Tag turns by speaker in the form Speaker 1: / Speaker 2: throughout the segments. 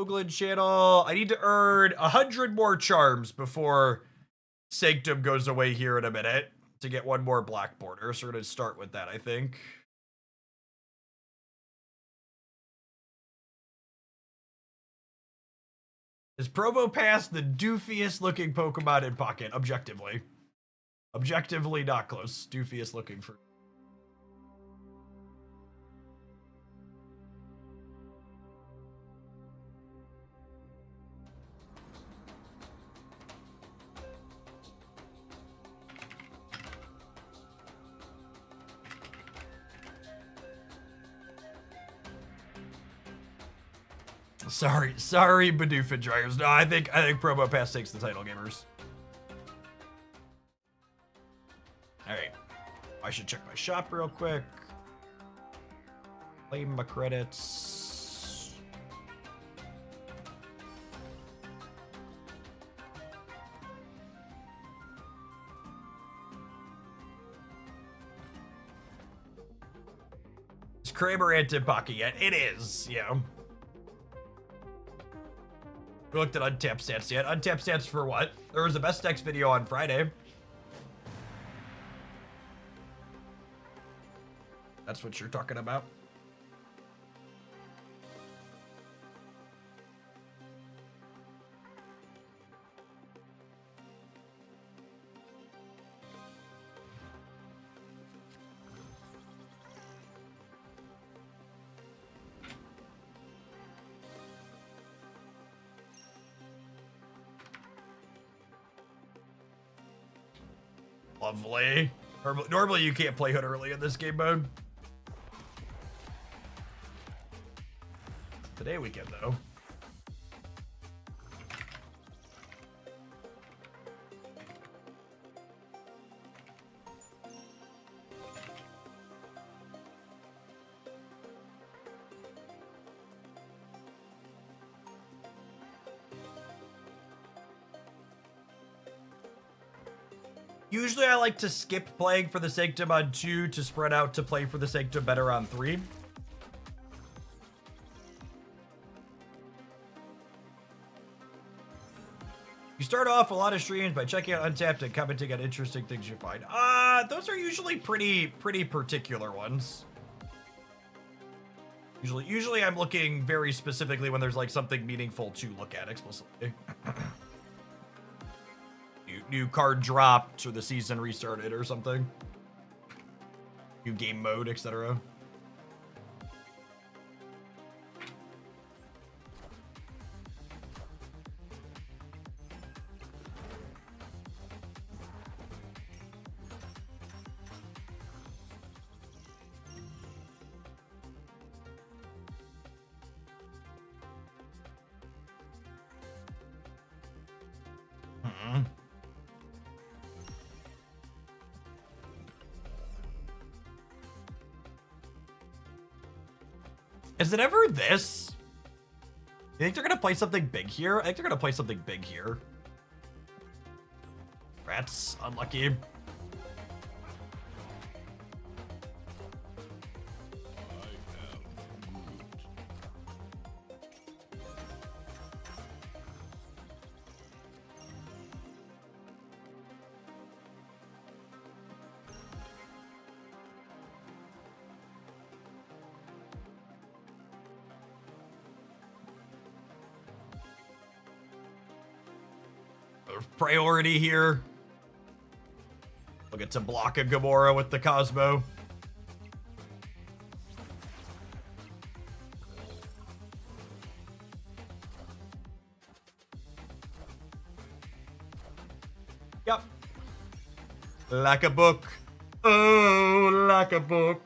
Speaker 1: Moglin channel. I need to earn 100 more charms before Sanctum goes away here in a minute to get one more black border. So we're going to start with that, I think. Is Probopass the doofiest looking Pokemon in Pocket? Objectively. Objectively not close. Doofiest looking for... Sorry, Bidoofa Dryers. No, I think Probopass takes the title, gamers. Alright. I should check my shop real quick. Claim my credits. Is Kramer in Pocket yet? It is, yeah. We looked at untapped stats yet. Untapped stats for what? There was a best decks video on Friday. That's what you're talking about. Lovely. Normally you can't play Hood early in this game mode. Today we can, though. Usually I like to skip playing for the Sanctum on 2 to spread out to play for the Sanctum better on 3. You start off a lot of streams by checking out Untapped and commenting on interesting things you find. Those are usually pretty particular ones. Usually I'm looking very specifically when there's like something meaningful to look at explicitly. New card dropped or the season restarted or something. New game mode, etc. Is it ever this? You think they're gonna play something big here? I think they're gonna play something big here. Rats, unlucky. Priority here. We'll get to block a Gamora with the Cosmo. Yep. Like a book. Oh, like a book.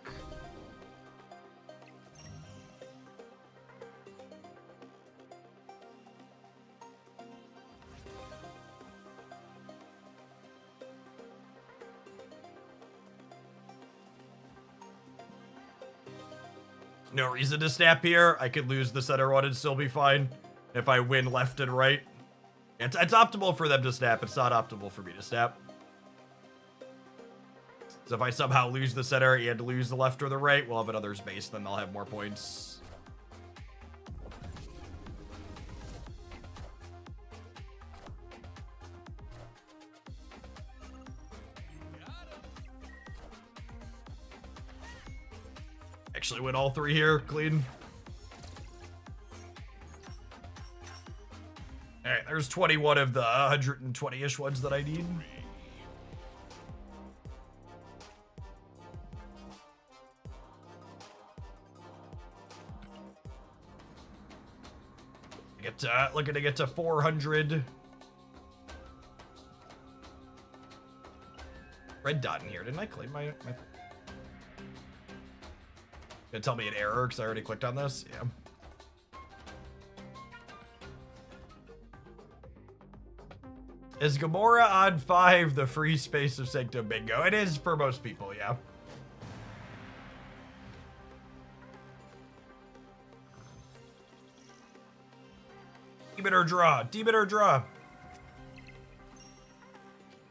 Speaker 1: No reason to snap here. I could lose the center one and still be fine if I win left and right. It's optimal for them to snap. It's not optimal for me to snap. So if I somehow lose the center and lose the left or the right, we'll have another space. Then they'll have more points. Actually win all 3 here, clean. All right, there's 21 of the 120-ish ones that I need. Looking to get to 400. Red dot in here. Didn't I claim my... Gonna tell me an error because I already clicked on this? Yeah. Is Gamora on 5 the free space of Sanctum Bingo? It is for most people, yeah. Demon or draw. Demon or draw.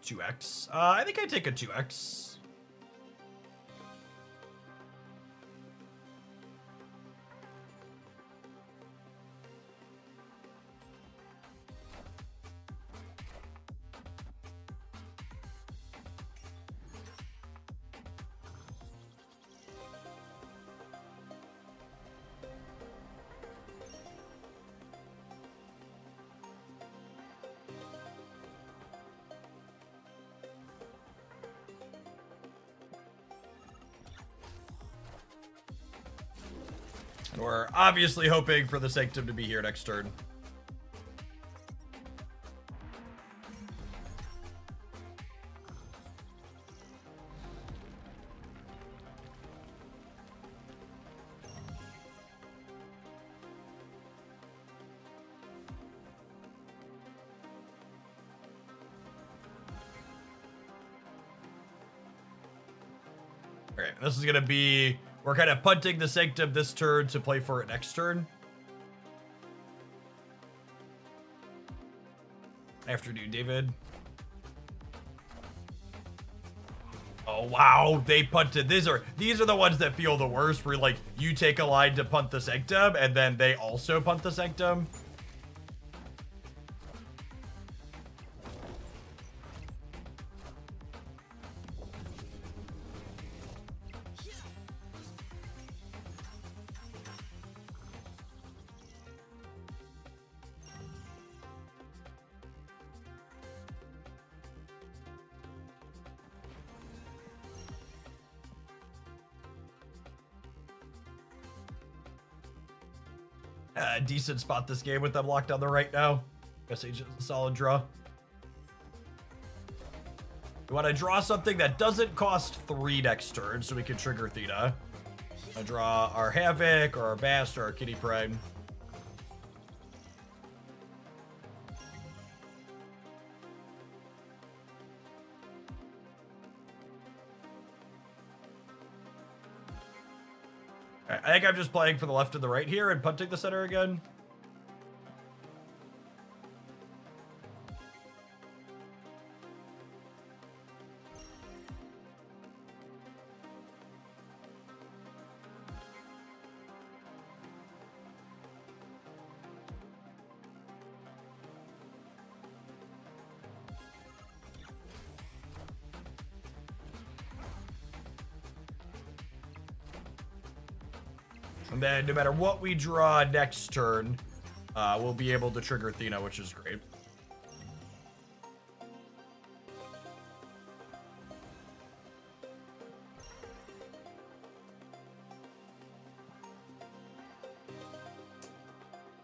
Speaker 1: 2x. I think I take a 2x. And we're obviously hoping for the Sanctum to be here next turn. All right, this is going to be... We're kind of punting the Sanctum this turn to play for it next turn. Afternoon, David. Oh, wow. They punted. These are the ones that feel the worst, where, like, you take a line to punt the Sanctum, and then they also punt the Sanctum. Decent spot this game with them locked on the right now. Guess it's a solid draw. We want to draw something that doesn't cost 3 next turn so we can trigger Theta. I draw our Havoc or our Bast or our Kitty Prime. I think I'm just playing for the left and the right here and punting the center again. And then no matter what we draw next turn, we'll be able to trigger Athena, which is great.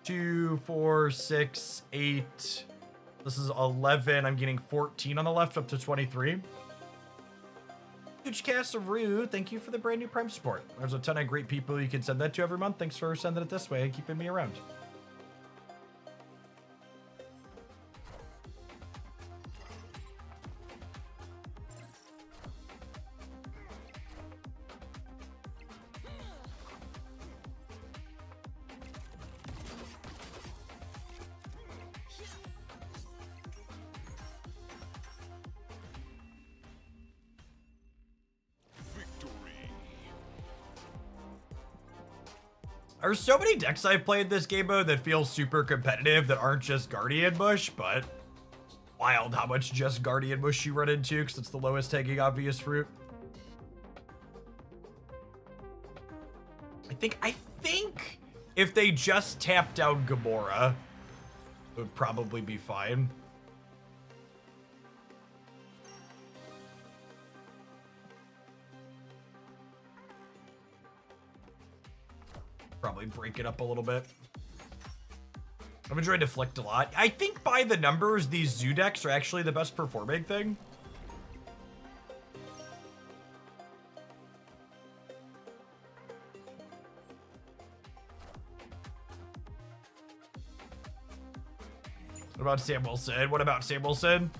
Speaker 1: Two, 4, 6, 8. This is 11. I'm getting 14 on the left, up to 23. Huge cast of Rue, thank you for the brand new Prime support. There's a ton of great people you can send that to every month. Thanks for sending it this way and keeping me around. There's so many decks I've played this game mode that feel super competitive that aren't just Guardian Bush, but wild how much just Guardian Bush you run into because it's the lowest hanging obvious fruit. think if they just tap down Gamora, it would probably be fine. Probably break it up a little bit. I've enjoyed Deflect a lot. I think by the numbers, these zoo decks are actually the best performing thing. What about Sam Wilson? What about Sam Wilson?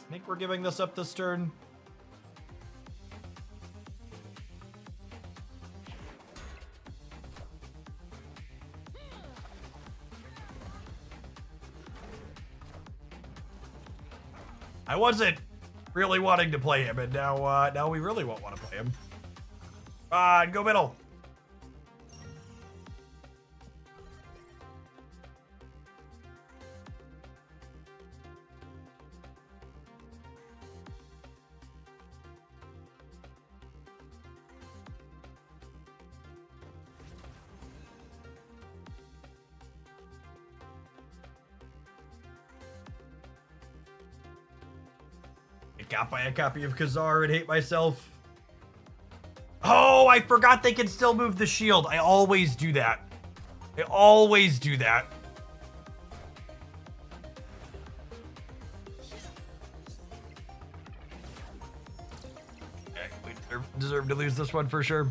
Speaker 1: I think we're giving this up this turn. I wasn't really wanting to play him, and now we really won't want to play him. Go middle. Got by a copy of Khazar and hate myself. Oh, I forgot they can still move the shield. I always do that. I always do that. Okay, we deserve to lose this one for sure.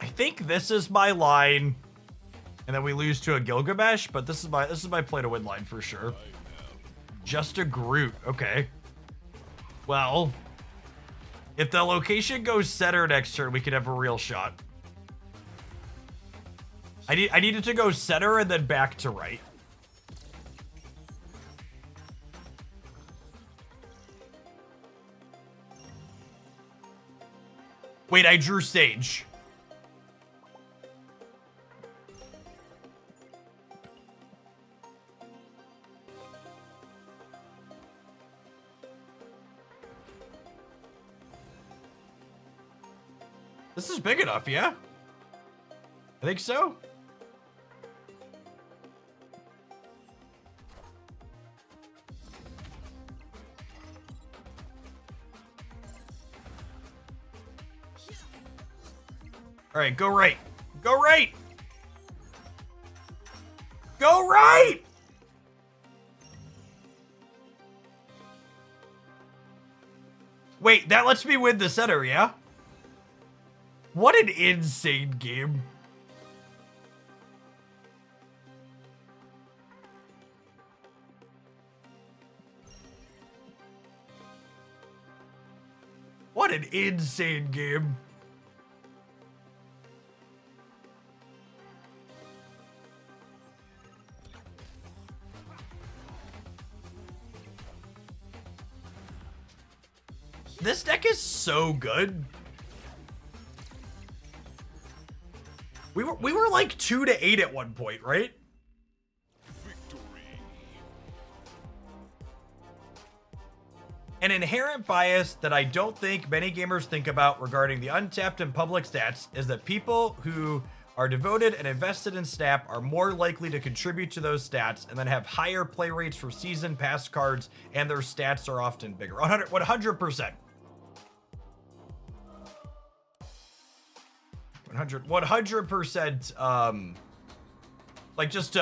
Speaker 1: I think this is my line, and then we lose to a Gilgamesh, but this is my play to win line for sure. Just a Groot, okay. Well, if the location goes center next turn, we could have a real shot. I needed to go center and then back to right. Wait, I drew Sage. This is big enough, yeah? I think so. All right, go right. Go right. Go right. Wait, that lets me win the center, yeah? What an insane game. What an insane game. This deck is so good. We were like 2-8 at one point, right? Victory. An inherent bias that I don't think many gamers think about regarding the untapped and public stats is that people who are devoted and invested in Snap are more likely to contribute to those stats and then have higher play rates for season pass cards, and their stats are often bigger. 100%. 100%, like just,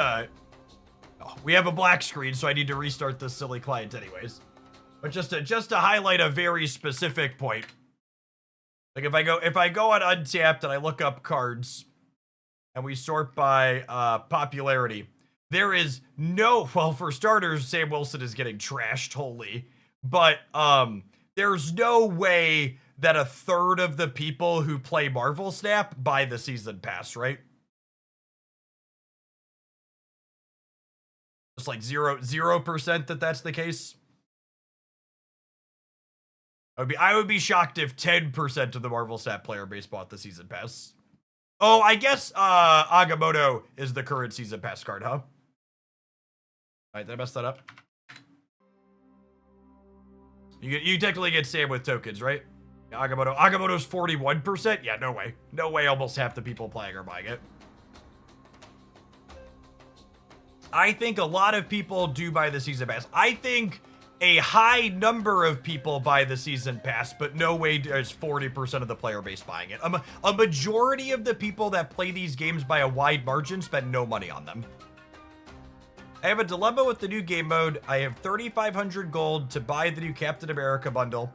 Speaker 1: we have a black screen, so I need to restart this silly client anyways. But just to highlight a very specific point. Like if I go on Untapped and I look up cards and we sort by popularity, there is no, well, for starters, Sam Wilson is getting trashed wholly, but there's no way that a third of the people who play Marvel Snap buy the season pass, right? Just like 0% that that's the case. I would be shocked if 10% of the Marvel Snap player base bought the season pass. Oh, I guess Agamotto is the current season pass card, huh? Alright, did I mess that up? You technically get Sam with tokens, right? Yeah, Agamotto's 41%? Yeah, no way. No way almost half the people playing are buying it. I think a lot of people do buy the season pass. I think a high number of people buy the season pass, but no way there's 40% of the player base buying it. A majority of the people that play these games by a wide margin spend no money on them. I have a dilemma with the new game mode. I have 3,500 gold to buy the new Captain America bundle.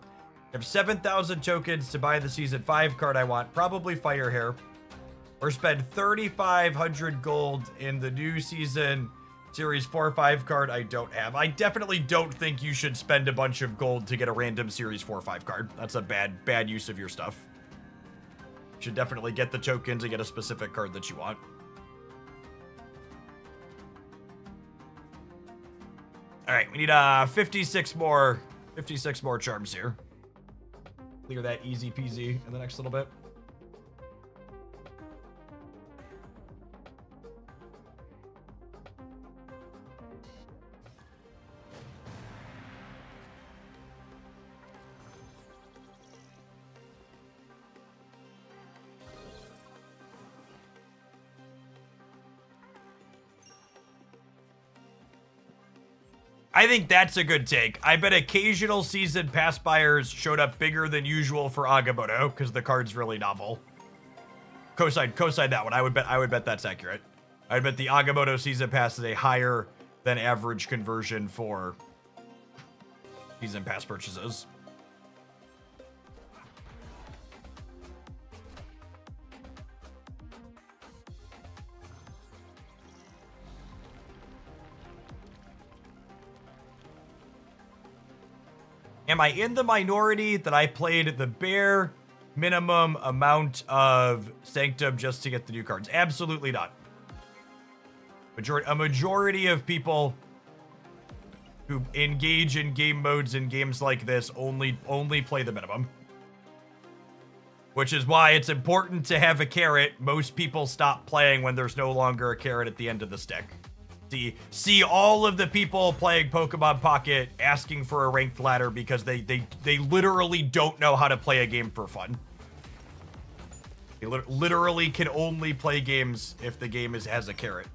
Speaker 1: I have 7,000 tokens to buy the Season 5 card I want, probably Firehair. Or spend 3,500 gold in the new Season Series 4 or 5 card I don't have. I definitely don't think you should spend a bunch of gold to get a random Series 4 or 5 card. That's a bad use of your stuff. You should definitely get the tokens and get a specific card that you want. All right, we need 56 more charms here. Clear that easy peasy in the next little bit. I think that's a good take. I bet occasional season pass buyers showed up bigger than usual for Agamotto because the card's really novel. Cosign that one. I would bet that's accurate. I would bet the Agamotto season pass is a higher than average conversion for season pass purchases. Am I in the minority that I played the bare minimum amount of Sanctum just to get the new cards? Absolutely not. A majority of people who engage in game modes in games like this only play the minimum. Which is why it's important to have a carrot. Most people stop playing when there's no longer a carrot at the end of the stick. See all of the people playing Pokemon Pocket asking for a ranked ladder because they literally don't know how to play a game for fun. They literally can only play games if the game has a carrot.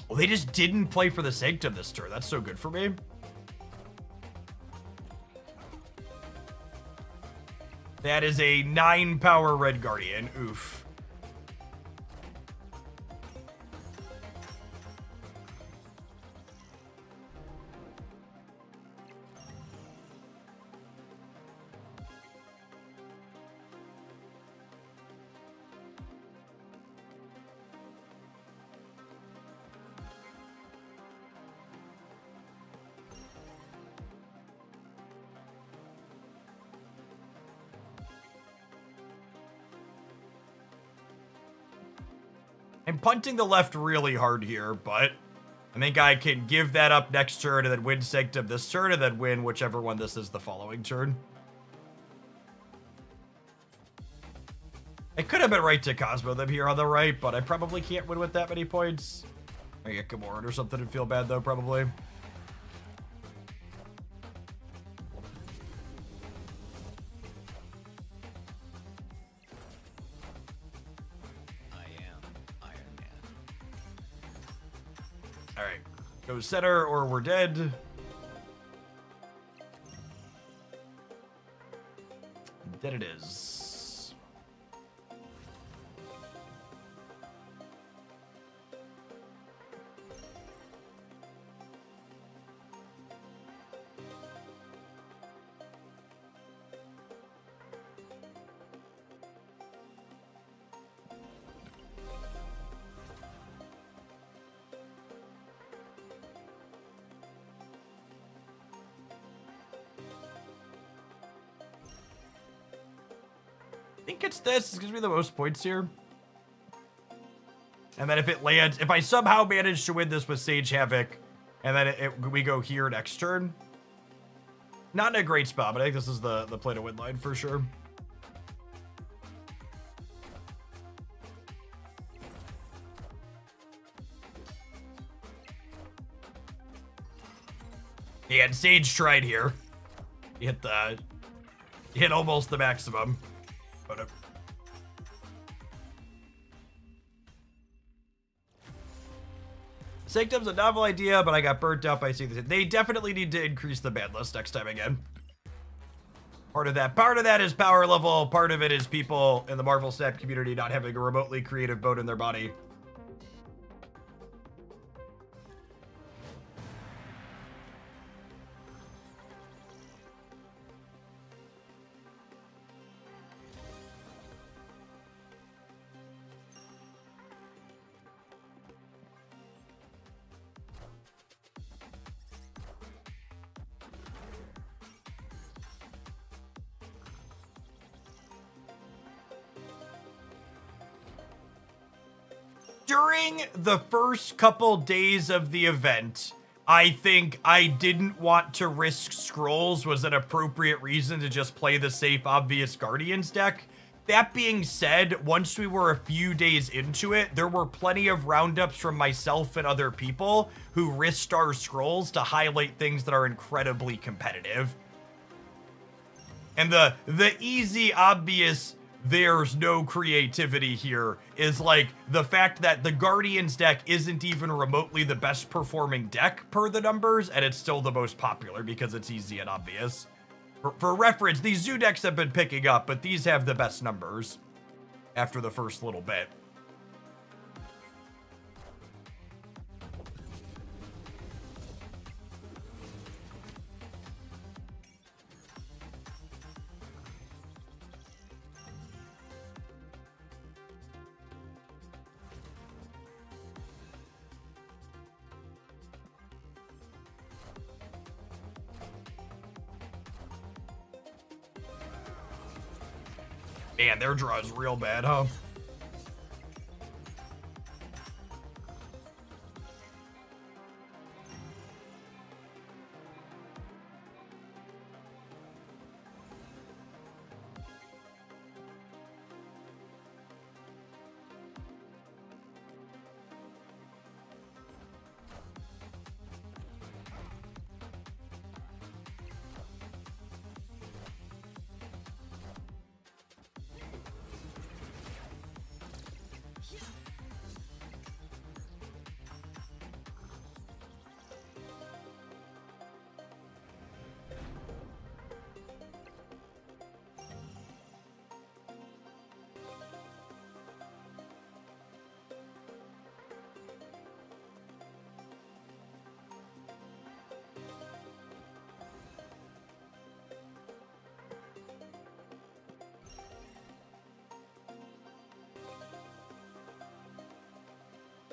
Speaker 1: Well, they just didn't play for the Sanctum this turn. That's so good for me. That is a 9-power Red Guardian. Oof. I'm punting the left really hard here, but I think I can give that up next turn and then win Sanctum this turn and then win whichever one this is the following turn. I could have been right to Cosmo them here on the right, but I probably can't win with that many points. I get Gamoran or something and feel bad though, probably. Go center or we're dead. Dead it is. I think it's this. It's gonna be the most points here. And then if it lands, if I somehow manage to win this with Sage Havoc, and then we go here next turn. Not in a great spot, but I think this is the play to win line for sure. Yeah, and Sage tried here. He hit almost the maximum. But Sanctum's a novel idea, but I got burnt out by seeing this. They definitely need to increase the ban list next time again. Part of that is power level. Part of it is people in the Marvel Snap community not having a remotely creative bone in their body. During the first couple days of the event, I think I didn't want to risk scrolls was an appropriate reason to just play the safe, obvious Guardians deck. That being said, once we were a few days into it, there were plenty of roundups from myself and other people who risked our scrolls to highlight things that are incredibly competitive. And the easy, obvious, there's no creativity here is like the fact that the Guardians deck isn't even remotely the best performing deck per the numbers, and it's still the most popular because it's easy and obvious. For reference, these Zoo decks have been picking up, but these have the best numbers after the first little bit. Man, their draw is real bad, huh?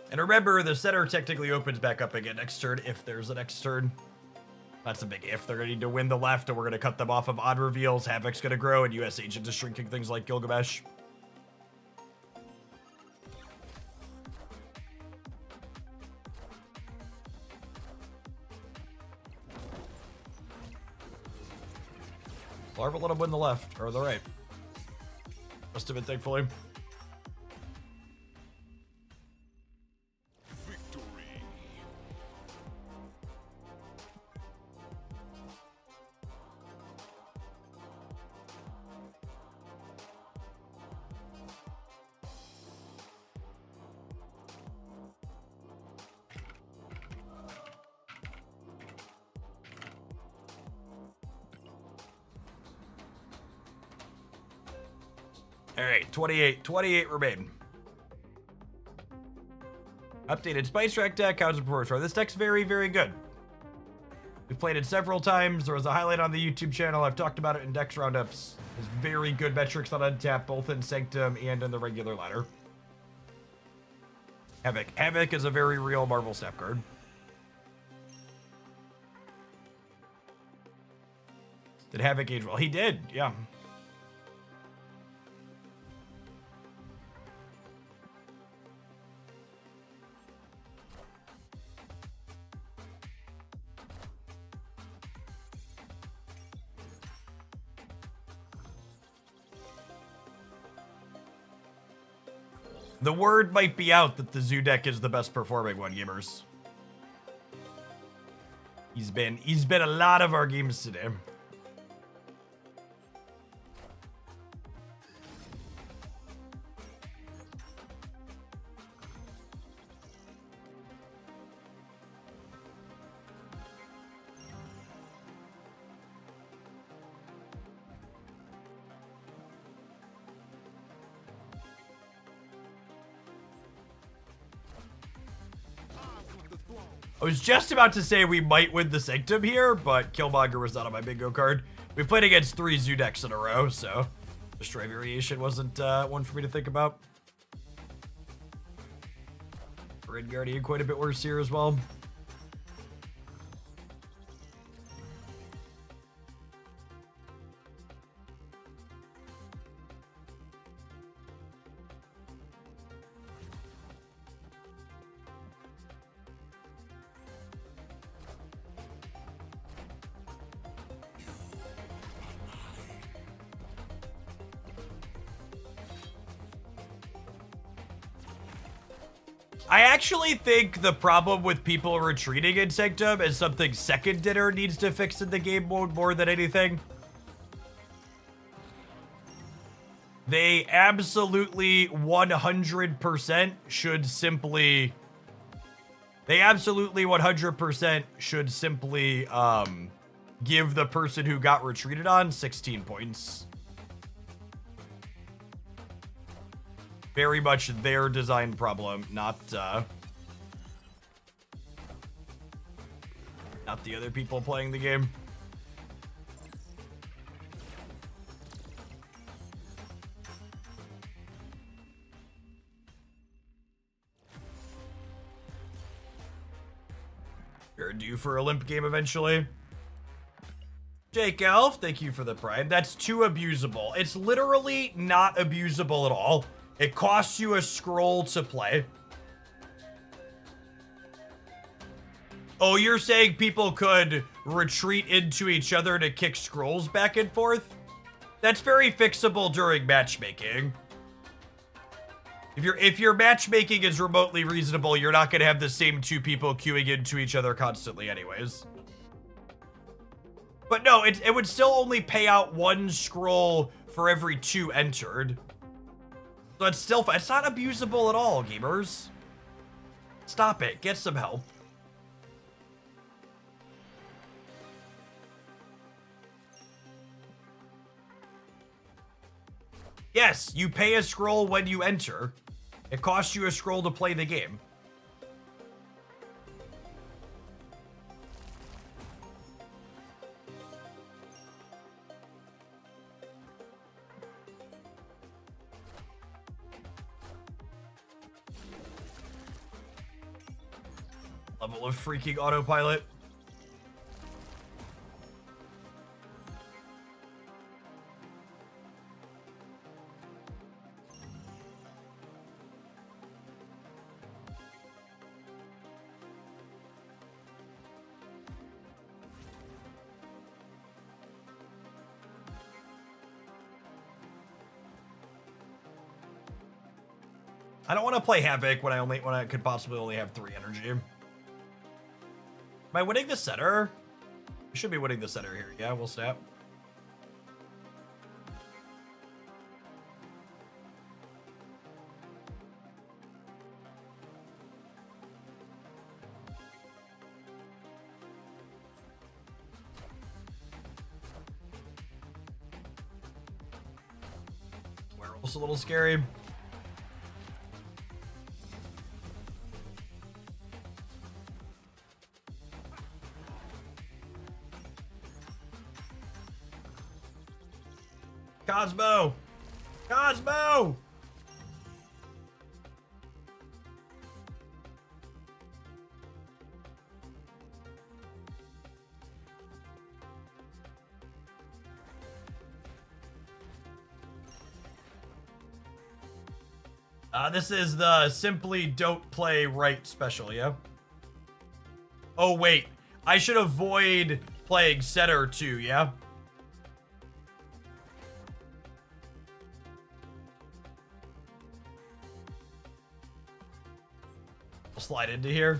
Speaker 1: And remember, the center technically opens back up again next turn if there's a next turn. That's a big if. They're going to need to win the left, and we're going to cut them off of odd reveals. Havoc's going to grow, and US Agent is shrinking things like Gilgamesh. Larva let him win the left, or the right. Must have been, thankfully. All right, 28 remain. Updated Spice Track deck, how's it perform? This deck's very, very good. We've played it several times. There was a highlight on the YouTube channel. I've talked about it in Dex Roundups. There's very good metrics on Untap, both in Sanctum and in the regular ladder. Havoc. Havoc is a very real Marvel Snap card. Did Havoc age well? He did, yeah. The word might be out that the Zoo deck is the best performing one, gamers. He's been a lot of our games today. I was just about to say we might win the Sanctum here, but Killmonger was not on my bingo card. We played against 3 Zoo decks in a row, so Destroy Variation wasn't one for me to think about. Red Guardian quite a bit worse here as well. I actually think the problem with people retreating in Sanctum is something Second Dinner needs to fix in the game mode more than anything. They absolutely 100% should simply... They absolutely 100% should simply give the person who got retreated on 16 points. Very much their design problem, not the other people playing the game. You're due for a limp game eventually. Jake Elf, thank you for the prime. That's too abusable. It's literally not abusable at all. It costs you a scroll to play. Oh, you're saying people could retreat into each other to kick scrolls back and forth? That's very fixable during matchmaking. If your matchmaking is remotely reasonable, you're not gonna have the same 2 people queuing into each other constantly anyways. But no, it would still only pay out 1 scroll for every 2 entered. So it's still fine. It's not abusable at all, gamers. Stop it. Get some help. Yes, you pay a scroll when you enter. It costs you a scroll to play the game. Level of freaking autopilot. I don't want to play Havoc when I could possibly only have 3 energy. Am I winning the center? I should be winning the center here. Yeah, we'll snap. Also a little scary. Cosmo! Cosmo! This is the Simply Don't Play Right special, yeah? Oh, wait. I should avoid playing Setter too, yeah? I'll slide into here.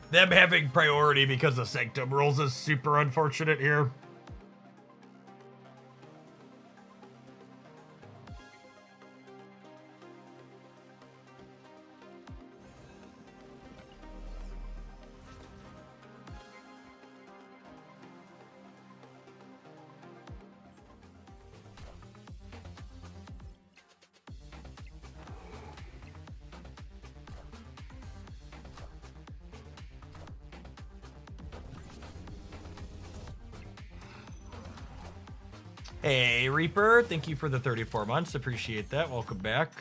Speaker 1: Them having priority because of Sanctum rules is super unfortunate here. Hey, Reaper, thank you for the 34 months. Appreciate that. Welcome back.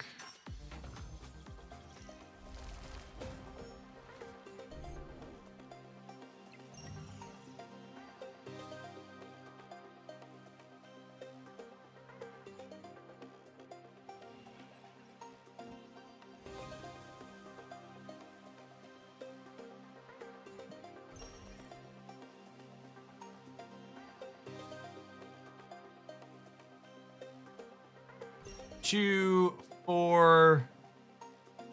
Speaker 1: Two, 4,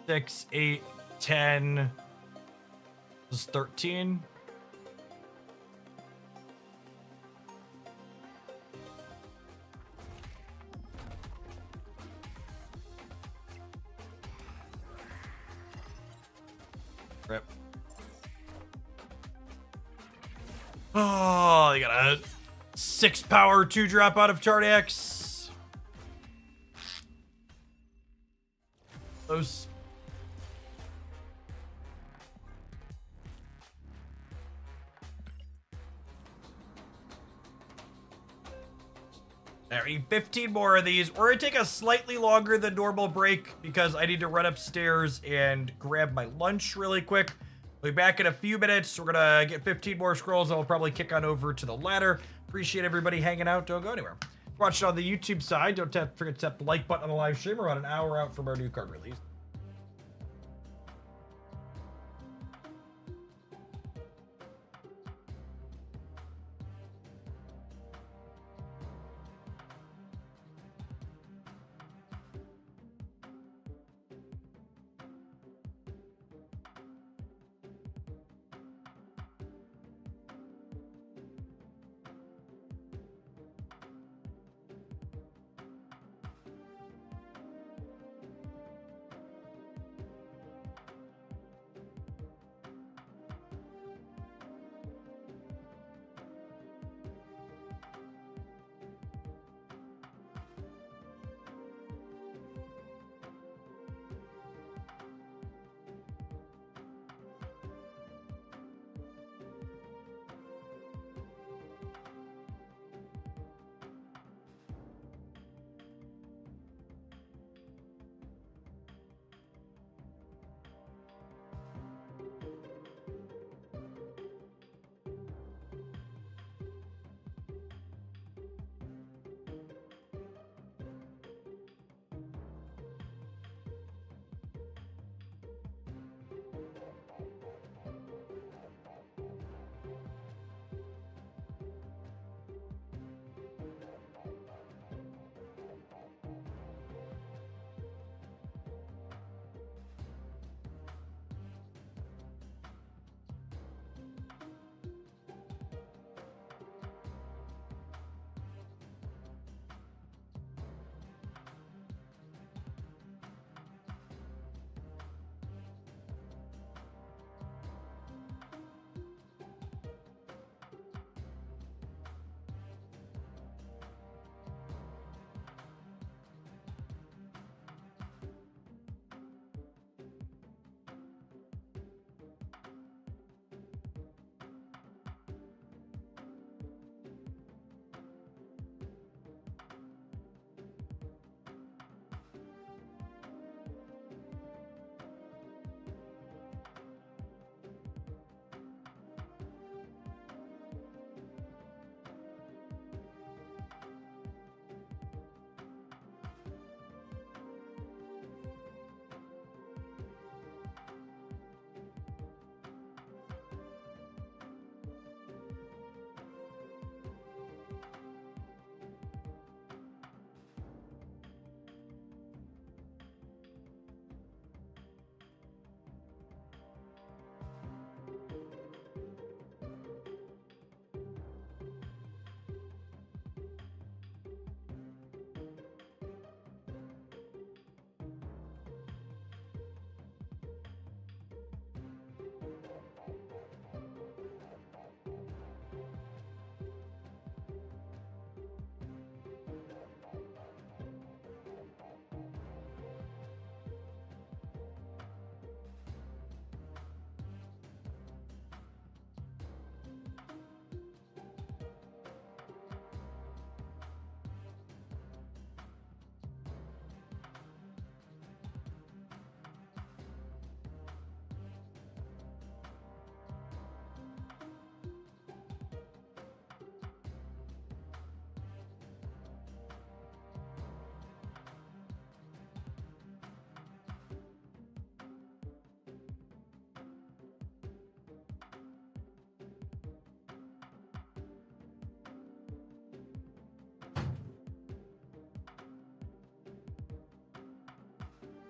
Speaker 1: 6, 8, 10. This is 13. Rip. Oh, they got a 6 power 2 drop out of Tardax. Those. I need 15 more of these. We're gonna take a slightly longer than normal break because I need to run upstairs and grab my lunch really quick. We'll be back in a few minutes. We're gonna get 15 more scrolls and we'll probably kick on over to the ladder. Appreciate everybody hanging out. Don't go anywhere. Watch it on the YouTube side. Don't forget to tap the like button on the live stream. We're about an hour out from our new card release.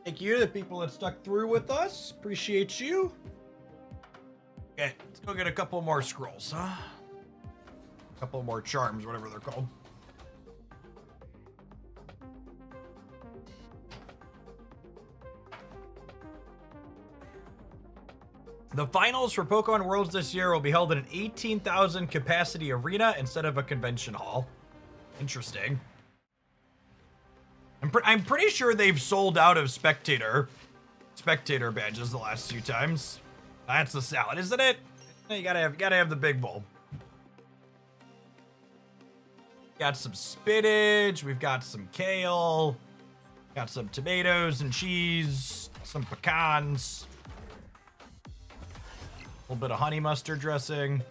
Speaker 1: Thank you to the people that stuck through with us. Appreciate you. Okay, let's go get a couple more scrolls, huh? A couple more charms, whatever they're called. The finals for Pokemon Worlds this year will be held in an 18,000 capacity arena instead of a convention hall. Interesting. I'm pretty sure they've sold out of spectator badges the last few times. That's the salad, isn't it? You gotta have the big bowl. Got some spinach. We've got some kale. Got some tomatoes and cheese. Some pecans. A little bit of honey mustard dressing.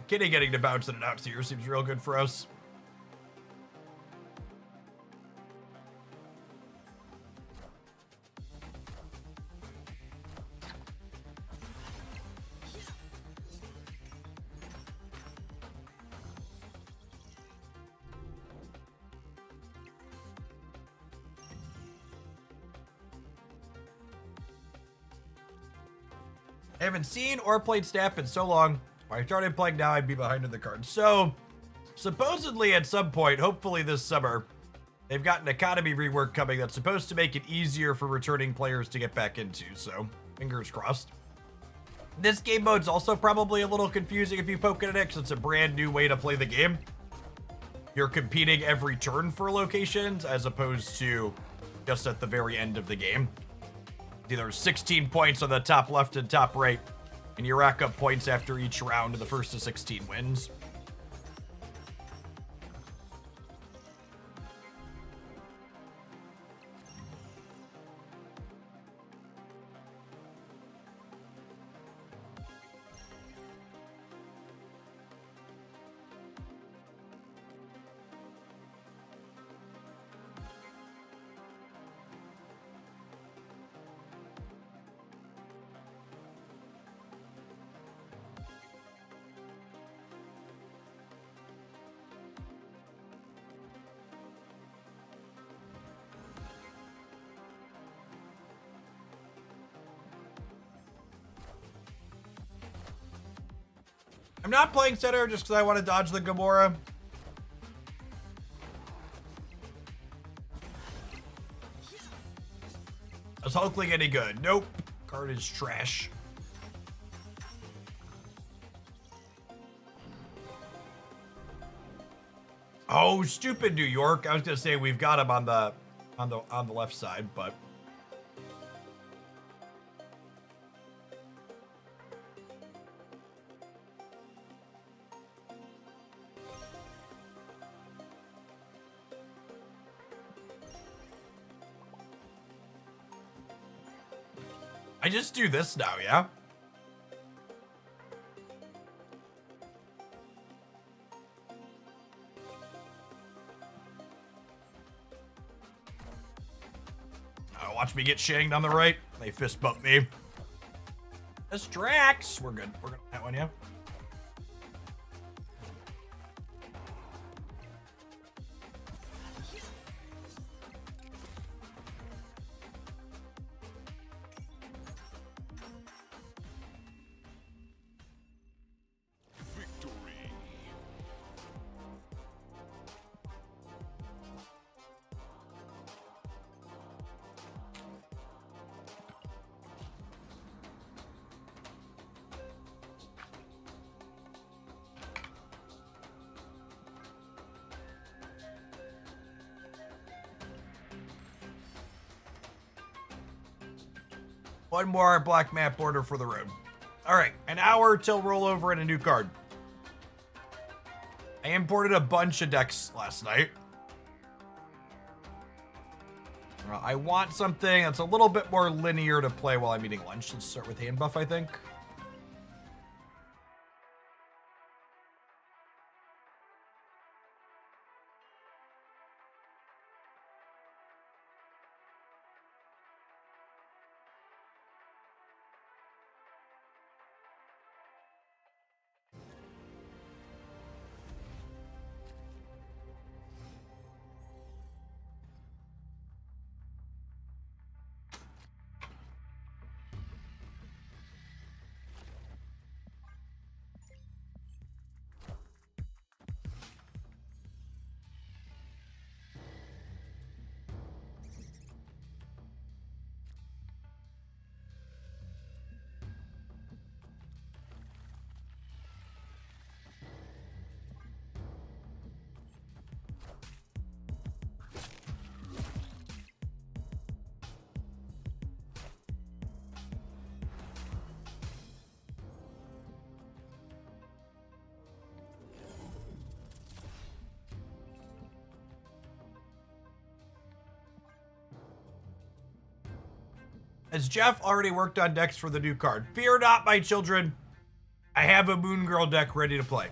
Speaker 1: Kitty getting to bouncing it out here seems real good for us. I haven't seen or played Snap in so long. If I started playing now, I'd be behind in the cards. So, supposedly at some point, hopefully this summer, they've got an economy rework coming that's supposed to make it easier for returning players to get back into. So, fingers crossed. This game mode's also probably a little confusing if you poke at it, because it's a brand new way to play the game. You're competing every turn for locations, as opposed to just at the very end of the game. There's 16 points on the top left and top right, and you rack up points after each round, and the first to 16 wins. I'm not playing center just because I want to dodge the Gamora. Is Hulkling any good? Nope. Card is trash. Oh, stupid New York. I was gonna say we've got him on the left side, but I just do this now, yeah? Watch me get shanged on the right. They fist bump me. That's Drax. We're good. We're good on that one, yeah? One more black map border for the road. All right, an hour till rollover and a new card. I imported a bunch of decks last night. I want something that's a little bit more linear to play while I'm eating lunch. Let's start with hand buff, I think. As Jeff already worked on decks for the new card. Fear not, my children. I have a Moon Girl deck ready to play.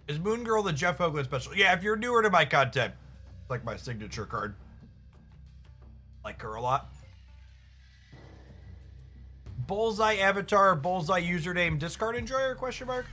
Speaker 1: Is Moon Girl the Jeff Hoagland special? Yeah, if you're newer to my content, it's like my signature card. Like her a lot. Bullseye avatar, bullseye username, discard enjoyer, question mark?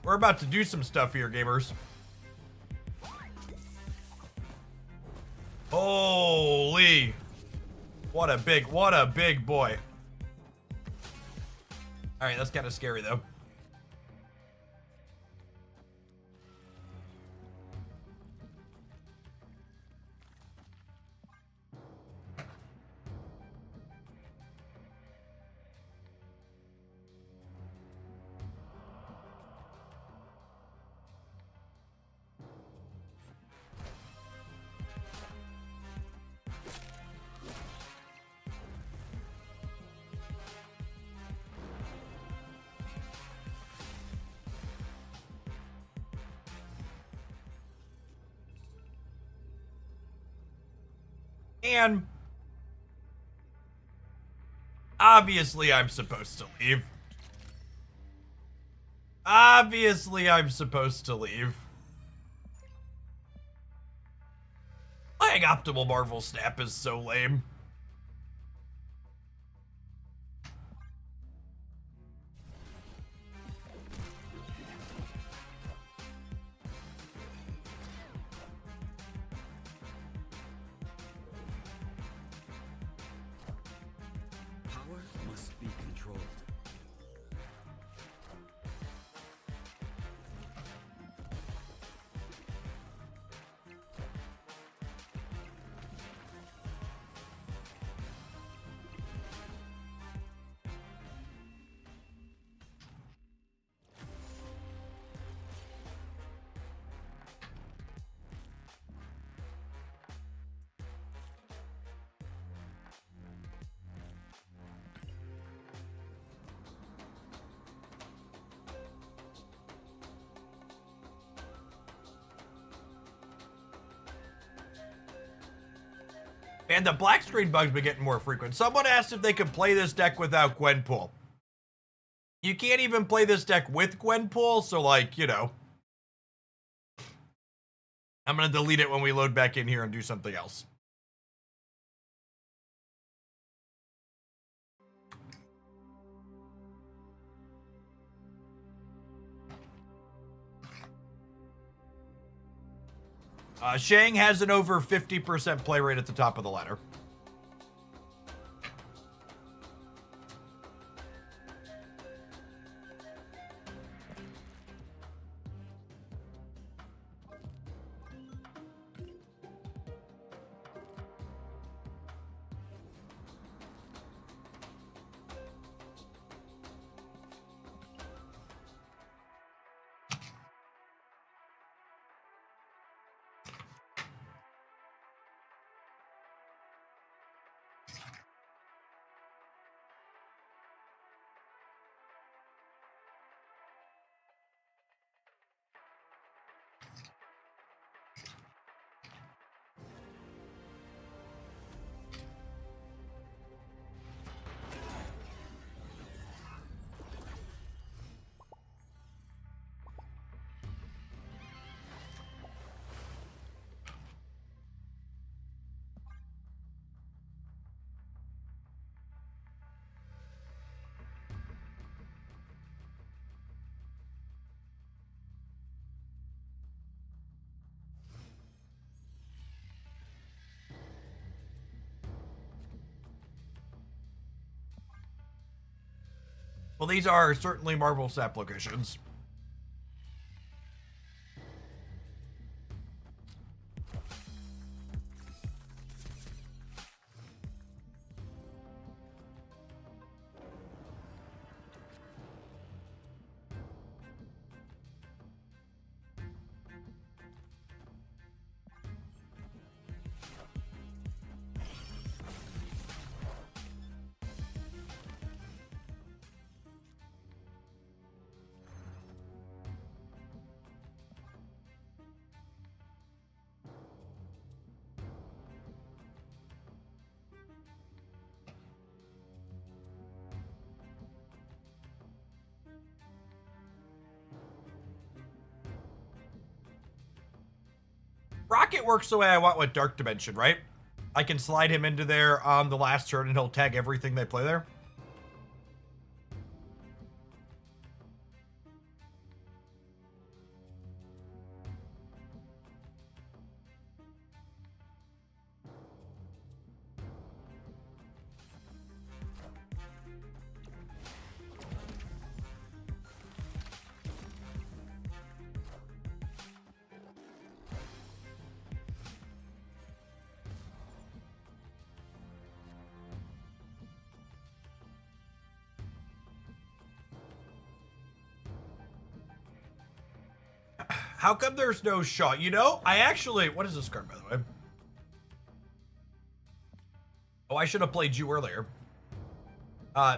Speaker 1: We're about to do some stuff here, gamers. Holy. What a big boy. All right, that's kind of scary though. And obviously I'm supposed to leave. Playing Optimal Marvel Snap is so lame. And the black screen bug's been getting more frequent. Someone asked if they could play this deck without Gwenpool. You can't even play this deck with Gwenpool, so like, you know. I'm gonna delete it when we load back in here and do something else. Shang has an over 50% play rate at the top of the ladder. Well, these are certainly Marvel Sap locations. Rocket works the way I want with Dark Dimension, right? I can slide him into there on the last turn and he'll tag everything they play there. How come there's no shot? You know, I actually... What is this card, by the way? Oh, I should have played you earlier.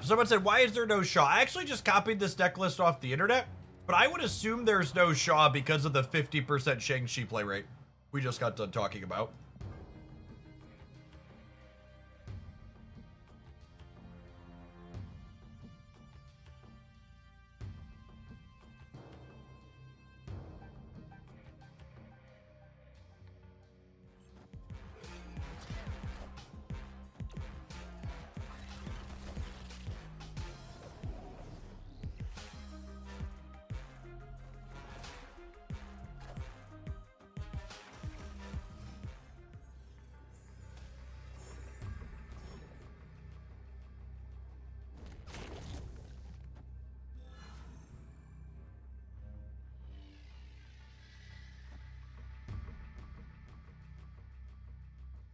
Speaker 1: Someone said, why is there no Shaw? I actually just copied this deck list off the internet, but I would assume there's no Shaw because of the 50% Shang-Chi play rate we just got done talking about.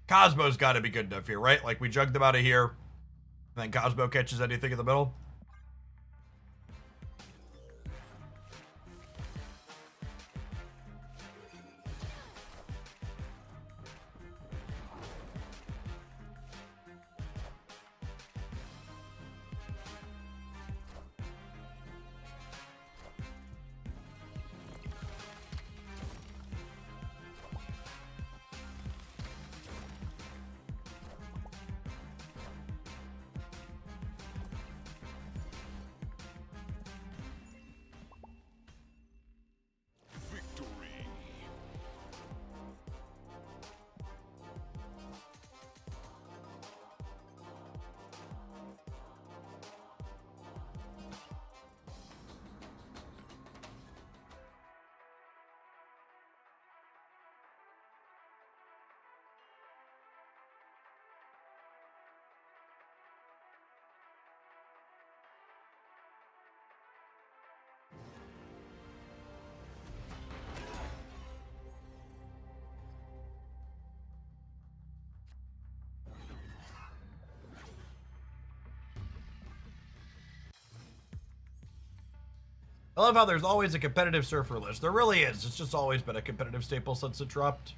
Speaker 1: Cosmo's got to be good enough here, right? Like, we jug them out of here, and then Cosmo catches anything in the middle. I love how there's always a competitive surfer list. There really is. It's just always been a competitive staple since it dropped.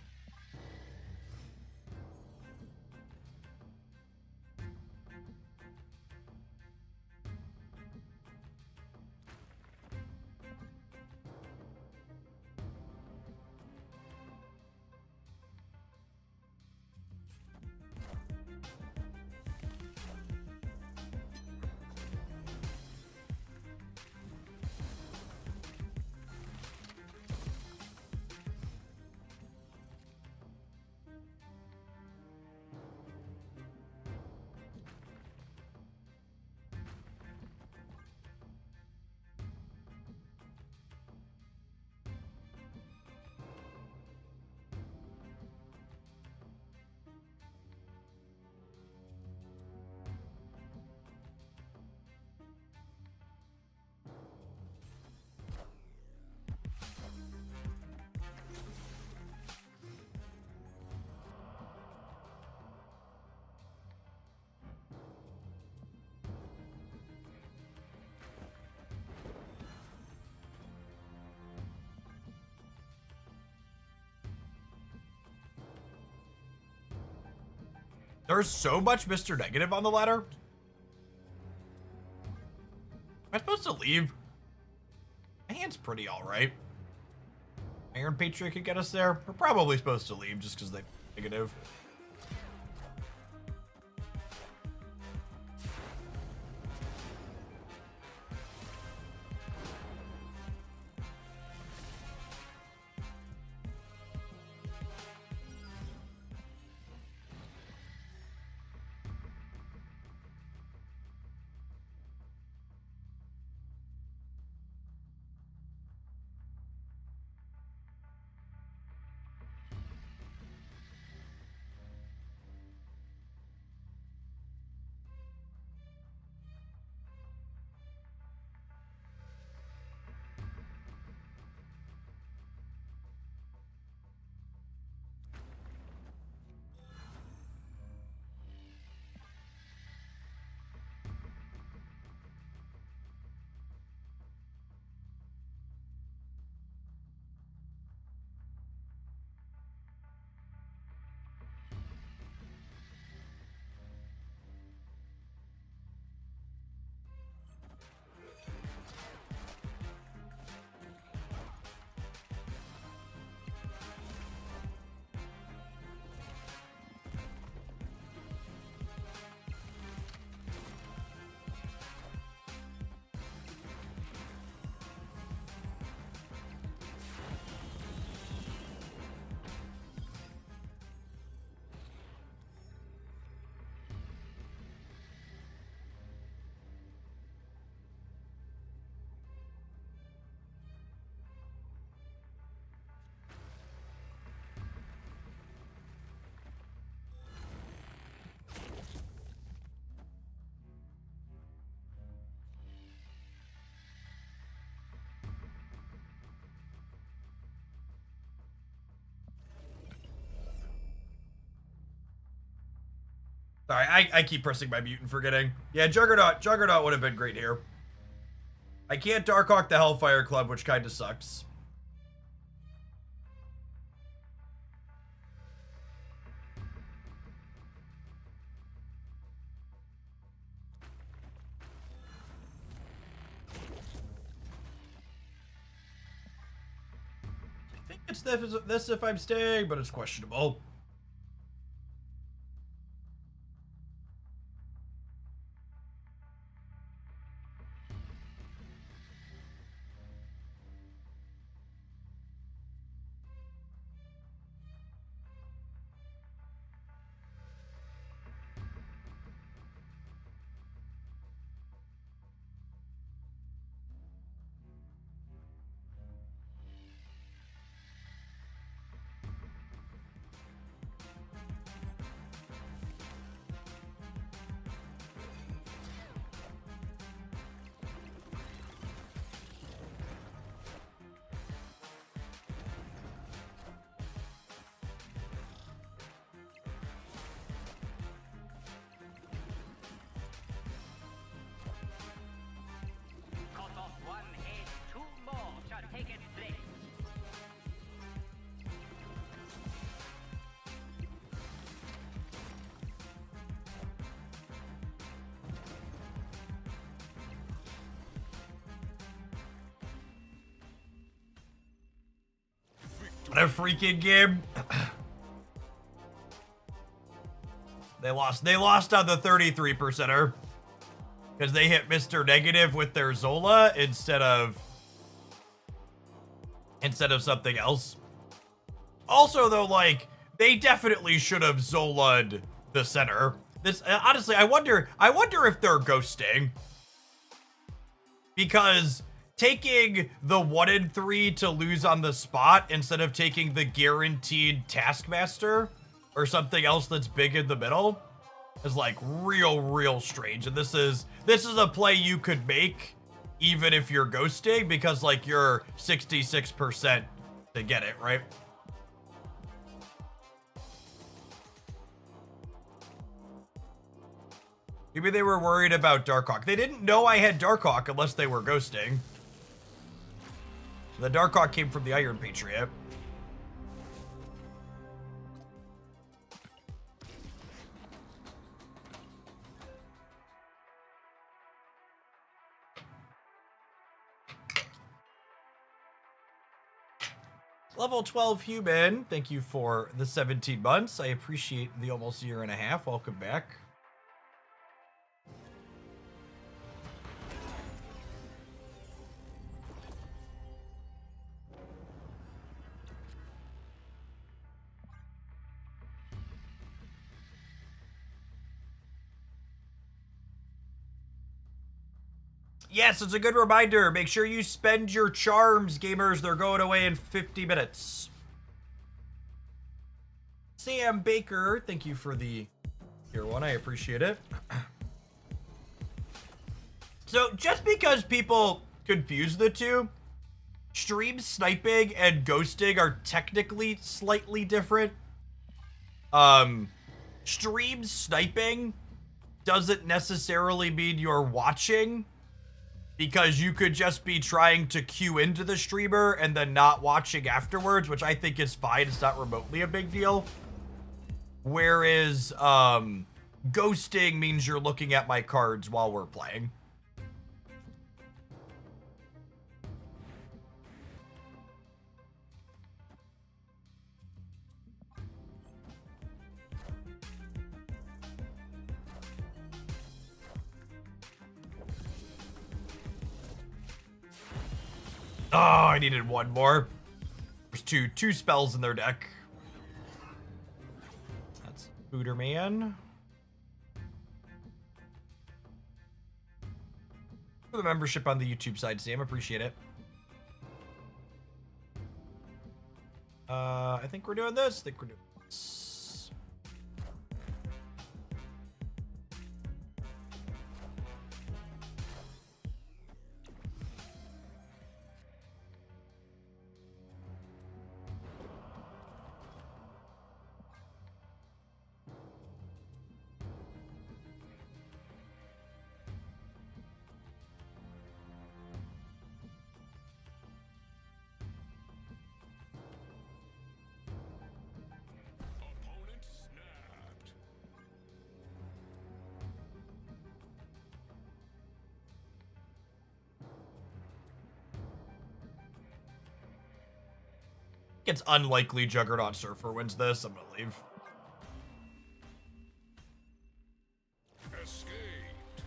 Speaker 1: There's so much Mr. Negative on the ladder. Am I supposed to leave? My hand's pretty alright. Iron Patriot could get us there. We're probably supposed to leave just because they're negative. Sorry, I keep pressing my mute and forgetting. Yeah, Juggernaut would have been great here. I can't Darkhawk the Hellfire Club, which kind of sucks. I think it's this if I'm staying, but it's questionable. What a freaking game. They lost on the 33%er because they hit Mr. Negative with their Zola instead of something else. Also, though, like, they definitely should have Zola'd the center. This honestly, I wonder if they're ghosting, because taking the 1 and 3 to lose on the spot instead of taking the guaranteed Taskmaster or something else that's big in the middle is like real strange. And this is a play you could make even if you're ghosting, because like you're 66% to get it, right? Maybe they were worried about Darkhawk. They didn't know I had Darkhawk unless they were ghosting. The Darkhawk came from the Iron Patriot. Level 12 human, thank you for the 17 months. I appreciate the almost year and a half. Welcome back. Yes, it's a good reminder. Make sure you spend your charms, gamers. They're going away in 50 minutes. Sam Baker, thank you for the tier 1. I appreciate it. So, just because people confuse the two, stream sniping and ghosting are technically slightly different. Stream sniping doesn't necessarily mean you're watching, because you could just be trying to queue into the streamer and then not watching afterwards, which I think is fine. It's not remotely a big deal. Whereas ghosting means you're looking at my cards while we're playing. Oh, I needed one more. There's two spells in their deck. That's Booterman. For the membership on the YouTube side, Sam. Appreciate it. I think we're doing this. It's unlikely Juggernaut Surfer wins this. I'm gonna leave.
Speaker 2: Escaped.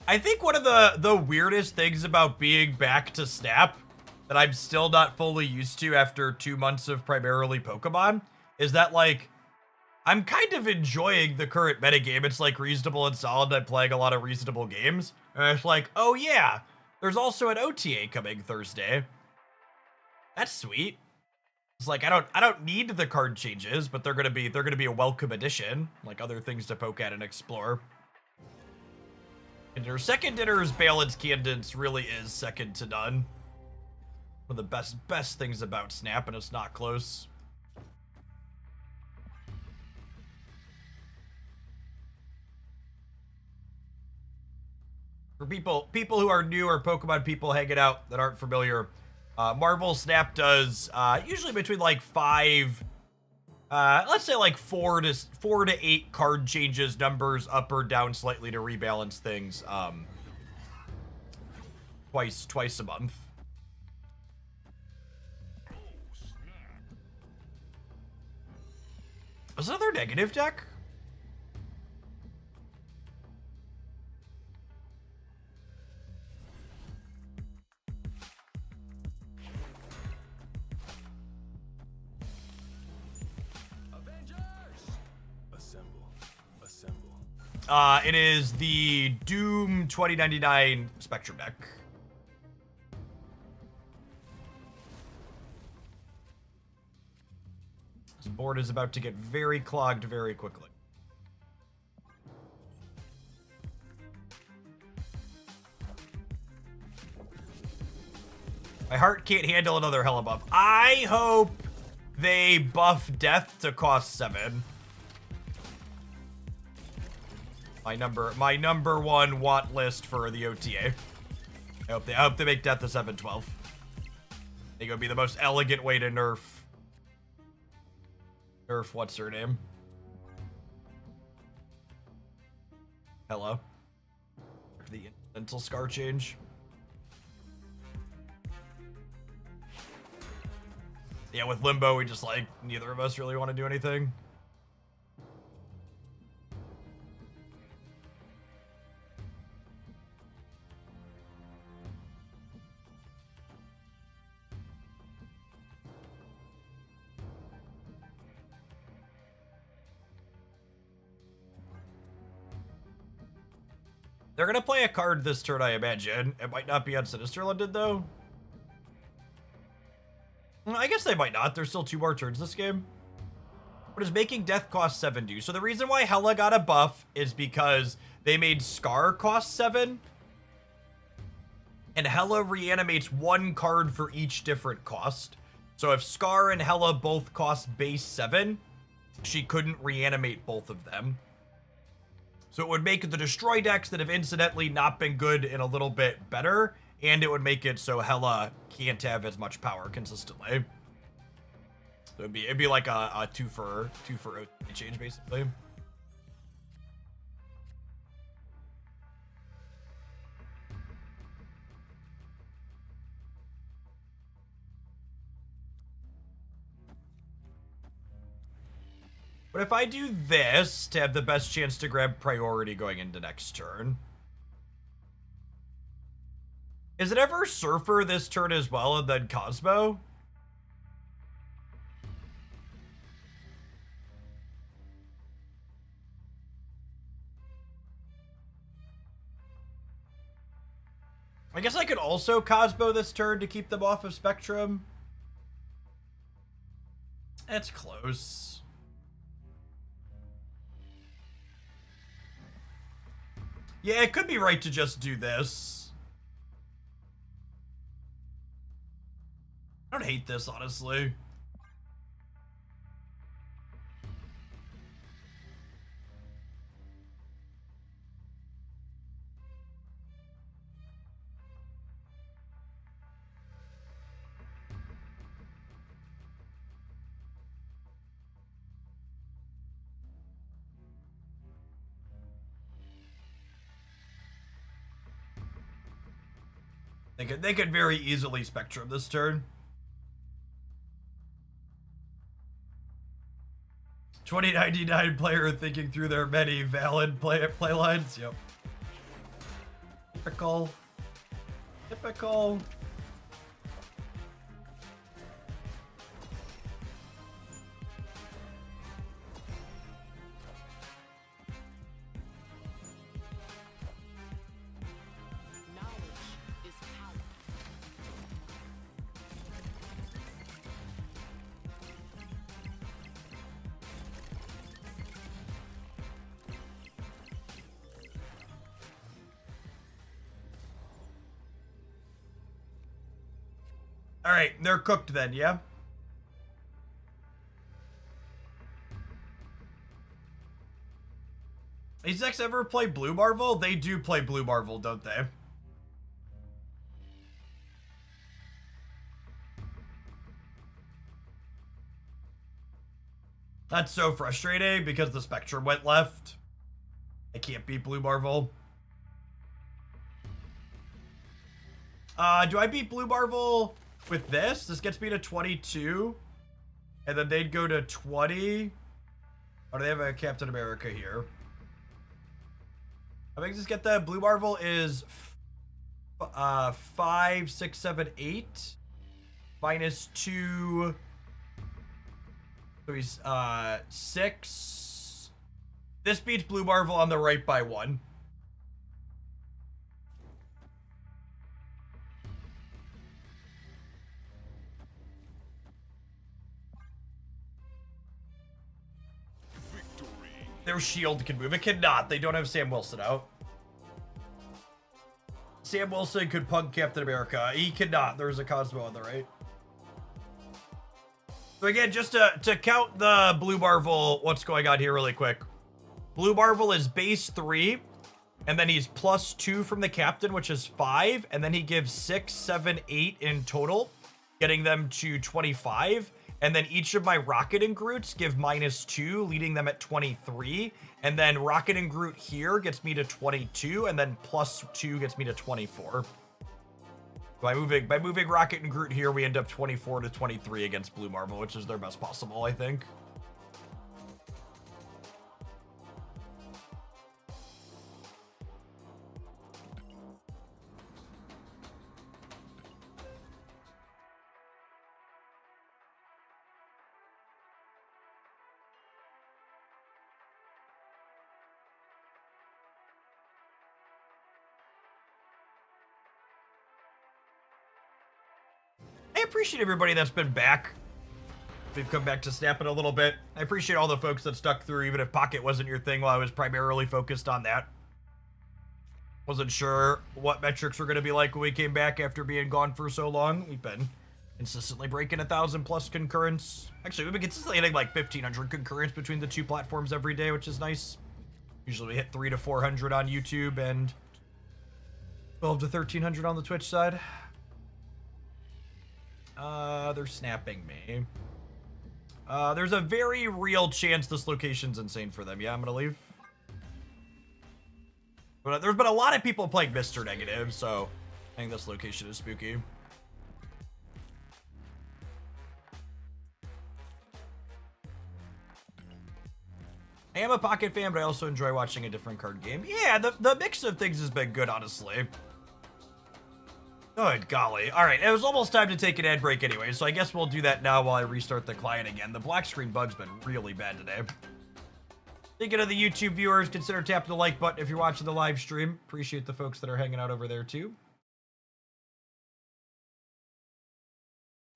Speaker 1: I think one of the weirdest things about being back to Snap that I'm still not fully used to after 2 months of primarily Pokemon is that, like, I'm kind of enjoying the current metagame. It's like reasonable and solid. I'm playing a lot of reasonable games. And it's like, oh yeah, there's also an OTA coming Thursday. That's sweet. It's like I don't need the card changes, but they're gonna be a welcome addition, like other things to poke at and explore. And your second dinner's Balance Cadence really is second to none. One of the best things about Snap, and it's not close. For people who are new, or Pokemon people hanging out that aren't familiar, Marvel Snap does usually between like 5, let's say like 4 to 8 card changes, numbers up or down slightly to rebalance things twice a month. Was another negative deck? It is the Doom 2099 Spectrum deck. This board is about to get very clogged very quickly. My heart can't handle another Hella buff. I hope they buff Death to cost 7. My number one want list for the OTA. I hope they make Death a 7/12. I think it would be the most elegant way to nerf what's her name? Hello. The incidental scar change. Yeah, with Limbo, we just like neither of us really want to do anything. They're gonna play a card this turn, I imagine. It might not be on Sinister London, though. I guess they might not. There's still 2 more turns this game. What is making Death cost 7 do? So the reason why Hella got a buff is because they made Scar cost 7. And Hella reanimates 1 card for each different cost. So if Scar and Hella both cost base 7, she couldn't reanimate both of them. So it would make the destroy decks that have incidentally not been good in a little bit better, and it would make it so Hella can't have as much power consistently. So it'd be like a two for OT change basically. But if I do this to have the best chance to grab priority going into next turn. Is it ever Surfer this turn as well and then Cosmo? I guess I could also Cosmo this turn to keep them off of Spectrum. That's close. Yeah, it could be right to just do this. I don't hate this, honestly. They could very easily Spectrum this turn. 2099 player thinking through their many valid play lines. Yep. Typical. Typical. All right, they're cooked then, yeah? These decks ever play Blue Marvel? They do play Blue Marvel, don't they? That's so frustrating because the Spectrum went left. I can't beat Blue Marvel. Do I beat Blue Marvel with this? This gets me to 22. And then they'd go to 20. Or do they have a Captain America here? I think just get the Blue Marvel is 5, 6, 7, 8. Minus 2. So he's 6. This beats Blue Marvel on the right by 1. Their shield can move. It cannot. They don't have Sam Wilson out. Sam Wilson could punk Captain America. He cannot. There's a Cosmo on the right. So again, just to count the Blue Marvel, what's going on here really quick. Blue Marvel is base 3, and then he's plus 2 from the Captain, which is 5, and then he gives 6, 7, 8 in total, getting them to 25. And then each of my Rocket and Groots give minus 2, leading them at 23. And then Rocket and Groot here gets me to 22, and then plus 2 gets me to 24. By moving Rocket and Groot here, we end up 24 to 23 against Blue Marvel, which is their best possible, I think. I appreciate everybody that's been back. We've come back to snapping a little bit. I appreciate all the folks that stuck through, even if Pocket wasn't your thing while I was primarily focused on that. Wasn't sure what metrics were going to be like when we came back after being gone for so long. We've been consistently breaking 1,000 plus concurrents. Actually, we've been consistently hitting like 1,500 concurrents between the two platforms every day, which is nice. Usually we hit 300 to 400 on YouTube and 12 to 1,300 on the Twitch side. They're snapping me. There's a very real chance this location's insane for them. Yeah, I'm gonna leave. But there's been a lot of people playing Mr. Negative, so I think this location is spooky. I am a Pocket fan, but I also enjoy watching a different card game. Yeah, the mix of things has been good, honestly. Good golly. All right, it was almost time to take an ad break anyway, so I guess we'll do that now while I restart the client again. The black screen bug's been really bad today. Thinking of the YouTube viewers, consider tapping the like button if you're watching the live stream. Appreciate the folks that are hanging out over there too.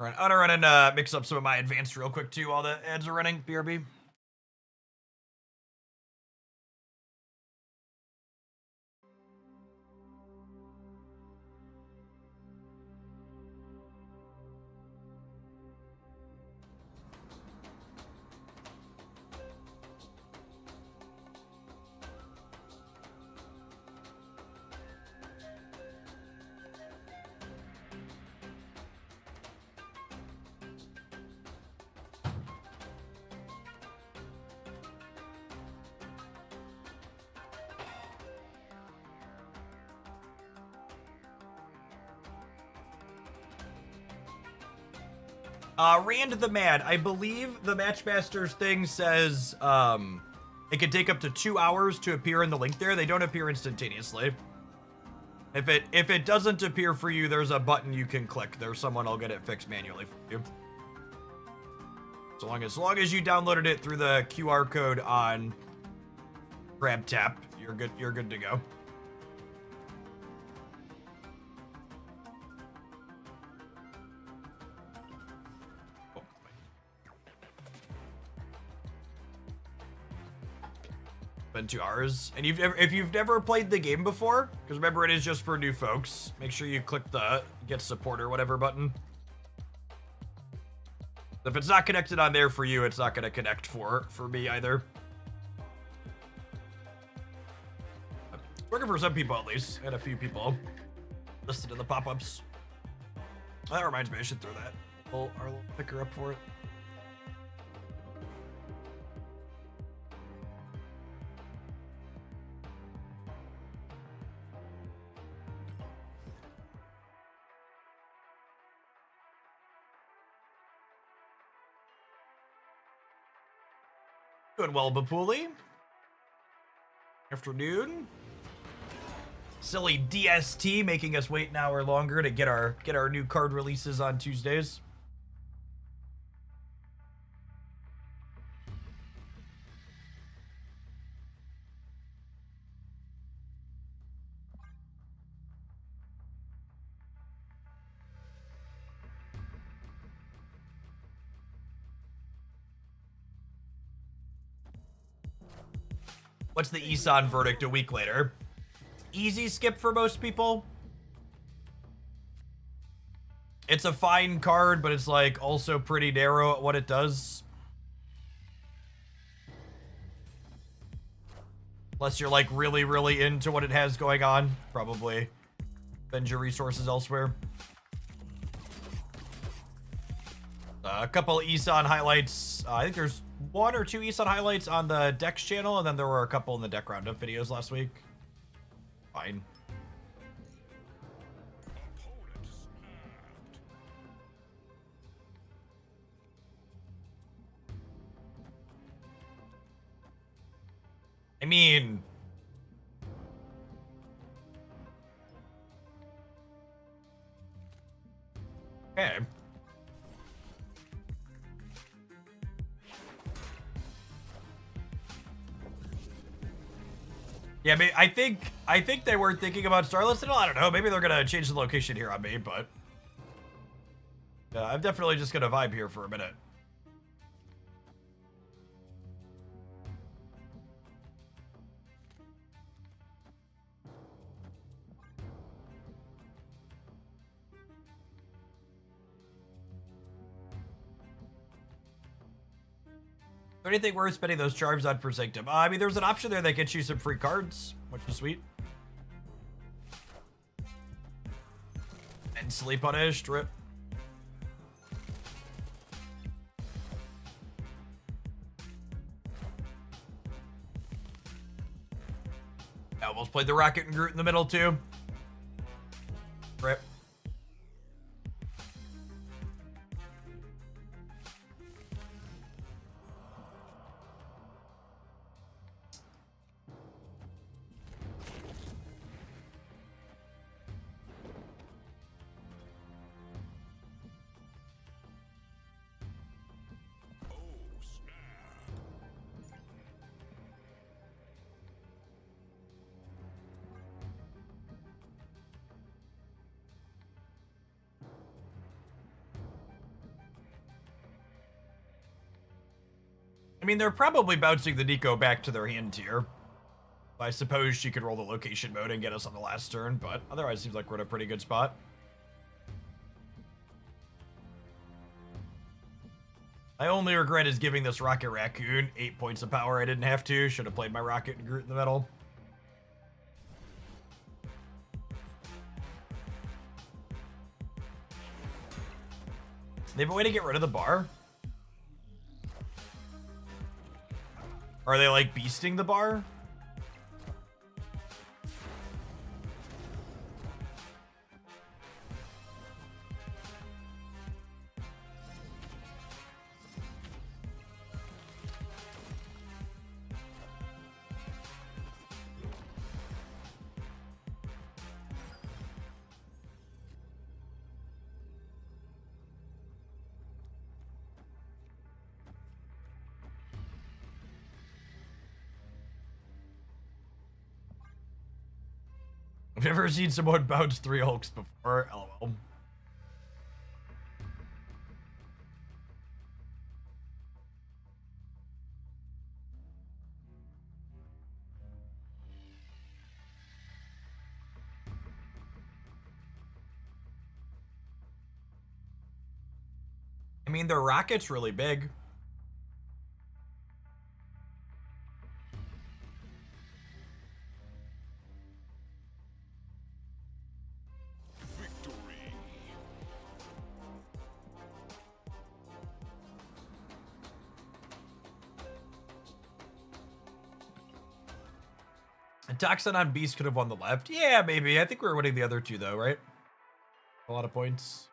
Speaker 1: All right, I'm gonna run and mix up some of my advanced real quick too while the ads are running. BRB. Rand the Mad, I believe the Matchmasters thing says it can take up to 2 hours to appear in the link there. They don't appear instantaneously. If it doesn't appear for you, there's a button you can click. There's someone will get it fixed manually for you. So long as you downloaded it through the QR code on Grab Tap, you're good to go. Been 2 hours, and if you've never played the game before, because remember it is just for new folks, make sure you click the get support or whatever button. If it's not connected on there for you, it's not going to connect for me either. It's working for some people at least, and a few people listed in the pop-ups. That reminds me, I should throw that our little picker up for it. Doing well, Bapuli. Afternoon. Silly DST making us wait an hour longer to get our new card releases on Tuesdays. What's the Isan verdict a week later? Easy skip for most people. It's a fine card, but it's like also pretty narrow at what it does. Unless you're like really, really into what it has going on, probably spend your resources elsewhere. A couple Isan highlights. I think there's 1 or 2 Isan highlights on the Dex channel, and then there were a couple in the deck roundup videos last week. Fine. I mean, okay. Yeah, I think they were thinking about Starless. I don't know. Maybe they're gonna change the location here on me, but I'm definitely just gonna vibe here for a minute. Is there anything worth spending those charms on for Sanctum? I mean, there's an option there that gets you some free cards, which is sweet. Instantly punished, rip. I almost played the Rocket and Groot in the middle too. Rip. I mean, they're probably bouncing the Nico back to their hand tier. I suppose she could roll the location mode and get us on the last turn, but otherwise seems like we're in a pretty good spot. My only regret is giving this Rocket Raccoon 8 points of power. I didn't have to. Should have played my Rocket and Groot in the middle. They have a way to get rid of the bar? Are they like beasting the bar? I've never seen someone bounce 3 Hulks before. LOL. I mean, their rocket's really big. And Toxin on Beast could have won the left. Yeah, maybe. I think we were winning the other two, though, right? A lot of points.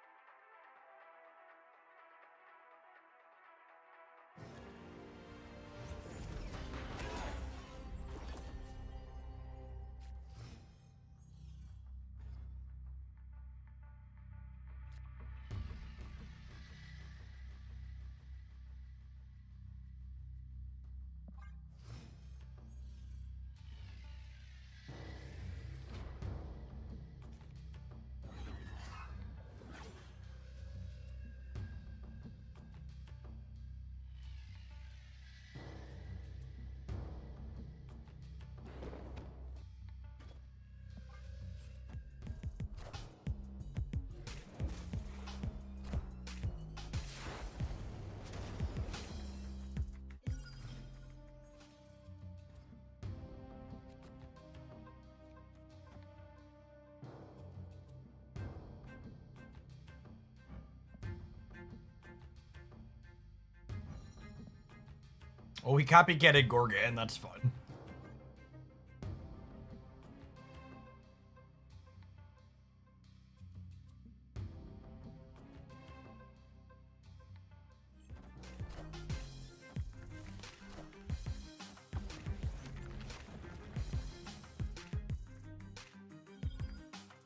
Speaker 1: Well, we copycatted Gorgon. That's fun.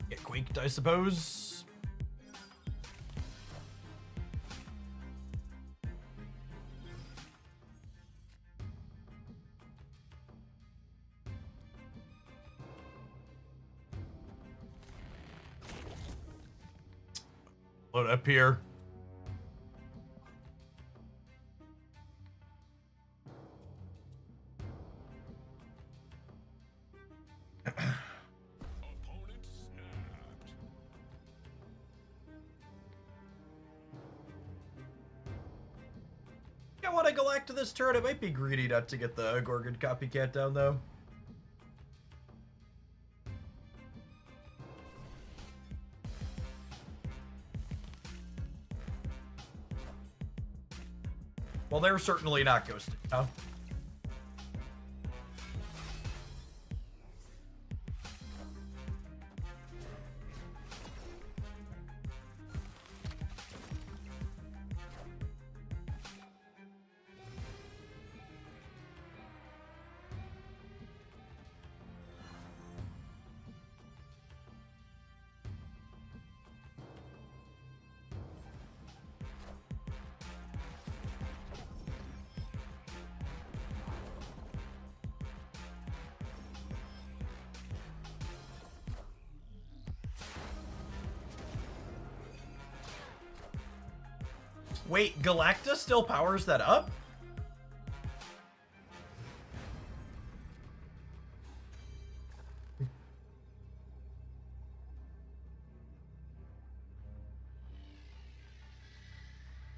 Speaker 1: Get quaked, I suppose. Load up here. Yeah, when I go back to this turn, it might be greedy not to get the Gorgon copycat down, though. Well, they're certainly not ghosted, huh? Wait, Galacta still powers that up?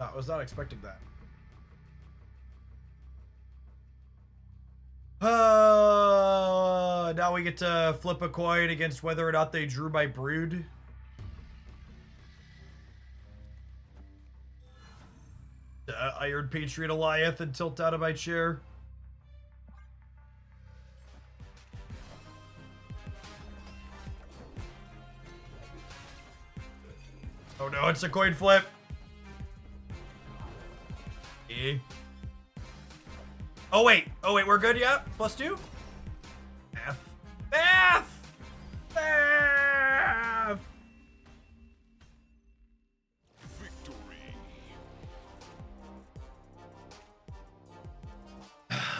Speaker 1: I was not expecting that. Now we get to flip a coin against whether or not they drew my brood. Iron Patriot Goliath and tilt out of my chair. Oh no, it's a coin flip. E. Oh wait, we're good yet? +2? Math. Math! Math!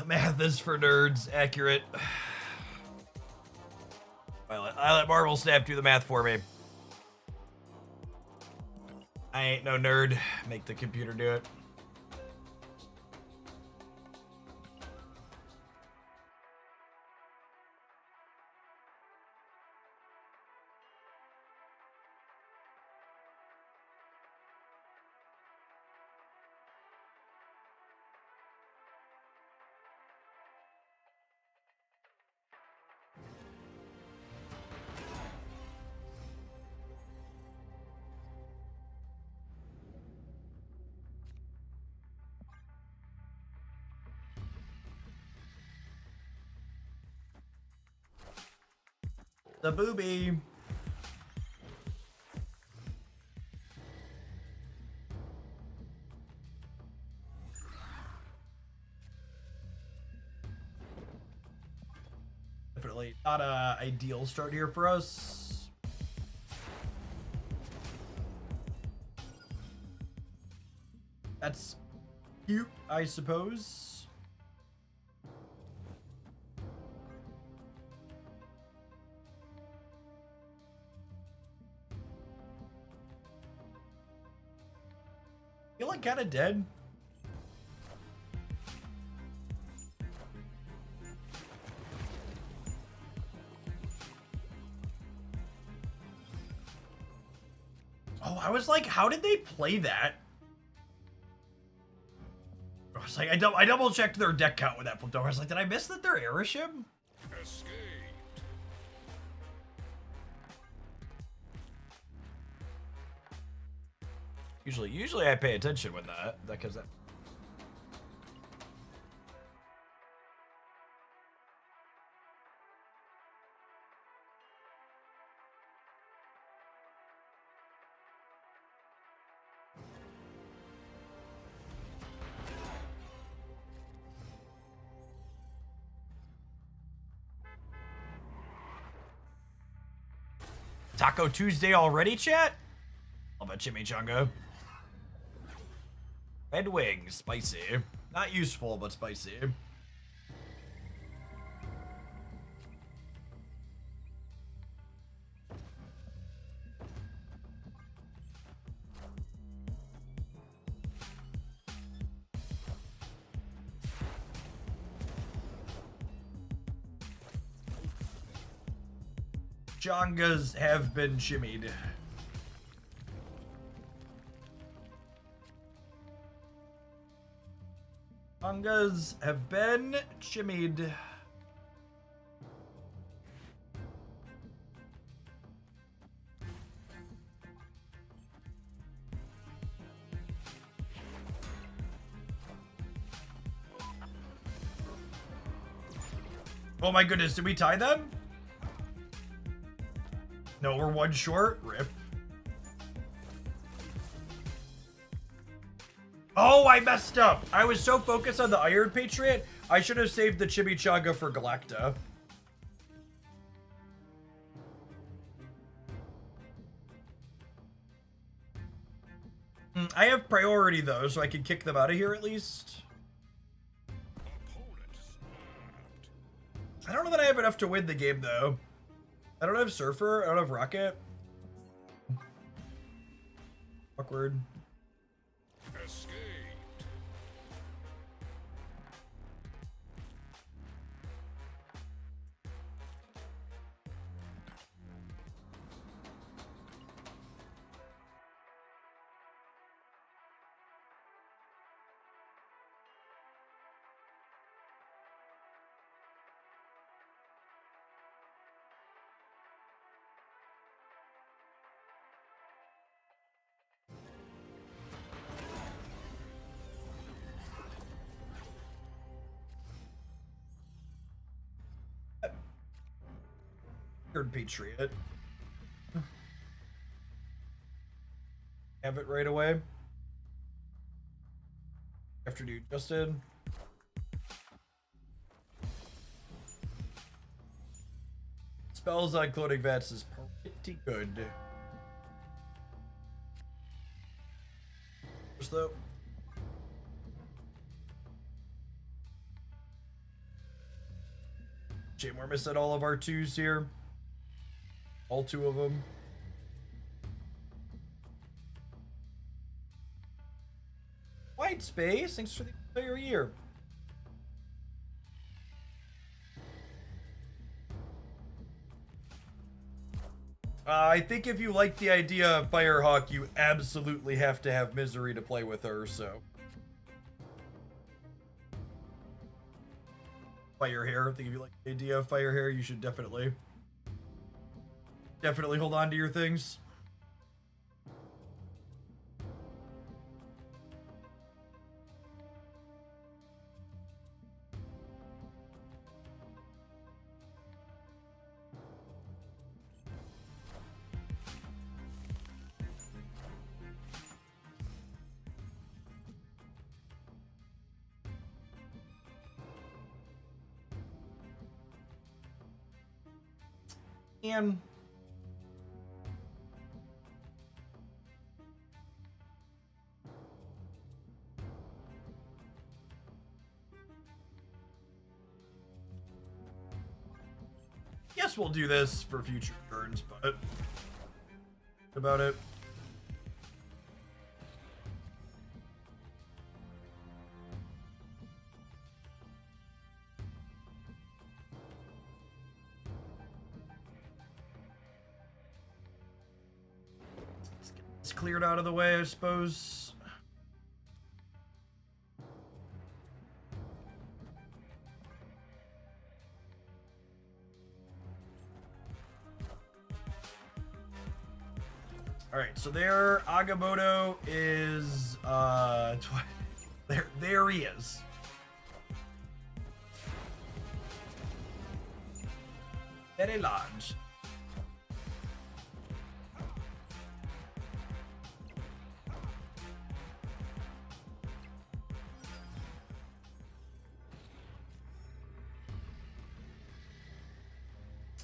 Speaker 1: Math is for nerds. Accurate. I let Marvel Snap do the math for me. I ain't no nerd. Make the computer do it. The booby. Definitely not a ideal start here for us. That's cute, I suppose. Feel like kind of dead. Oh, I was like, how did they play that? I was like, I double checked their deck count when that flipped over. I was like, did I miss that they're Airship? Escaped. Usually I pay attention when that because that. Taco Tuesday already, chat? Love a chimichanga. Red wings, spicy. Not useful, but spicy. Changas have been shimmied. Changas have been shimmied. Oh my goodness, did we tie them? No, we're one short. Rip. Oh, I messed up. I was so focused on the Iron Patriot, I should have saved the chimichanga for Galacta. I have priority though, so I can kick them out of here at least. I don't know that I have enough to win the game though. I don't have Surfer, I don't have Rocket. Awkward.
Speaker 2: Escaped.
Speaker 1: Iron Patriot. Have it right away. Afternoon, Justin. Spells on clothing vets is pretty good. Just though. Shame we're missing all of our twos here. All two of them. White space, thanks for the entire year. I think if you like the idea of Firehawk, you absolutely have to have Misery to play with her, so. Firehair, I think if you like the idea of Firehair, you should definitely hold on to your things. And yes, we'll do this for future turns, but about it. Let's get this cleared out of the way, I suppose. All right, so there, Agamotto is, there he is. Very large.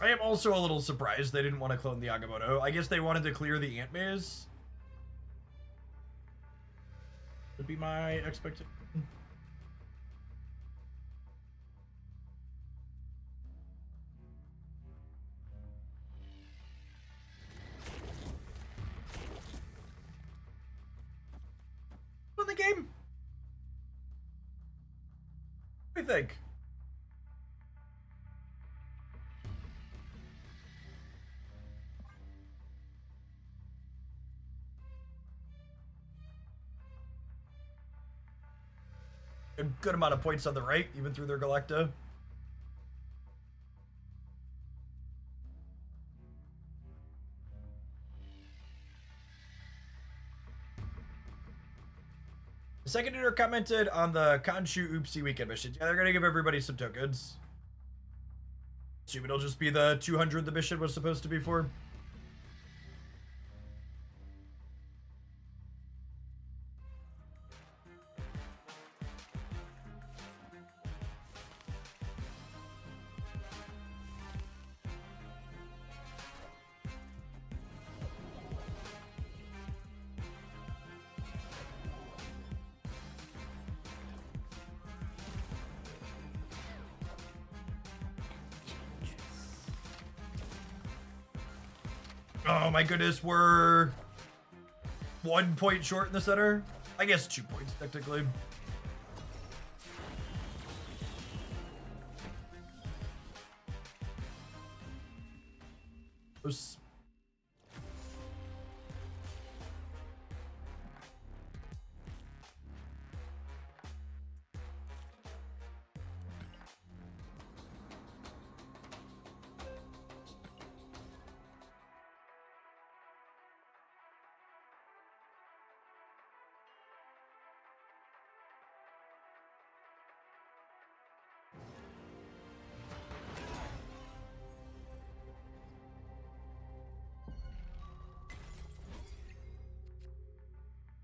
Speaker 1: I am also a little surprised they didn't want to clone the Agamotto. I guess they wanted to clear the ant maze. Would be my expectation. In the game. What do you think? A good amount of points on the right, even through their Galacta. The second hitter commented on the Khonshu Oopsie weekend mission. Yeah, they're gonna give everybody some tokens. Assume it'll just be the 200 the mission was supposed to be for. Oh my goodness, we're 1 point short in the center. I guess 2 points technically. Oops.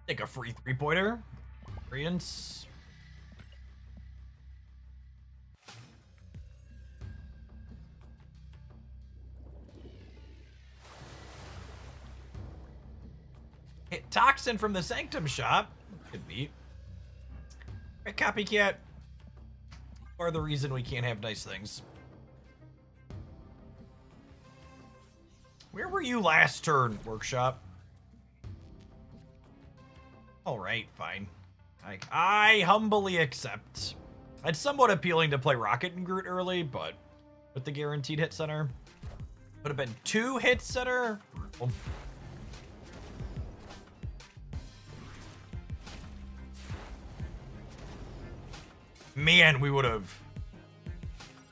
Speaker 1: Take a free 3-pointer. Variance. Hit Toxin from the Sanctum shop. Good beat. Right, Copycat. You are the reason we can't have nice things. Where were you last turn, Workshop? Alright, fine. I humbly accept. It's somewhat appealing to play Rocket and Groot early, but with the guaranteed hit center. Would have been 2 hit center. Oh. Man, we would have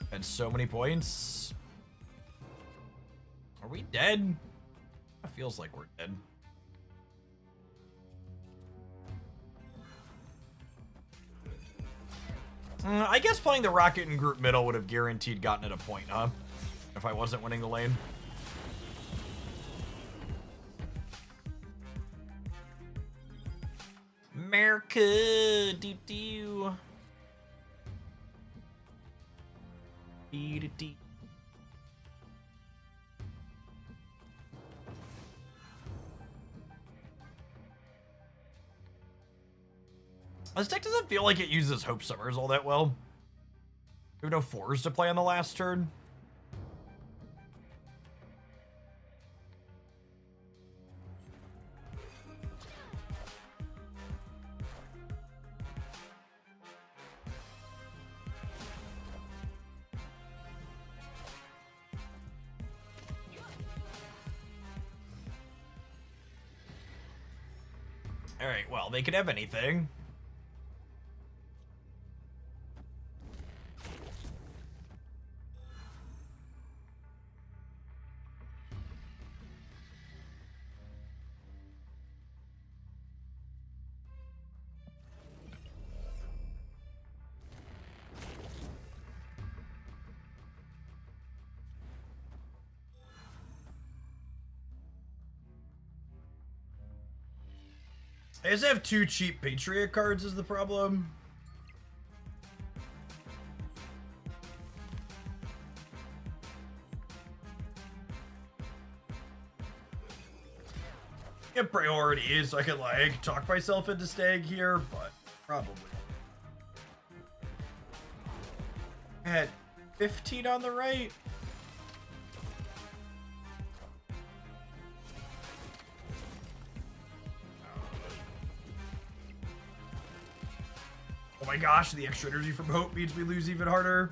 Speaker 1: had so many points. Are we dead? It feels like we're dead. I guess playing the Rocket and Groot middle would have guaranteed gotten it a point, huh? If I wasn't winning the lane. America, doo-doo. Dee-dee-dee. This deck doesn't feel like it uses Hope Summers all that well. We have no 4s to play on the last turn. Alright, well, they could have anything. I just have 2 cheap Patriot cards is the problem. get priority so I could like talk myself into staying here, but probably. I had 15 on the right. Oh my gosh, the extra energy from hope means we lose even harder.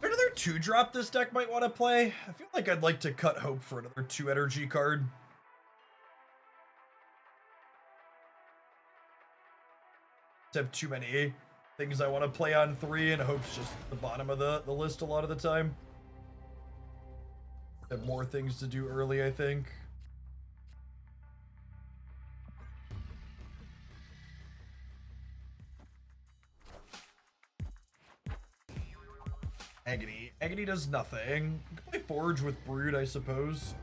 Speaker 1: Another 2-drop this deck might want to play. I feel like I'd like to cut hope for another 2 energy card. Have too many things I want to play on 3, and hope's just the bottom of the list a lot of the time. Have more things to do early, I think. Agony. Agony does nothing. You can play Forge with Brood, I suppose.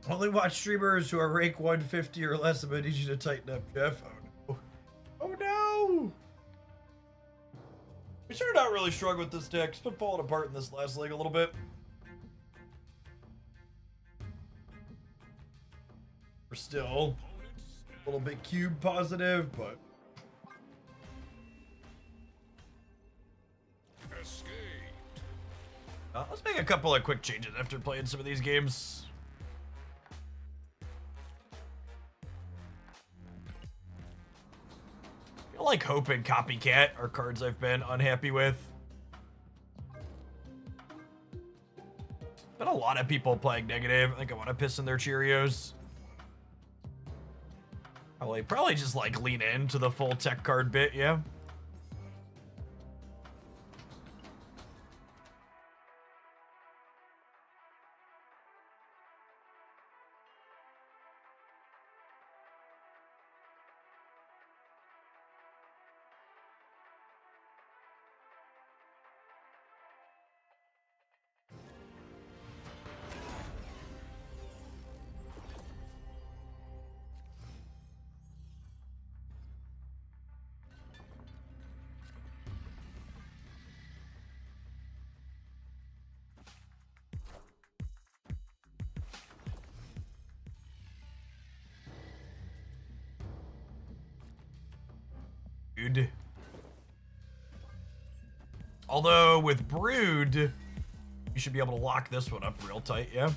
Speaker 1: Only watch streamers who are rank 150 or less. I'm gonna need you to tighten up, Jeff. Oh no. Oh no! We started out really strong with this deck. It's been falling apart in this last leg a little bit. We're still a little bit cube positive, but
Speaker 2: Escaped.
Speaker 1: let's make a couple of quick changes after playing some of these games. I feel like Hope and Copycat are cards I've been unhappy with. Been a lot of people playing negative. I think I want to piss in their Cheerios. Probably just like lean into the full tech card bit, yeah. Dude. Although with Brood, you should be able to lock this one up real tight, yeah?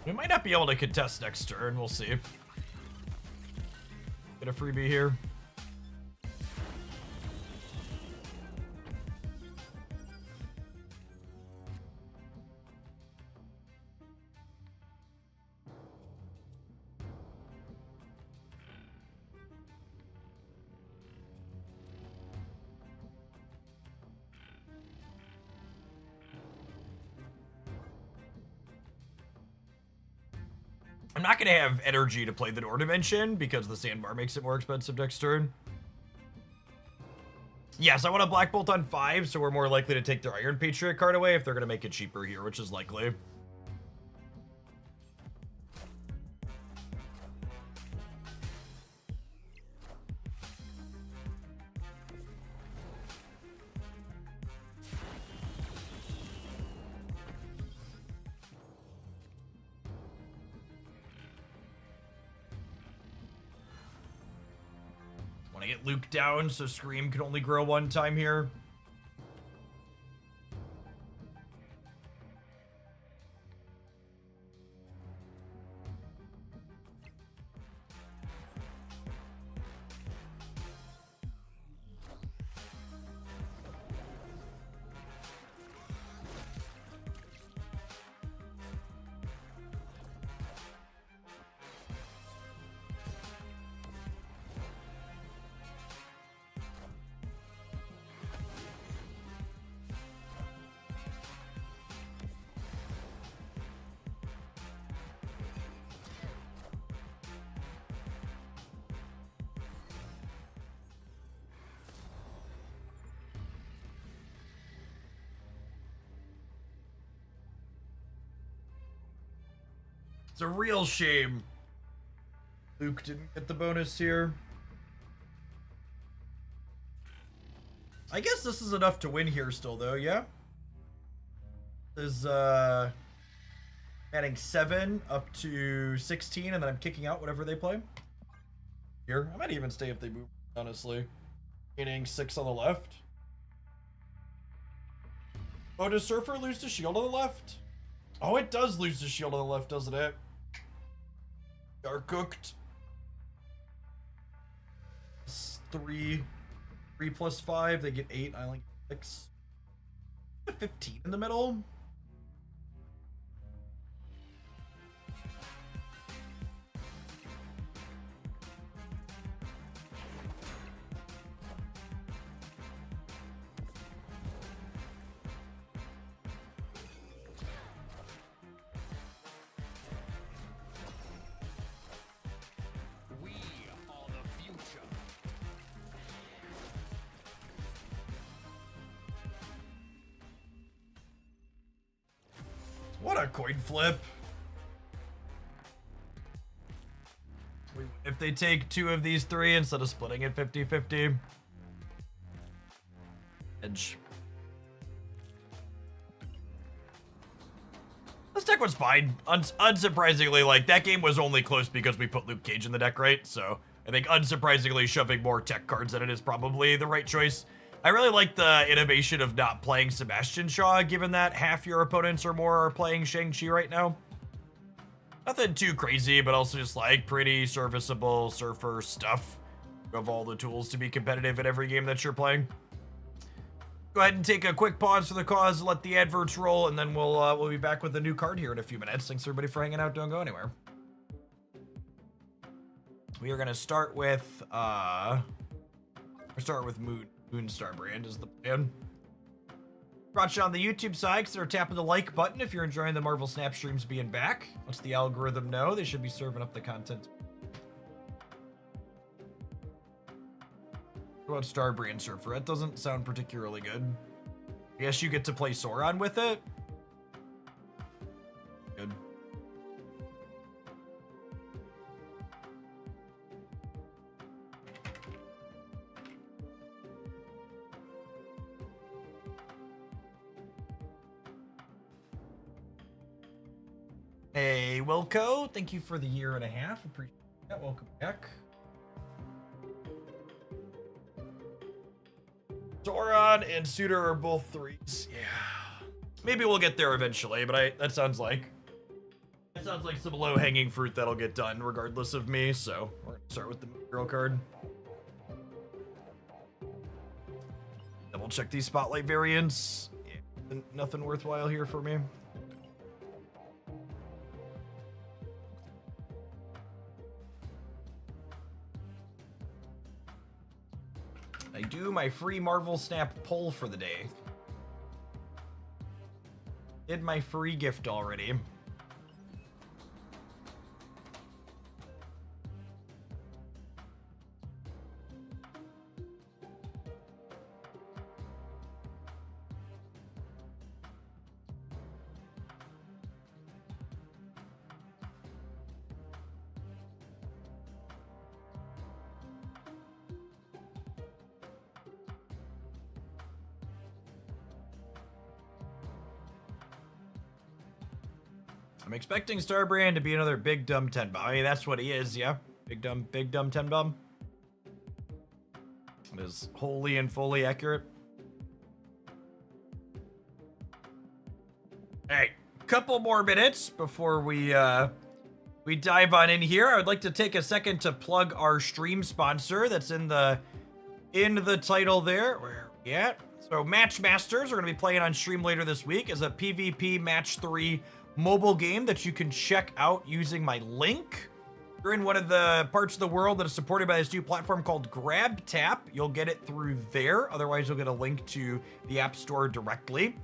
Speaker 1: We might not be able to contest next turn. We'll see. Get a freebie here. I'm not going to have energy to play the Door Dimension because the Sandbar makes it more expensive next turn. Yes, I want a Black Bolt on 5, so we're more likely to take their Iron Patriot card away if they're going to make it cheaper here, which is likely. Want to get Luke down so Scream can only grow one time here. It's a real shame Luke didn't get the bonus here. I guess this is enough to win here still, though, yeah? This is, adding 7 up to 16, and then I'm kicking out whatever they play. Here, I might even stay if they move, honestly. Gaining 6 on the left. Oh, does Surfer lose the shield on the left? Oh, it does lose the shield on the left, doesn't it? Are cooked. 3 plus 5, they get 8, I only get 6. 15 in the middle.
Speaker 2: We are the future.
Speaker 1: What a coin flip. If they take 2 of these 3 instead of splitting it 50-50. Edge. This deck was fine. Unsurprisingly, like, that game was only close because we put Luke Cage in the deck, right? So, I think unsurprisingly, shoving more tech cards in it is probably the right choice. I really like the innovation of not playing Sebastian Shaw, given that half your opponents or more are playing Shang-Chi right now. Nothing too crazy, but also just like pretty serviceable Surfer stuff. You have all the tools to be competitive in every game that you're playing. Go ahead and take a quick pause for the cause, let the adverts roll, and then we'll be back with a new card here in a few minutes. Thanks everybody for hanging out. Don't go anywhere. We are gonna start with Moon Starbrand is the plan. Brought you on the YouTube side, consider tapping the like button if you're enjoying the Marvel Snap streams being back. Once the algorithm know, they should be serving up the content. What about Starbrand Surfer? That doesn't sound particularly good. I guess you get to play Sauron with it? Good. Hey, Wilco, thank you for the 1.5 years. Appreciate that. Welcome back. Sauron and Suitor are both 3s. Yeah. Maybe we'll get there eventually, but that sounds like some low-hanging fruit that'll get done regardless of me, so we're gonna start with the girl card. Double check these spotlight variants. Yeah, nothing worthwhile here for me. I do my free Marvel Snap poll for the day. Did my free gift already. I'm expecting Starbrand to be another big dumb 10 bomb. I mean, that's what he is, yeah. Big dumb 10 bomb. It is wholly and fully accurate. Alright, couple more minutes before we dive on in here. I would like to take a second to plug our stream sponsor that's in the title there. Where are we at? So Matchmasters are going to be playing on stream later this week as a PvP Match 3 mobile game that you can check out using my link. If you're in one of the parts of the world that is supported by this new platform called GrabTap, you'll get it through there. Otherwise, you'll get a link to the App Store directly.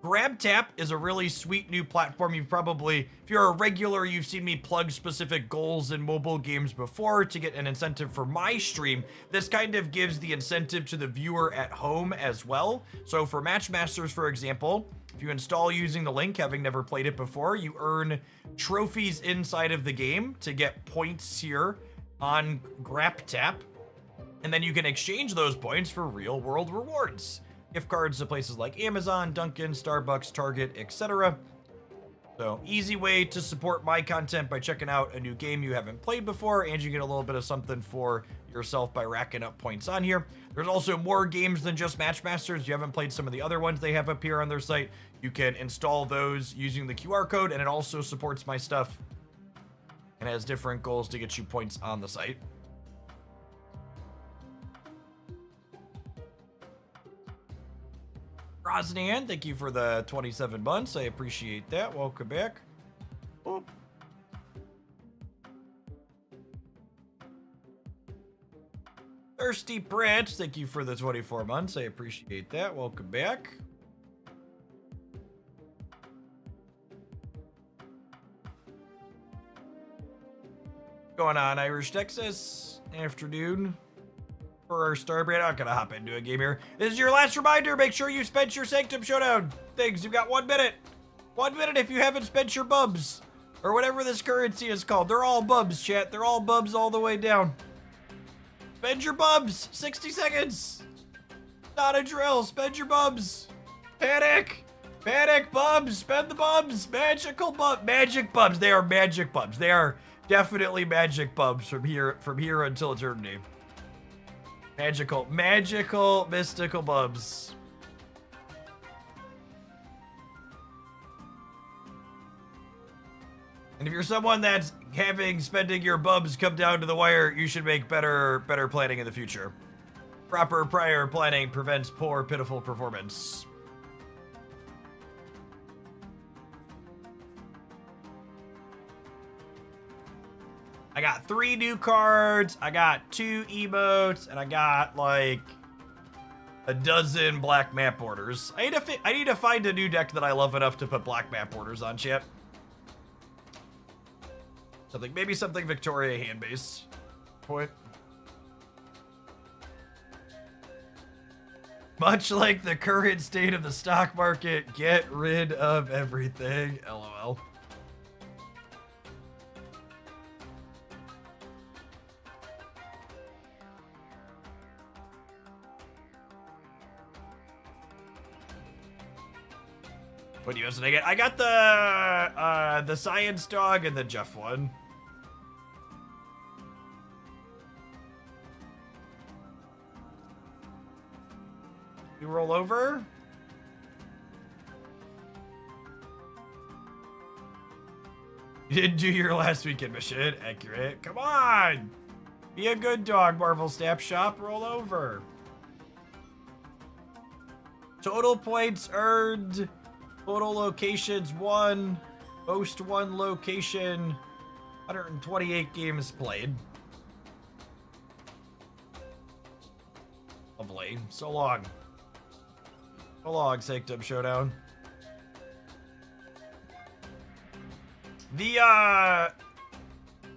Speaker 1: GrabTap is a really sweet new platform. You've probably, if you're a regular, you've seen me plug specific goals in mobile games before to get an incentive for my stream. This kind of gives the incentive to the viewer at home as well. So for Matchmasters, for example, if you install using the link, having never played it before, you earn trophies inside of the game to get points here on GrabTap. And then you can exchange those points for real world rewards. Gift cards to places like Amazon, Dunkin', Starbucks, Target, etc. So easy way to support my content by checking out a new game you haven't played before, and you get a little bit of something for yourself by racking up points on here. There's also more games than just Matchmasters. You haven't played some of the other ones they have up here on their site. You can install those using the QR code, and it also supports my stuff and has different goals to get you points on the site. Rosnan, thank you for the 27 months. I appreciate that. Welcome back. Oh. Thirsty Branch, thank you for the 24 months. I appreciate that. Welcome back. Going on, Irish Texas. Afternoon. For our Starbrand, I'm gonna hop into a game here. This is your last reminder. Make sure you spent your Sanctum Showdown things. You've got 1 minute. 1 minute if you haven't spent your bubs. Or whatever this currency is called. They're all bubs, chat. They're all bubs all the way down. Spend your bubs. 60 seconds. Not a drill. Spend your bubs. Panic. Panic bubs. Spend the bubs. Magical bubs. Magic bubs. They are magic bubs. They are definitely magic bubs from here until eternity. Magical, mystical bubs. And if you're someone that's spending your bubs come down to the wire, you should make better planning in the future. Proper prior planning prevents poor, pitiful performance. I got 3 new cards, I got 2 emotes, and I got like a dozen black map orders. I need to find a new deck that I love enough to put black map orders on, chat. Maybe something Victoria hand based. Point. Much like the current state of the stock market, get rid of everything. LOL. What else did I get? I got the science dog and the Jeff one. You roll over? You didn't do your last weekend mission. Accurate. Come on! Be a good dog, Marvel Snap Shop. Roll over. Total points earned. Total locations 1. Most 1 location. 128 games played. Lovely. So long. So long, Sanctum Showdown.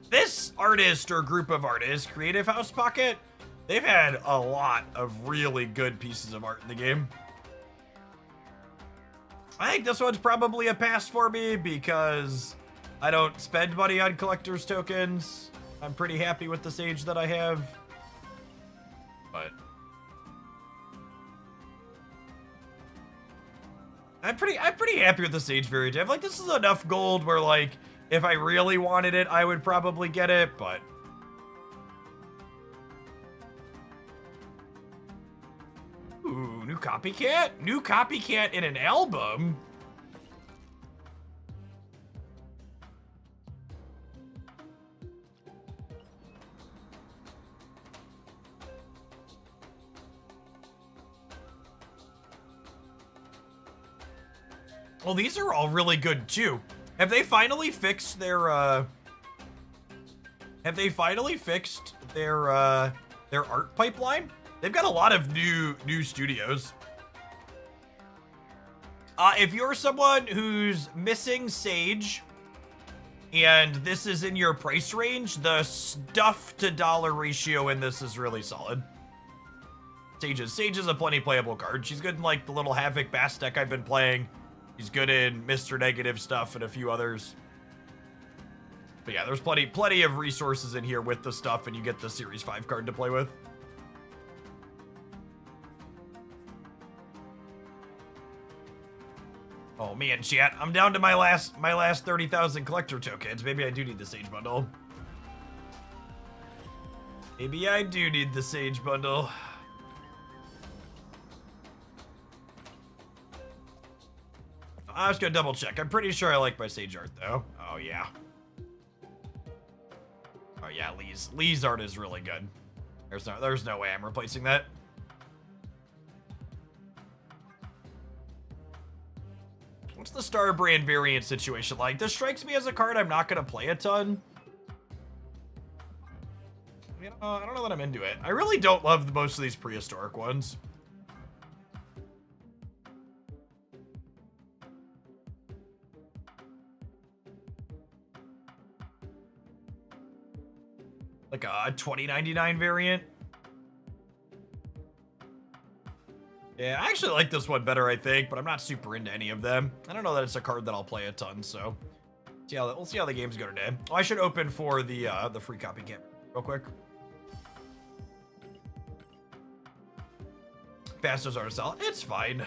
Speaker 1: This artist or group of artists, Creative House Pocket, they've had a lot of really good pieces of art in the game. I think this one's probably a pass for me because I don't spend money on collector's tokens. I'm pretty happy with the Sage that I have. But I'm pretty happy with the Sage variant. Like, this is enough gold where, like, if I really wanted it, I would probably get it, but ooh, new copycat? New copycat in an album? Well, these are all really good too. Have they finally fixed their art pipeline? They've got a lot of new studios. If you're someone who's missing Sage, and this is in your price range, the stuff to dollar ratio in this is really solid. Sage is a plenty playable card. She's good in like the little Havoc Bass deck I've been playing. She's good in Mr. Negative stuff and a few others. But yeah, there's plenty of resources in here with the stuff, and you get the Series 5 card to play with. Oh man, chat, I'm down to my last 30,000 collector tokens. Maybe I do need the Sage bundle. Maybe I do need the Sage bundle. I was gonna double check. I'm pretty sure I like my Sage art though. Oh yeah. Oh yeah, Lee's art is really good. There's no way I'm replacing that. What's the Starbrand variant situation like? This strikes me as a card I'm not gonna play a ton. You know, I don't know that I'm into it. I really don't love most of these prehistoric ones. Like a 2099 variant. Yeah, I actually like this one better, I think, but I'm not super into any of them. I don't know that it's a card that I'll play a ton, so we'll see how the games go today. Oh, I should open for the free copy camp real quick. Fastos art solid. It's fine.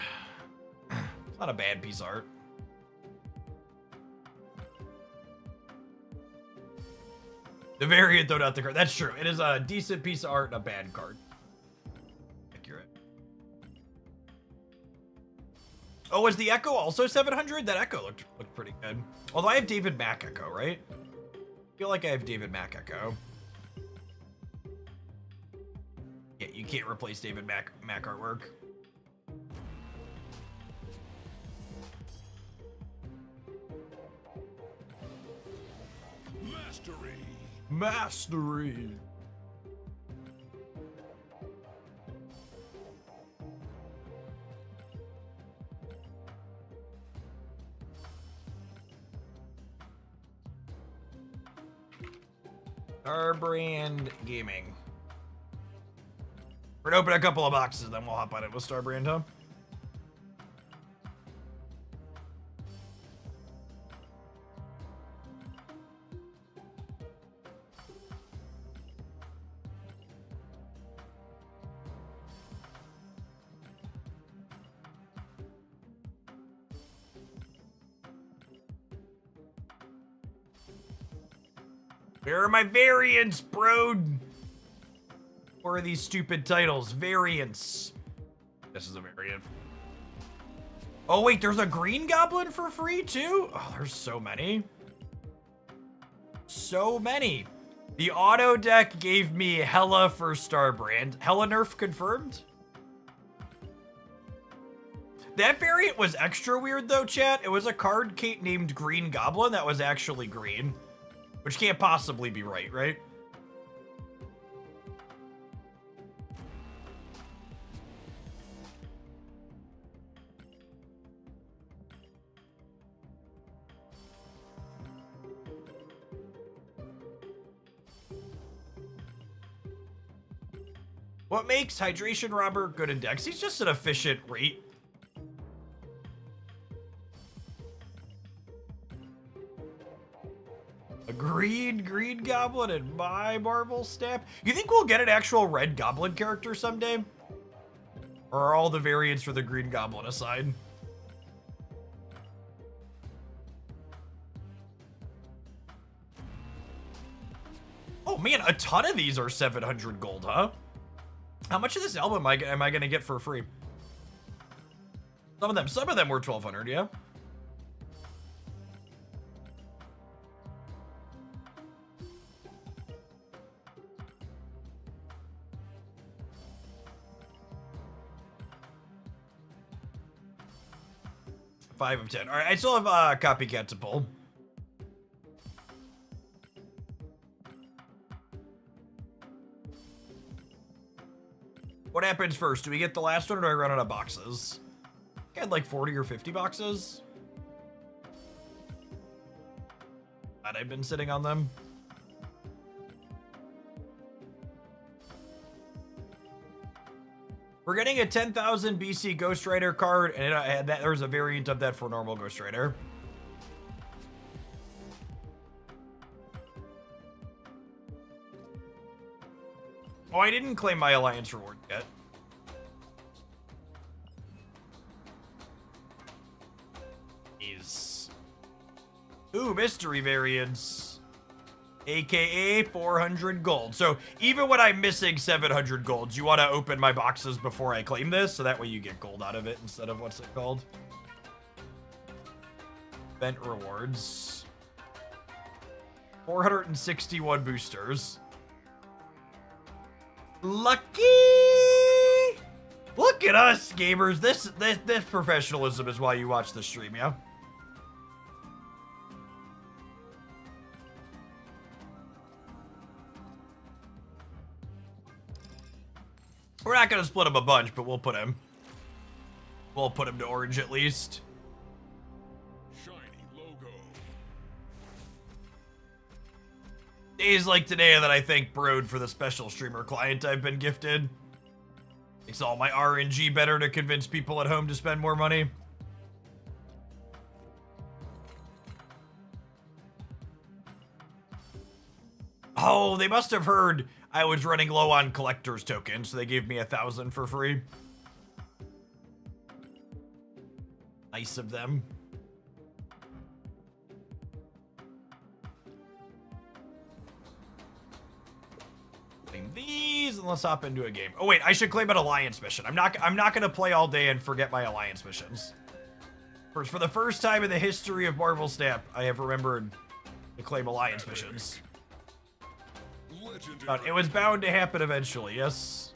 Speaker 1: It's not a bad piece of art. The variant, though, not the card. That's true. It is a decent piece of art and a bad card. Accurate. Oh, was the Echo also 700? That Echo looked pretty good. Although I have David Mack Echo, right? I feel like I have David Mack Echo. Yeah, you can't replace David Mack artwork. Mastery. Starbrand Gaming. We're gonna open a couple of boxes, then we'll hop on it with Starbrand, huh? Where are my variants, bro? Where are these stupid titles? Variants. This is a variant. Oh, wait, there's a green goblin for free, too? Oh, there's so many. So many. The auto deck gave me Hella for Starbrand. Hella nerf confirmed? That variant was extra weird, though, chat. It was a card named Green Goblin that was actually green. Which can't possibly be right, right? What makes Hydration Robber good in decks? He's just an efficient rate. A green goblin in my Marvel Snap. You think we'll get an actual red goblin character someday? Or are all the variants for the green goblin aside? Oh man, a ton of these are 700 gold, huh? How much of this album am I gonna get for free? Some of them were 1,200, yeah. Five of 10. All right, I still have Copycat to pull. What happens first? Do we get the last one or do I run out of boxes? I had like 40 or 50 boxes. And I've been sitting on them. We're getting a 10,000 BC Ghost Rider card, and there's a variant of that for normal Ghost Rider. Oh, I didn't claim my Alliance reward yet. Ooh, mystery variants. AKA 400 gold. So even when I'm missing 700 gold, you want to open my boxes before I claim this, so that way you get gold out of it instead of what's it called? Event rewards. 461 boosters. Lucky! Look at us, gamers. This professionalism is why you watch the stream, yeah? We're not gonna split him a bunch, but we'll put him to orange at least.
Speaker 2: Shiny logo.
Speaker 1: Days like today that I thank Broad for the special streamer client I've been gifted. Makes all my RNG better to convince people at home to spend more money. Oh, they must have heard I was running low on collector's tokens, so they gave me 1,000 for free. Nice of them. Claim these, and let's hop into a game. Oh wait, I should claim an Alliance mission. I'm not gonna play all day and forget my Alliance missions. For the first time in the history of Marvel Snap, I have remembered to claim Alliance missions. But it was bound to happen eventually, yes.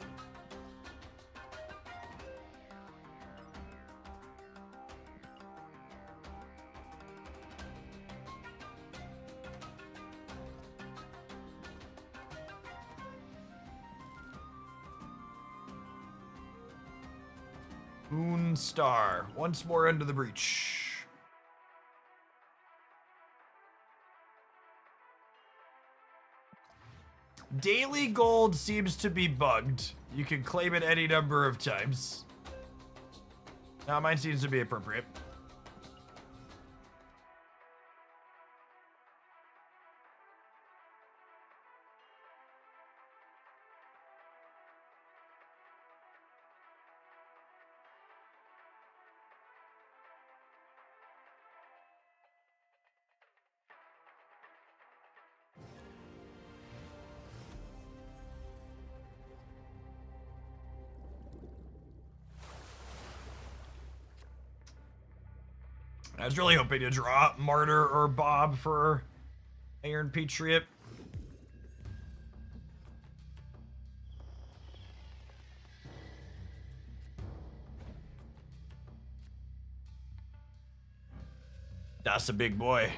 Speaker 1: Moon Star, once more under the breach. Daily gold seems to be bugged. You can claim it any number of times. Now mine seems to be appropriate. I was really hoping to draw Martyr or Bob for Iron Patriot. That's a big boy.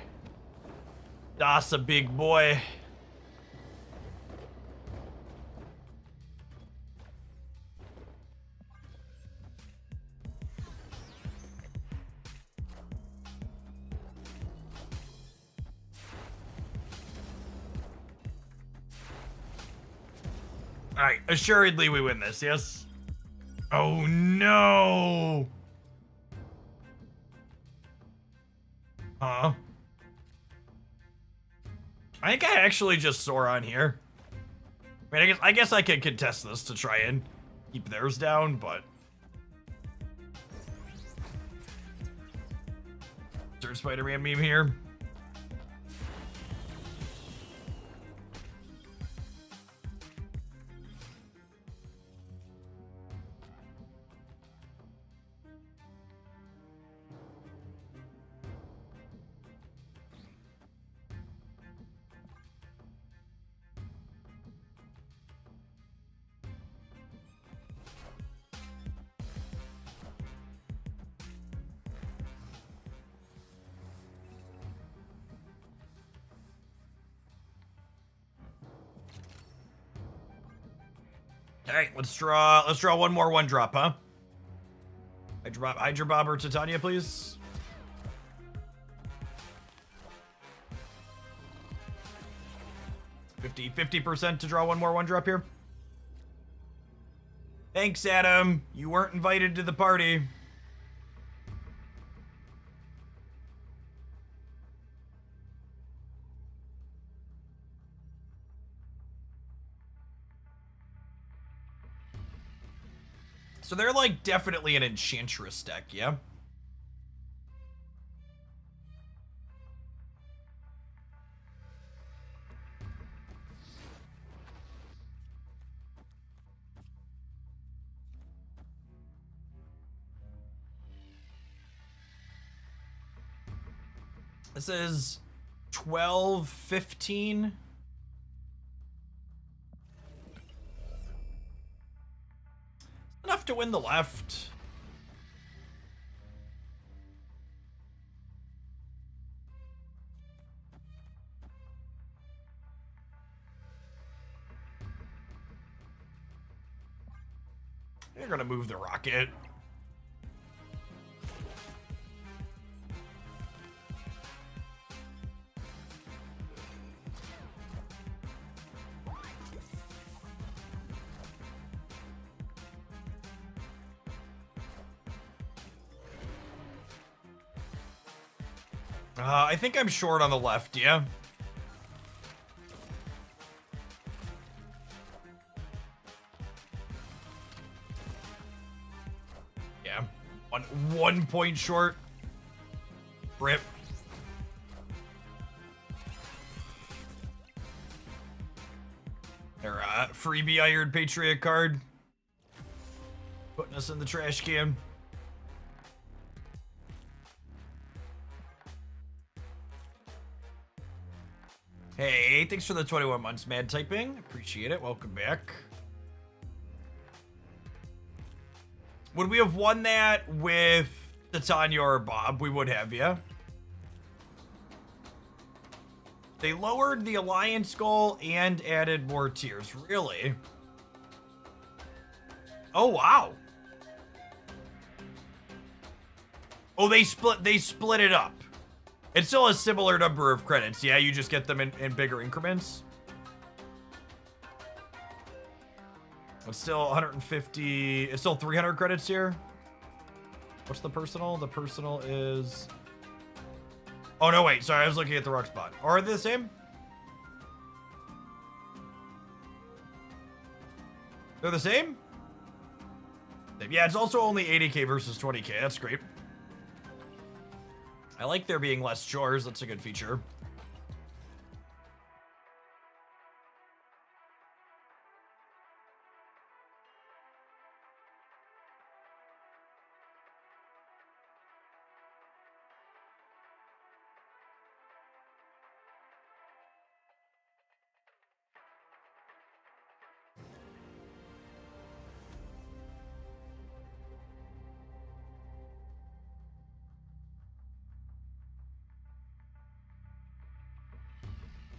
Speaker 1: That's a big boy. Alright, assuredly we win this, yes? Oh no! Huh? I think I actually just soar on here. I mean, I guess I could contest this to try and keep theirs down, but... Third Spider-Man meme here. All right, let's draw one more one drop, huh? Hydra Bob or Titania, please. $50% to draw one more 1-drop here. Thanks, Adam. You weren't invited to the party. So they're like definitely an Enchantress deck, yeah? This is 12-15. Enough to win the left. You're gonna move the rocket. I think I'm short on the left, yeah? Yeah, one point short. Rip. There, freebie Iron Patriot card. Putting us in the trash can. Hey, thanks for the 21 months, Mad Typing. Appreciate it. Welcome back. Would we have won that with Titania or Bob? We would have, yeah. They lowered the Alliance goal and added more tiers. Really? Oh, wow. Oh, they split it up. It's still a similar number of credits. Yeah, you just get them in bigger increments. It's still 150. It's still 300 credits here. What's the personal? The personal is... Oh, no, wait. Sorry, I was looking at the wrong spot. Or are they the same? They're the same? Yeah, it's also only 80k versus 20k. That's great. I like there being less chores. That's a good feature.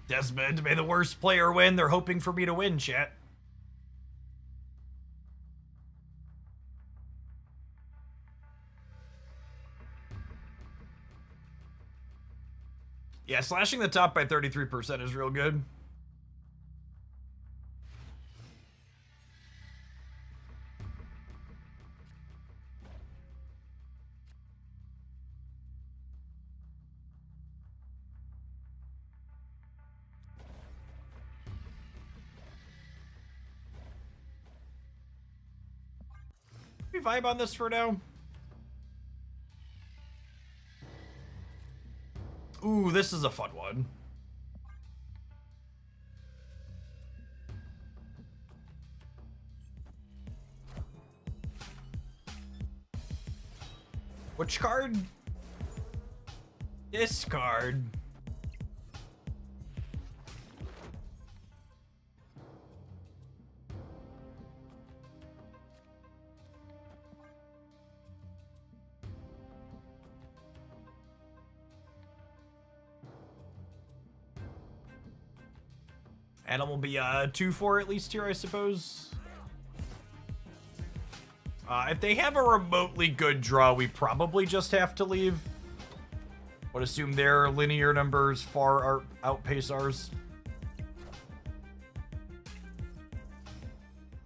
Speaker 1: Desmond, may the worst player win. They're hoping for me to win, chat. Yeah, slashing the top by 33% is real good. We vibe on this for now. Ooh, this is a fun one. Which card? This card. Adam will be 2-4 at least here, I suppose. If they have a remotely good draw, we probably just have to leave. Would assume their linear numbers far outpace ours.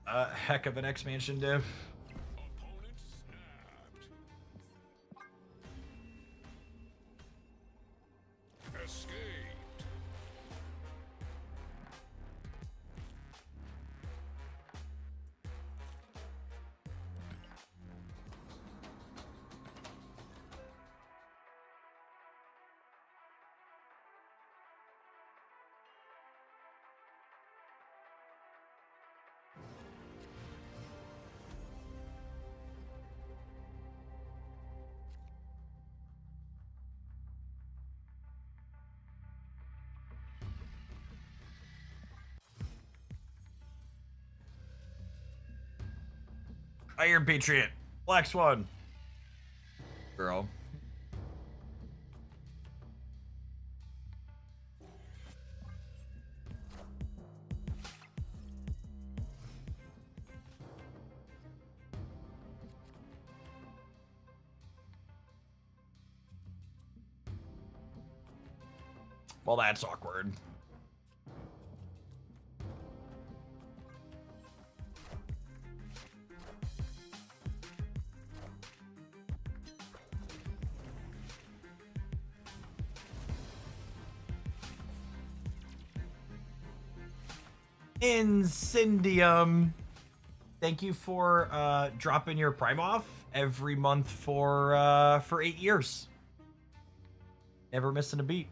Speaker 1: Heck of an expansion div.
Speaker 2: Opponent snapped. Escaped.
Speaker 1: Iron Patriot. Black Swan. Girl. Well, that's awkward. Incendium. Thank you for dropping your Prime off every month for 8 years. Never missing a beat.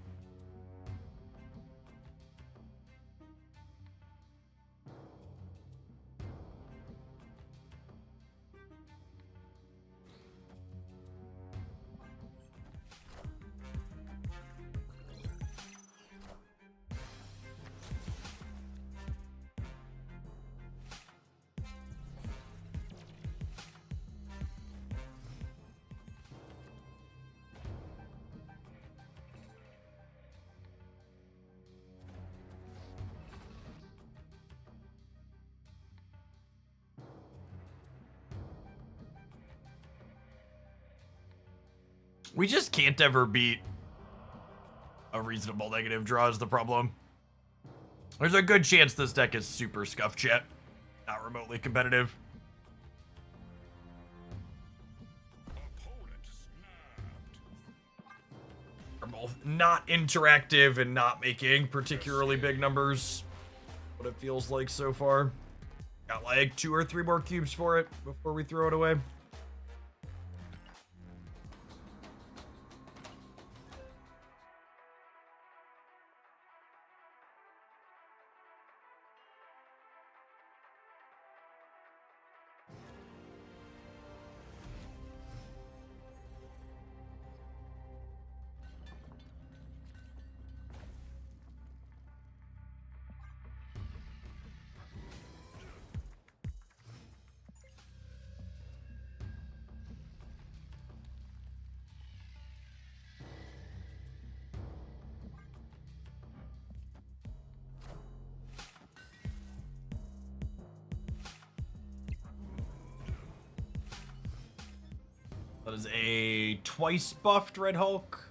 Speaker 1: We just can't ever beat a reasonable negative draw is the problem. There's a good chance this deck is super scuffed yet. Not remotely competitive.
Speaker 2: Opponent snapped.
Speaker 1: They're both not interactive and not making particularly big numbers. What it feels like so far. Got like 2 or 3 more cubes for it before we throw it away. That is a twice buffed Red Hulk.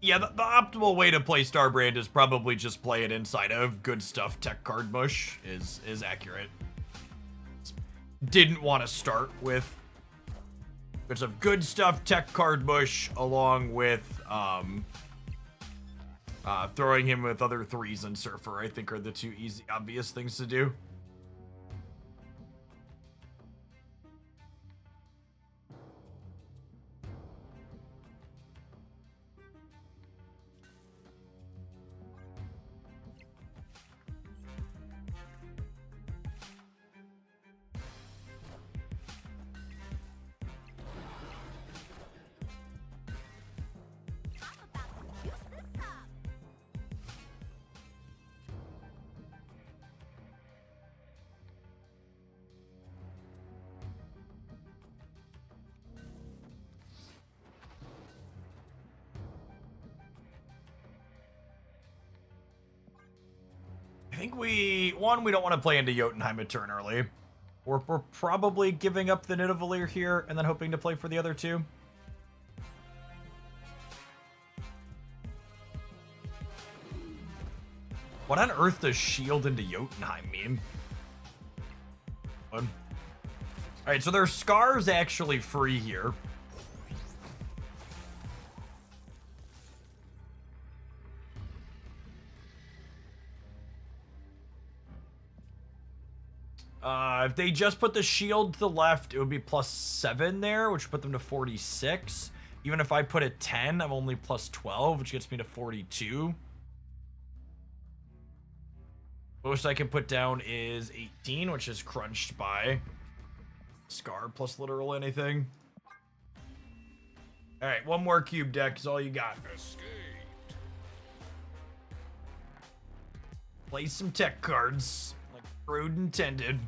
Speaker 1: Yeah, the optimal way to play Starbrand is probably just play it inside of good stuff tech card mush is accurate. Didn't want to start with bits of good stuff tech card mush along with throwing him with other 3s and Surfer, I think are the 2 easy obvious things to do. think we don't want to play into Jotunheim a turn early. We're probably giving up the Nidavellir here and then hoping to play for the other two. What on earth does shield into Jotunheim mean? Alright, so their Scar's actually free here. If they just put the shield to the left, it would be +7 there, which would put them to 46. Even if I put a 10, I'm only +12, which gets me to 42. Most I can put down is 18, which is crunched by Scar plus literal anything. Alright, one more cube deck is all you got.
Speaker 2: Escaped.
Speaker 1: Play some tech cards, like Road intended.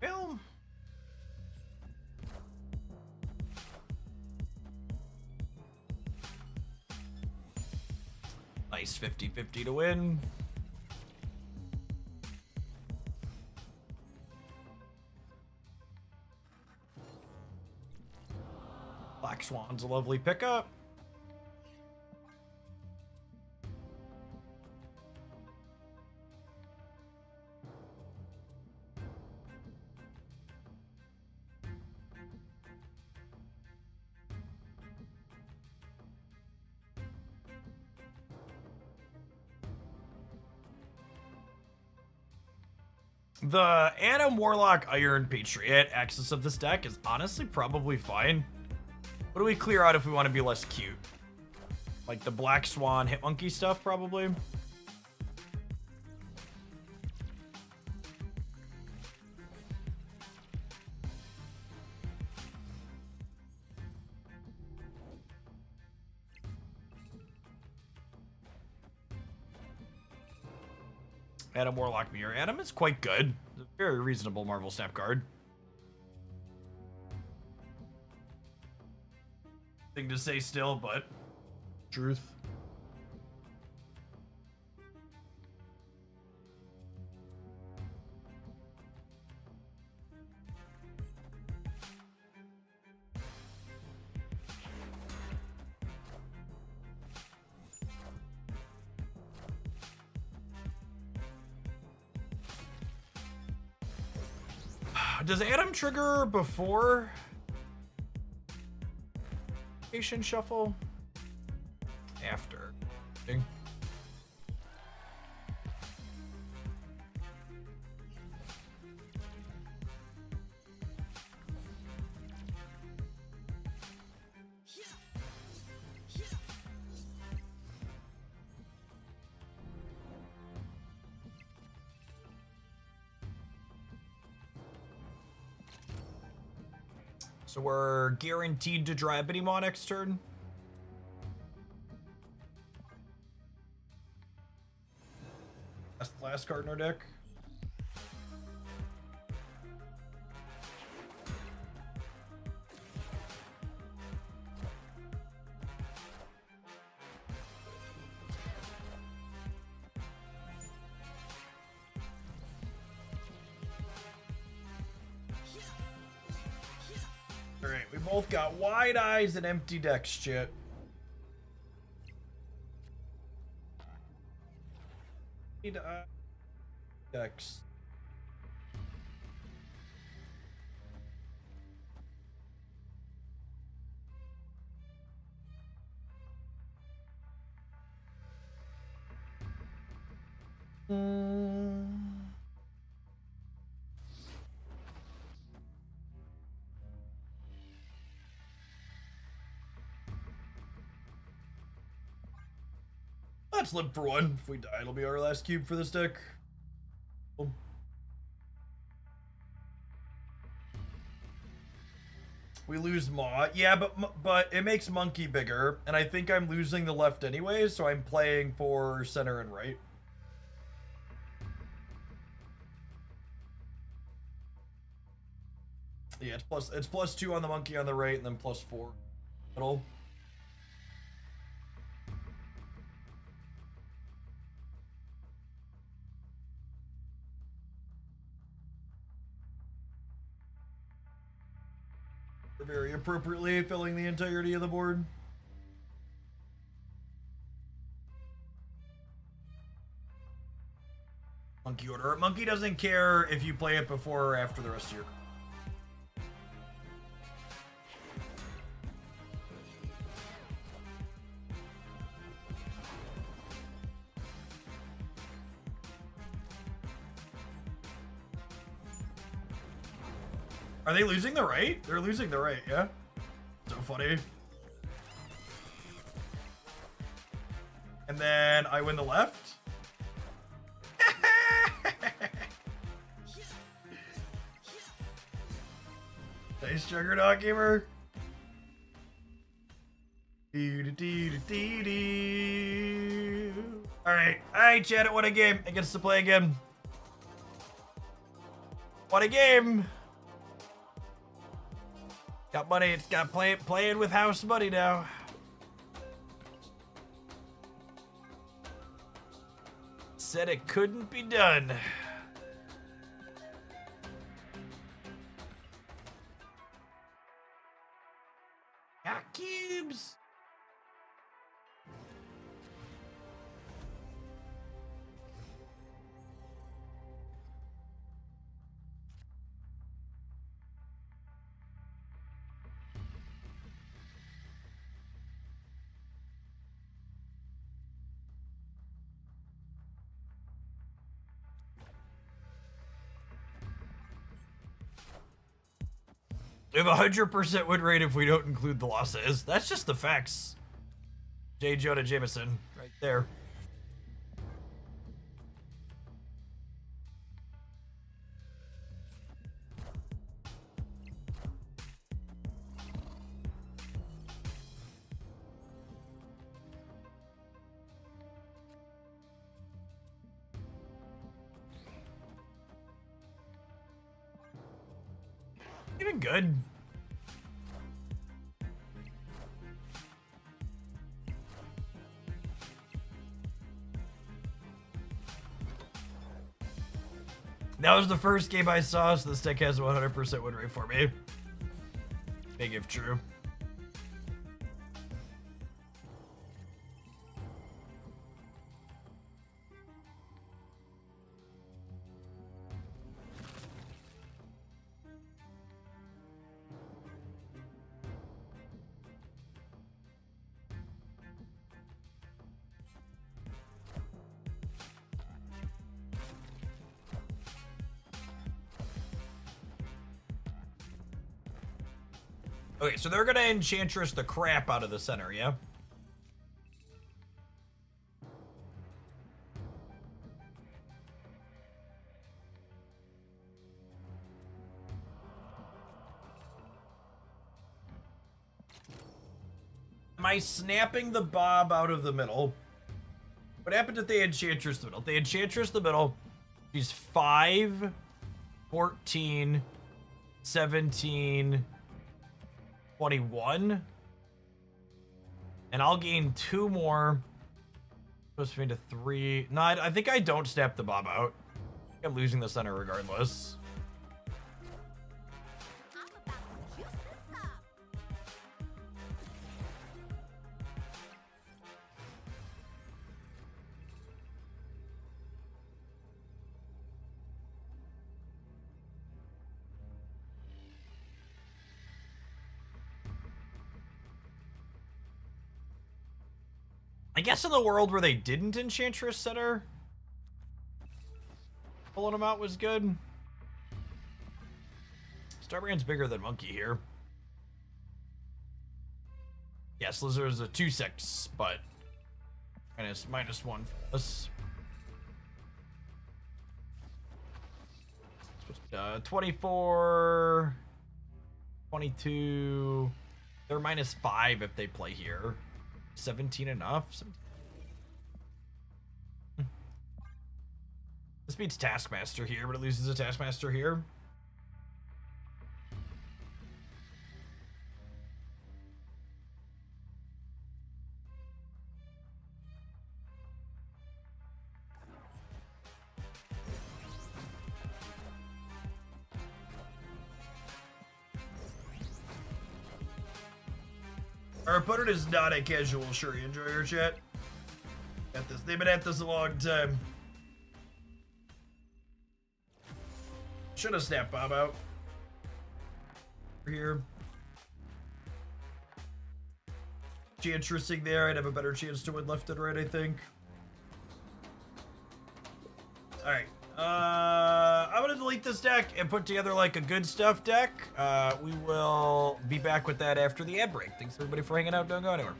Speaker 1: Well, nice 50-50 to win. Black Swan's a lovely pickup. The Adam Warlock Iron Patriot axis of this deck is honestly probably fine. What do we clear out if we want to be less cute? Like the Black Swan Hitmonkey stuff, probably. Adam Warlock Mirror. Adam is quite good. It's a very reasonable Marvel Snap card. Thing to say still, but truth. Does Adam trigger before Patient Shuffle? After. So we're guaranteed to draw Ebony Maw next turn. That's the last card in our deck. Alright, we both got wide eyes and empty decks, shit. Need decks. Let's live for one. If we die, it'll be our last cube for this deck. Boom. We lose Maw. Yeah, but it makes Monkey bigger, and I think I'm losing the left anyway, so I'm playing for center and right. Yeah, it's plus 2 on the Monkey on the right, and then plus 4 middle. Very appropriately filling the entirety of the board. Monkey order. Monkey doesn't care if you play it before or after the rest of your... Are they losing the right? They're losing the right, yeah? So funny. And then I win the left? Nice Juggernaut Gamer. Alright, chat, what a game. It gets to play again. What a game. Got money, it's got playing with house money now. Said it couldn't be done. Got cubes. We have a 100% win rate if we don't include the losses. That's just the facts. J. Jonah Jameson, right there. Even good. That was the first game I saw, so this deck has 100% win rate for me. Big if true. Okay, so they're gonna Enchantress the crap out of the center, yeah? Am I snapping the Bob out of the middle? What happened if they Enchantress the middle? If they Enchantress the middle, she's 5, 14, 17... 21, and I'll gain 2 more. Supposed to be to 3. No, I think I don't snap the Bob out. I'm losing the center regardless. I guess in the world where they didn't Enchantress center, pulling them out was good. Starbrand's bigger than Monkey here. Yes, Lizard is a 2/6, but -1 for us. 24, 22. They're -5 if they play here. 17 enough? This beats Taskmaster here, but it loses a Taskmaster here. Our opponent is not a casual Shuri enjoyer, chat. They've been at this a long time. Should have Snap Bomb out. Here. Chance interesting there. I'd have a better chance to win left and right, I think. Alright. I'm gonna delete this deck and put together like a good stuff deck. We will be back with that after the ad break. Thanks everybody for hanging out. Don't go anywhere.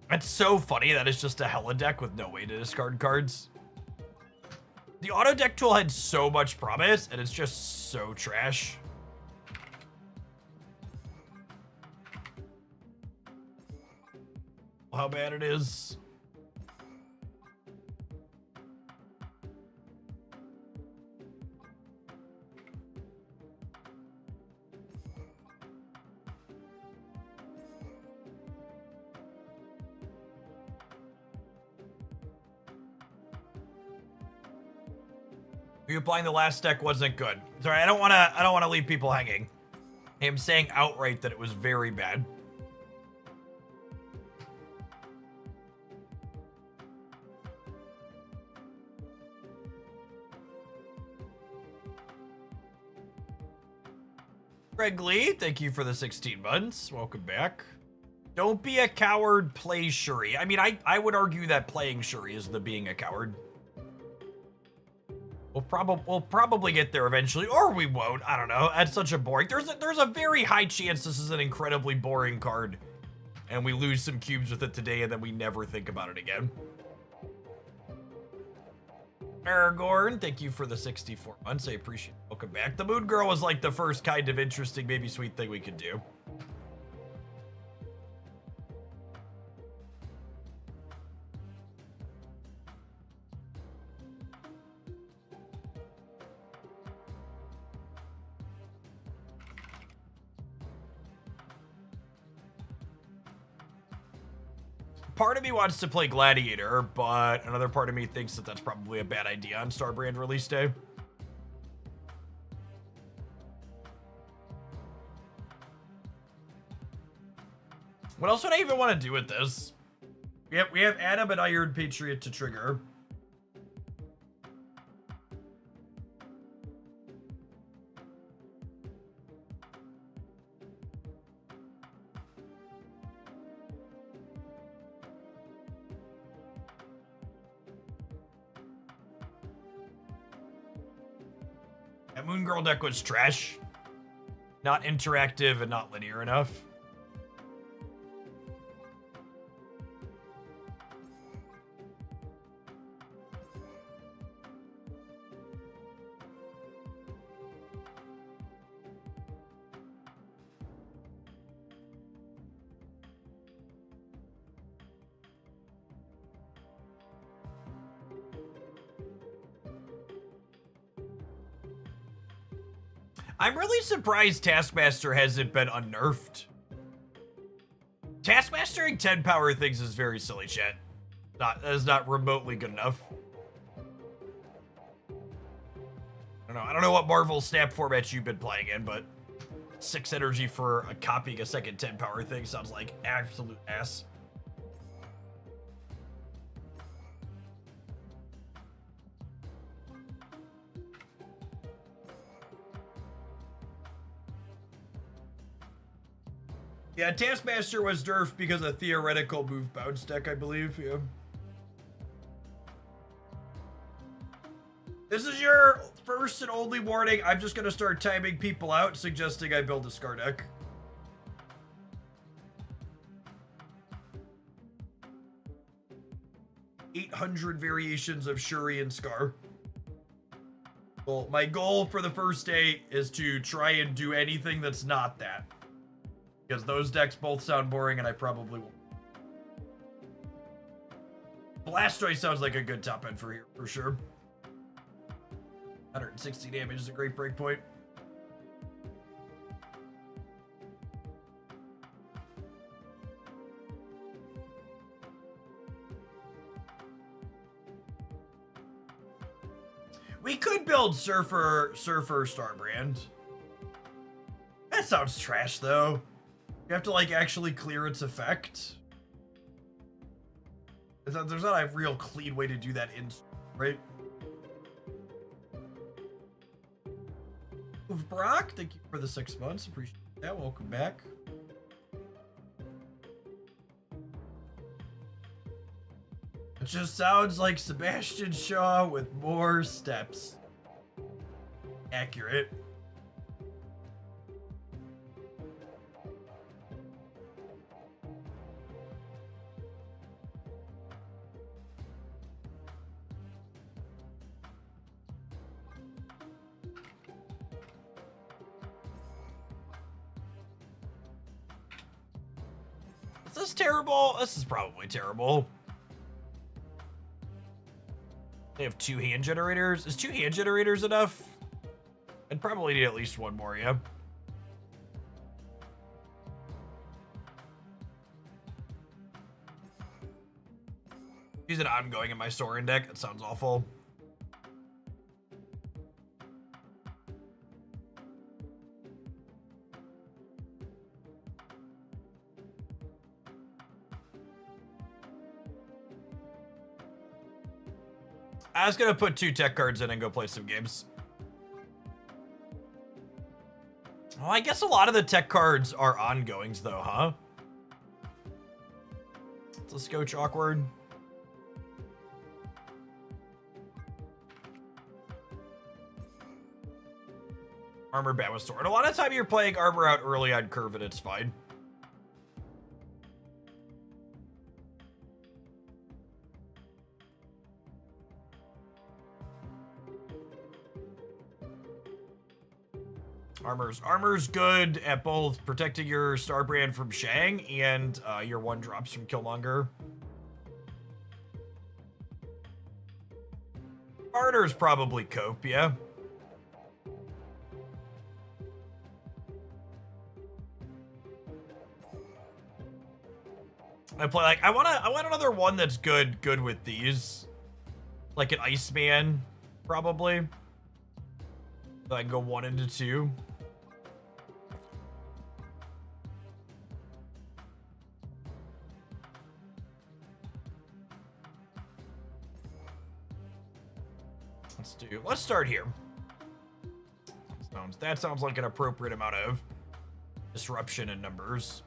Speaker 1: It's so funny that it's just a Hella deck with no way to discard cards. The auto deck tool had so much promise, and it's just so trash. How bad it is. Reapplying the last deck wasn't good. Sorry, I don't wanna leave people hanging. I am saying outright that it was very bad. Greg Lee, thank you for the 16 months. Welcome back. Don't be a coward, play Shuri. I mean, I would argue that playing Shuri is the being a coward. We'll probably get there eventually, or we won't. I don't know. That's such a boring. There's a very high chance this is an incredibly boring card, and we lose some cubes with it today, and then we never think about it again. Aragorn, thank you for the 64 months. I appreciate it. Welcome back. The Moon Girl was like the first kind of interesting, maybe sweet thing we could do. Part of me wants to play Gladiator, but another part of me thinks that that's probably a bad idea on Starbrand release day. What else would I even want to do with this? We have Adam and Iron Patriot to trigger. That Moon Girl deck was trash. Not interactive and not linear enough. I'm really surprised Taskmaster hasn't been unnerfed. Taskmastering 10 power things is very silly, chat. That is not remotely good enough. I don't know what Marvel Snap format you've been playing in, but 6 energy for copying a second 10 power thing sounds like absolute ass. Yeah, Taskmaster was nerfed because of theoretical move bounce deck, I believe. Yeah. This is your first and only warning. I'm just gonna start timing people out, suggesting I build a Scar deck. "800 variations of Shuri and Scar." Well, my goal for the first day is to try and do anything that's not that. Because those decks both sound boring and I probably won't. Blastoise sounds like a good top end for here, for sure. 160 damage is a great break point. We could build Surfer Starbrand. That sounds trash, though. You have to, like, actually clear its effect. There's not a real clean way to do that right? Move Brock, thank you for the 6 months. Appreciate that. Welcome back. It just sounds like Sebastian Shaw with more steps. Accurate. Is this terrible? This is probably terrible. They have 2 hand generators. Is 2 hand generators enough? I'd probably need at least 1 more, yeah. Use an ongoing in my Sorin deck. That sounds awful. I was gonna put 2 tech cards in and go play some games. Well, I guess a lot of the tech cards are ongoings though, huh? Let's go awkward. Armor bat with sword. A lot of time you're playing armor out early on curve and it's fine. Armor's good at both protecting your Starbrand from Shang and your 1-drops from Killmonger. Martyr's probably cope, yeah. I play like I want another one that's good with these. Like an Iceman, probably. So I can go 1 into 2. Let's start here. That sounds like an appropriate amount of disruption in numbers.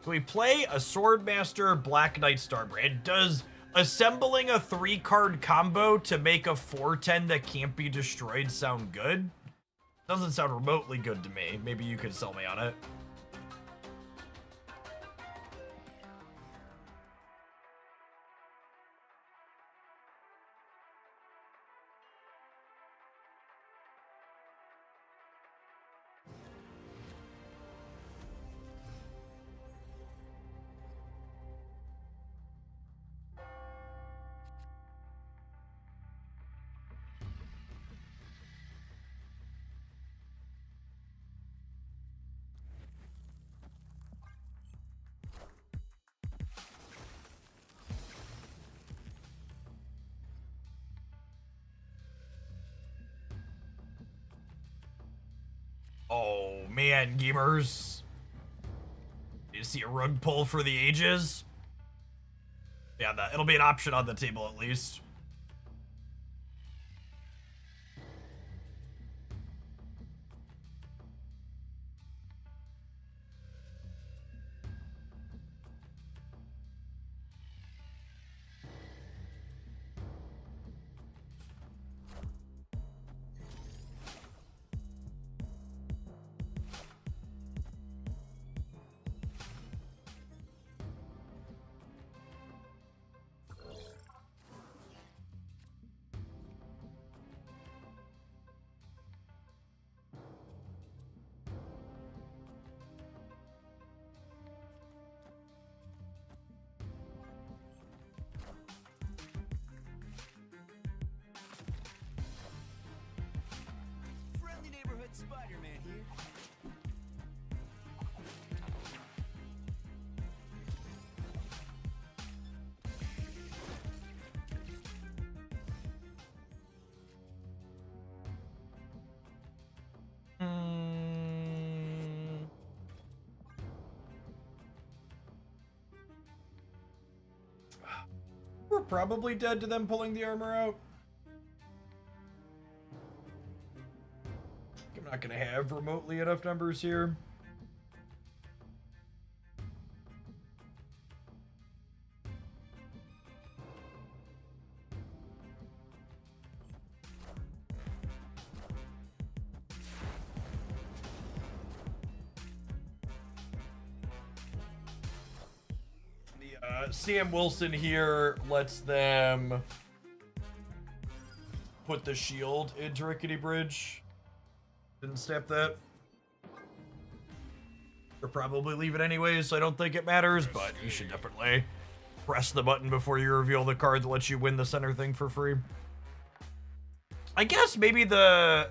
Speaker 1: Can we play a Swordmaster Black Knight Starbrand? Does assembling a 3-card combo to make a 4/10 that can't be destroyed sound good? Doesn't sound remotely good to me. Maybe you could sell me on it. Oh man, gamers. You see a rug pull for the ages? Yeah, it'll be an option on the table at least. probably dead to them pulling the armor out. I'm not going to have remotely enough numbers here. Sam Wilson here lets them put the shield into Rickety Bridge. Didn't snap that. They'll probably leave it anyways, so I don't think it matters, but you should definitely press the button before you reveal the card that lets you win the center thing for free. I guess maybe the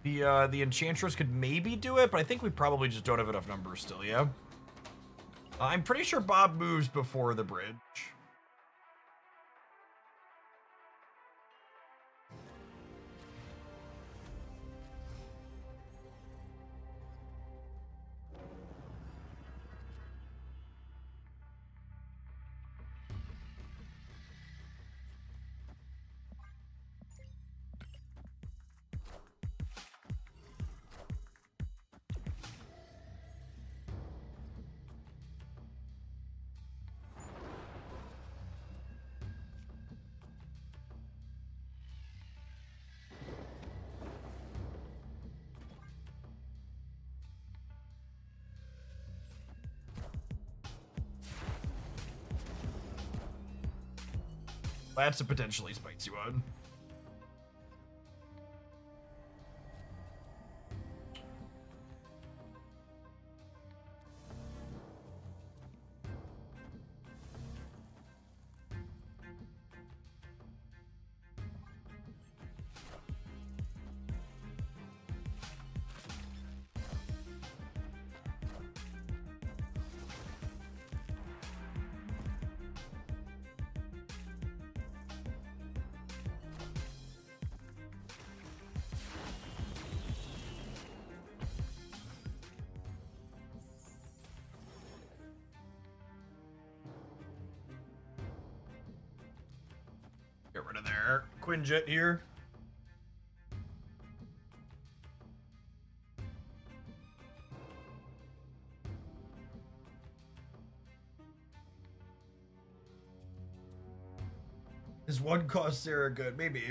Speaker 1: Enchantress could maybe do it, but I think we probably just don't have enough numbers still, yeah? I'm pretty sure Bob moves before the bridge. That's a potentially spicy one. Get rid of their Quinjet here. Is one cost Sarah good? Maybe.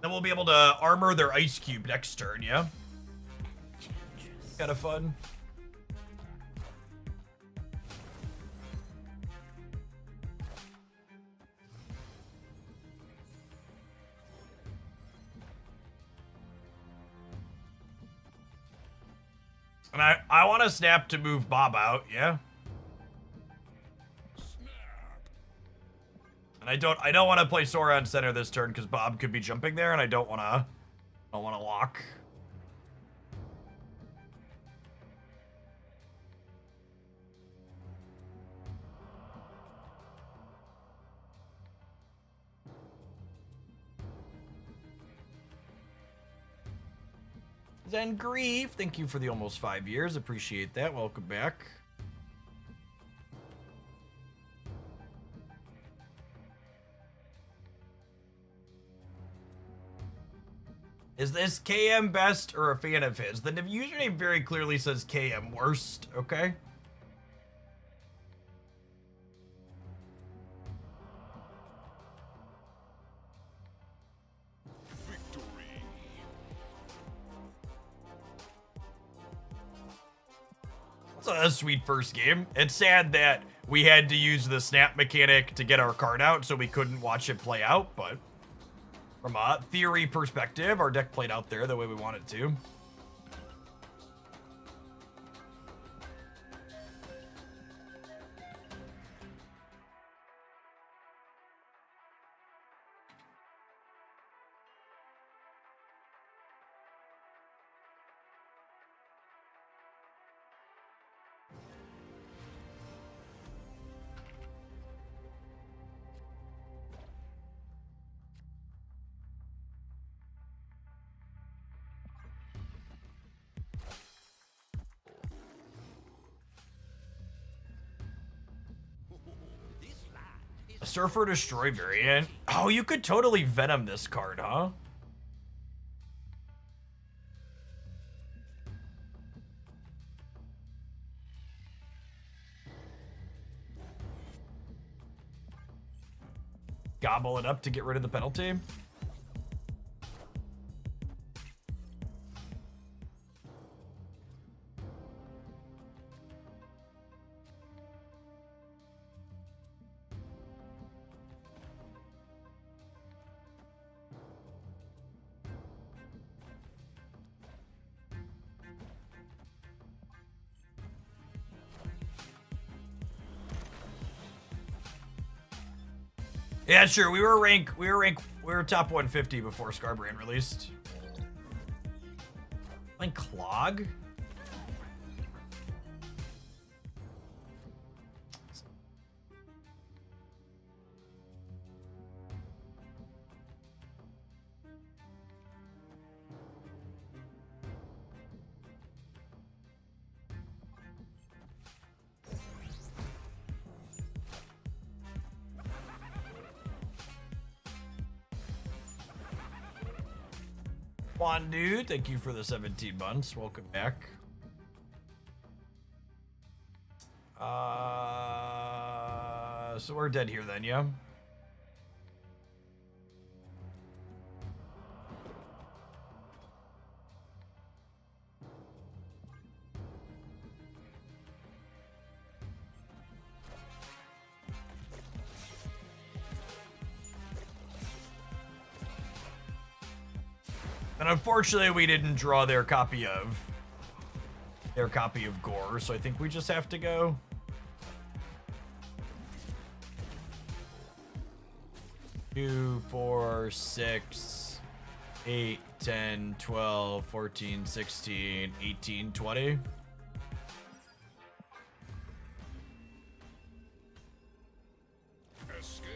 Speaker 1: Then we'll be able to armor their ice cube next turn, yeah? Kind of fun. And I want to snap to move Bob out, yeah? And I don't want to play Sora on center this turn because Bob could be jumping there, and I don't want to lock. Zen Grief, thank you for the almost 5 years. Appreciate that. Welcome back. Is this KM best or a fan of his? The username very clearly says KM worst, okay?
Speaker 2: Victory.
Speaker 1: It's a sweet first game. It's sad that we had to use the snap mechanic to get our card out, so we couldn't watch it play out, but from a theory perspective, our deck played out there the way we want it to. Surfer Destroy variant. Oh, you could totally Venom this card, huh? Gobble it up to get rid of the penalty. Yeah, sure. We were top 150 before Starbrand released. Like Clog? Juan, dude, thank you for the 17 months. Welcome back. So we're dead here then, yeah? And unfortunately, we didn't draw their copy of Gore, so I think we just have to go. Two, 4, 6, 8, 10, 12, 14, 16, 18, 20.
Speaker 2: Escaped.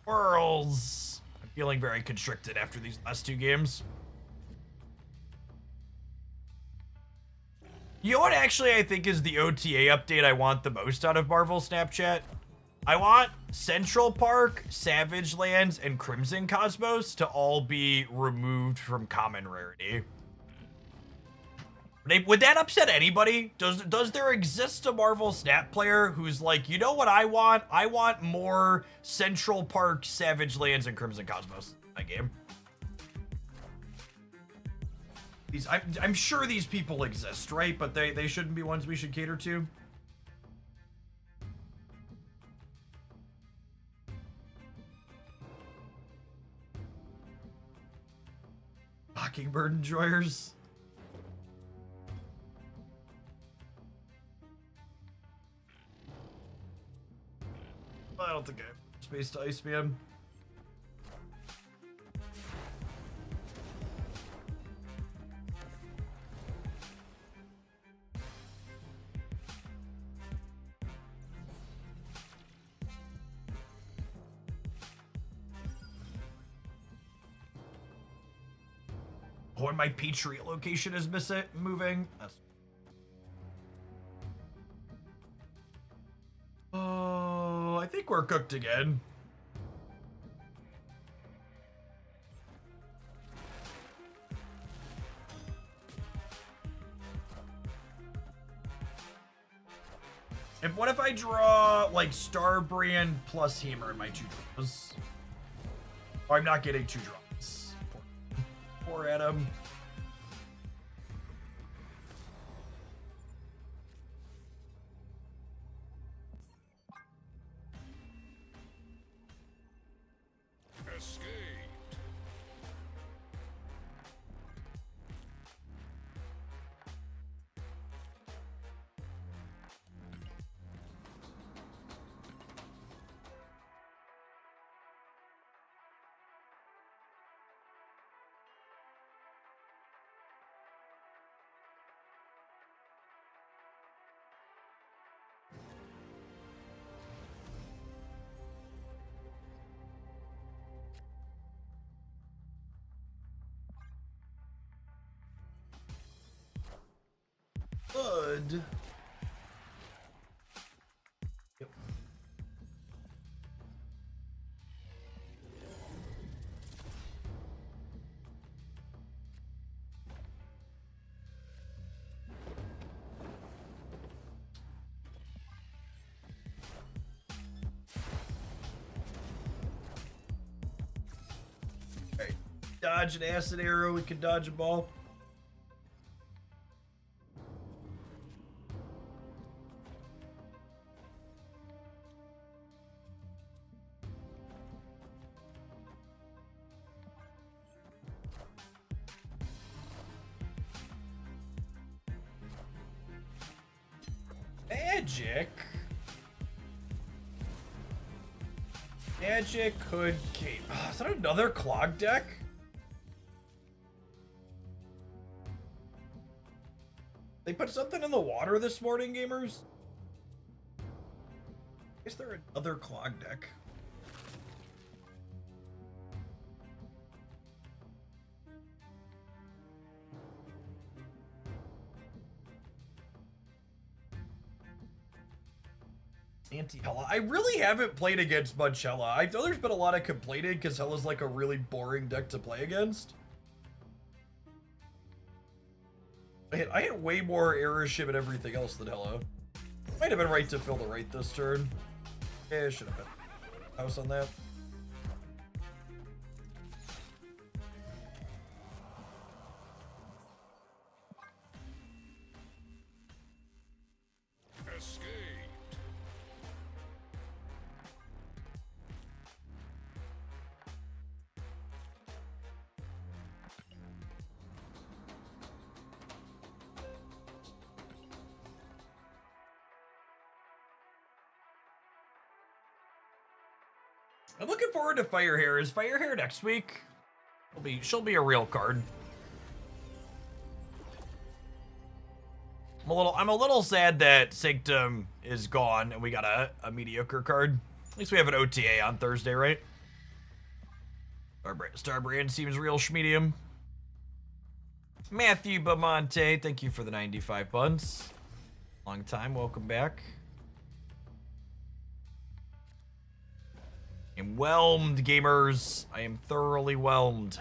Speaker 1: Whirls. I'm feeling very constricted after these last two games. You know what actually I think is the OTA update I want the most out of Marvel Snapchat? I want Central Park, Savage Lands, and Crimson Cosmos to all be removed from common rarity. Would that upset anybody? Does there exist a Marvel Snap player who's like, you know what I want? I want more Central Park, Savage Lands, and Crimson Cosmos in my game. I'm sure these people exist, right? But they shouldn't be ones we should cater to. Mockingbird enjoyers. I don't think I have space to ice man. Oh, and my Patriot location is moving. Oh, I think we're cooked again. And what if I draw like Starbrand plus Hammer in my two draws? Oh, I'm not getting two draws. Poor Adam.
Speaker 2: Escaped.
Speaker 1: good. Yep. Alright. Dodge an acid arrow, we can dodge a ball. Magic could keep. Oh, is that another clog deck? They put something in the water this morning, gamers? Is there another clog deck? Anti-Hella. I really haven't played against much Hella. I know there's been a lot of complaining because Hella's like a really boring deck to play against. I hit way more error ship and everything else than Hella. Might have been right to fill the right this turn. Yeah, I should have been house on that.
Speaker 2: Escape.
Speaker 1: I'm looking forward to Firehair. Is Firehair next week? She'll be a real card. I'm a little sad that Sanctum is gone and we got a mediocre card. At least we have an OTA on Thursday, right? Starbrand seems real schmedium. Matthew Bamonte, thank you for the 95 buns. Long time, welcome back. I'm whelmed, gamers. I am thoroughly whelmed.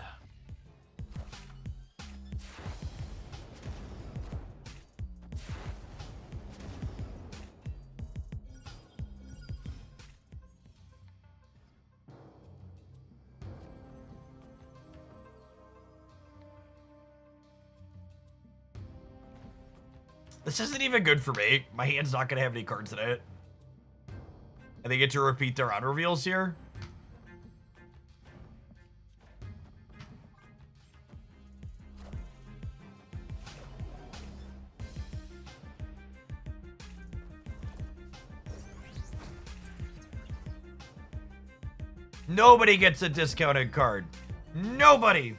Speaker 1: This isn't even good for me. My hand's not gonna have any cards in it. And they get to repeat their on reveals here. Nobody gets a discounted card. Nobody.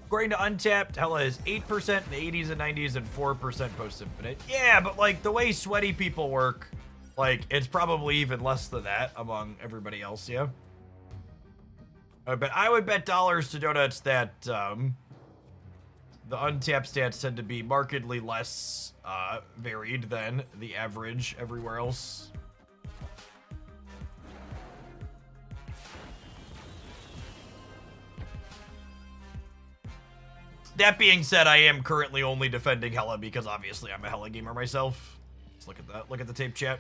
Speaker 1: According to Untapped, Hella is 8% in the 80s and 90s and 4% post-infinite. Yeah, but like the way sweaty people work, like it's probably even less than that among everybody else, yeah? But I would bet dollars to donuts that the Untapped stats tend to be markedly less varied than the average everywhere else. That being said, I am currently only defending Hella because obviously I'm a Hella gamer myself. Let's look at that. Look at the tape chat.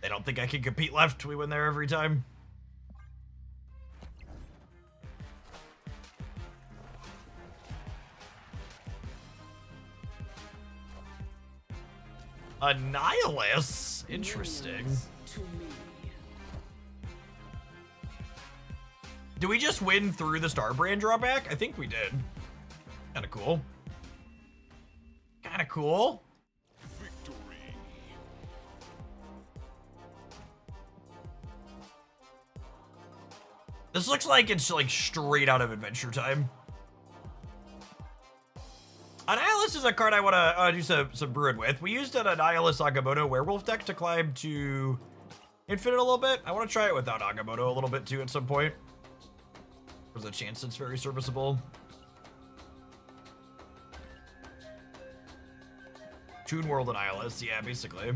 Speaker 1: They don't think I can compete left. We win there every time. Annihilus? Interesting. Do we just win through the Starbrand drawback? I think we did. Kinda cool. Kinda cool.
Speaker 2: Victory.
Speaker 1: This looks like it's like straight out of Adventure Time. Annihilus is a card I want to do some brewing with. We used an Annihilus Agamotto Werewolf deck to climb to Infinite a little bit. I want to try it without Agamotto a little bit too at some point. There's a chance it's very serviceable. Toon World Annihilus, yeah, basically.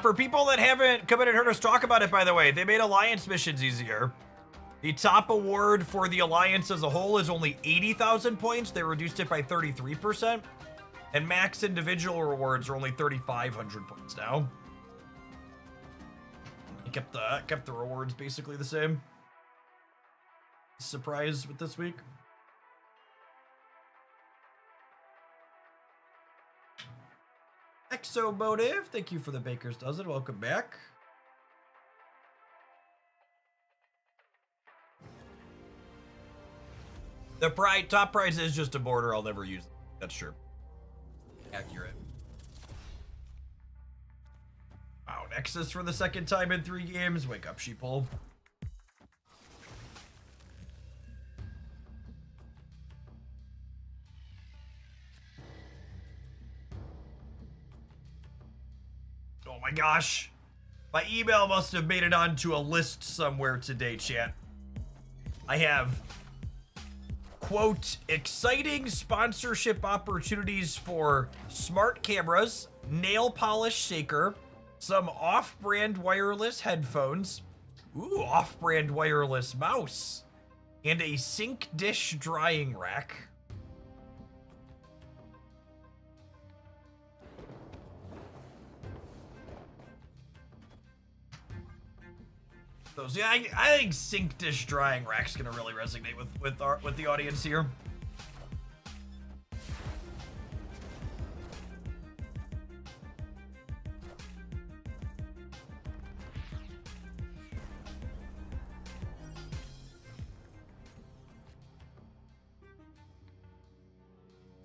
Speaker 1: For people that haven't come in and heard us talk about it, by the way, they made Alliance missions easier. The top award for the Alliance as a whole is only 80,000 points. They reduced it by 33%. And max individual rewards are only 3,500 points now. They kept the rewards basically the same. Surprise with this week. Exomotive, thank you for the Baker's Dozen. Welcome back. The top prize is just a border. I'll never use it. That's true. Accurate. Wow, Nexus for the second time in 3 games. Wake up, sheeple. Oh my gosh. My email must have made it onto a list somewhere today, chat. I have, quote, exciting sponsorship opportunities for smart cameras, nail polish shaker, some off-brand wireless headphones, ooh, off-brand wireless mouse, and a sink dish drying rack. Those, yeah, I think sink dish drying rack's gonna really resonate with the audience here.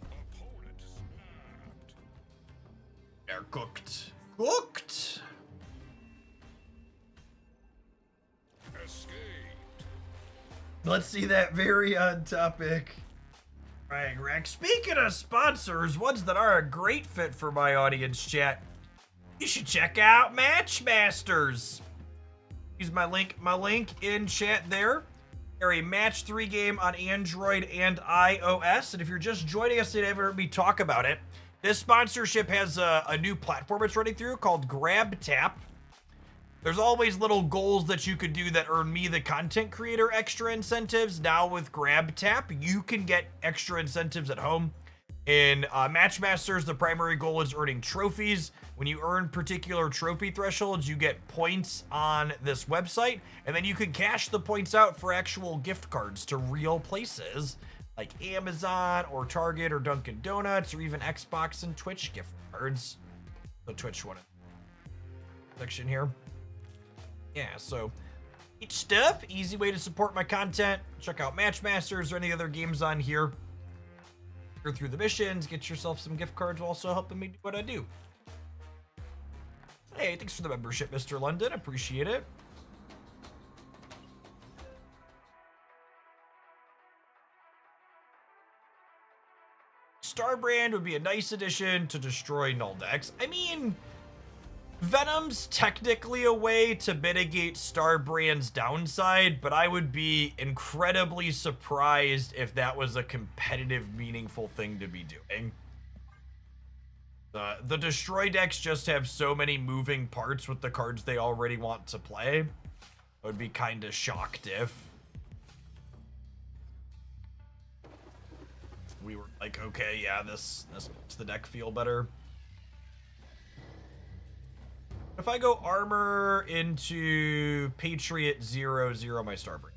Speaker 2: Opponent snapped.
Speaker 1: They're cooked. Cooked!
Speaker 2: Escaped.
Speaker 1: Let's see that very on topic. Right, rack. Speaking of sponsors, ones that are a great fit for my audience, chat, you should check out Matchmasters. Use my link in chat there. They're a match 3 game on Android and iOS. And if you're just joining us today, haven't heard me talk about it, this sponsorship has a new platform it's running through called Grab Tap. There's always little goals that you could do that earn me, the content creator, extra incentives. Now with Grab Tap, you can get extra incentives at home. In Matchmasters, the primary goal is earning trophies. When you earn particular trophy thresholds, you get points on this website, and then you can cash the points out for actual gift cards to real places like Amazon or Target or Dunkin' Donuts or even Xbox and Twitch gift cards. The Twitch one section here. Yeah, so each stuff, easy way to support my content. Check out Matchmasters or any other games on here. Go through the missions, get yourself some gift cards, also helping me do what I do. Hey, thanks for the membership, Mr. London. Appreciate it. Starbrand would be a nice addition to destroy null decks. I mean, Venom's technically a way to mitigate Starbrand's downside, but I would be incredibly surprised if that was a competitive, meaningful thing to be doing. The destroy decks just have so many moving parts with the cards they already want to play. I would be kind of shocked if we were like, okay, yeah, this makes the deck feel better. If I go armor into Patriot 0/0 my Starbrand.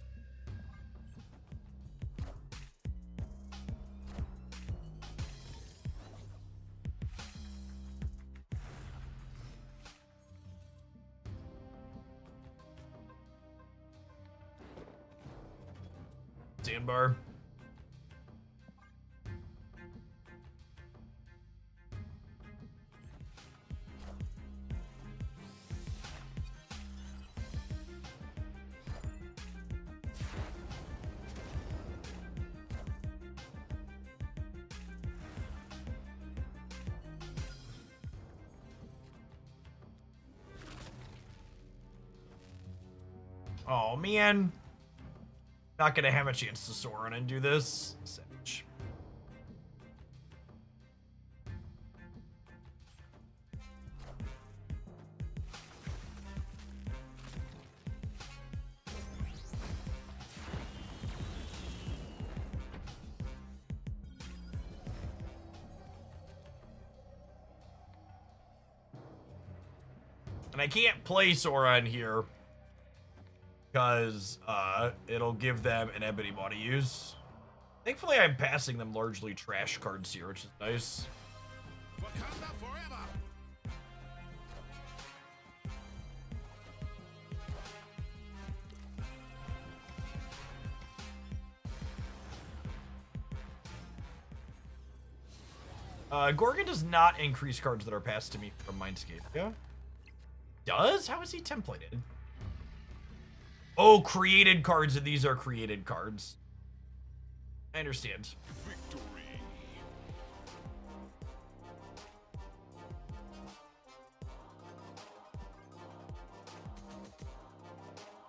Speaker 1: Sandbar. Oh, man. Not gonna have a chance to soar on and do this. Savage. And I can't play Sora in here because it'll give them an ebony body use. Thankfully, I'm passing them largely trash cards here, which is nice.
Speaker 2: Wakanda forever.
Speaker 1: Gorgon does not increase cards that are passed to me from Mindscape. Yeah? Does? How is he templated? Oh, created cards, and these are created cards. I understand.
Speaker 2: Victory.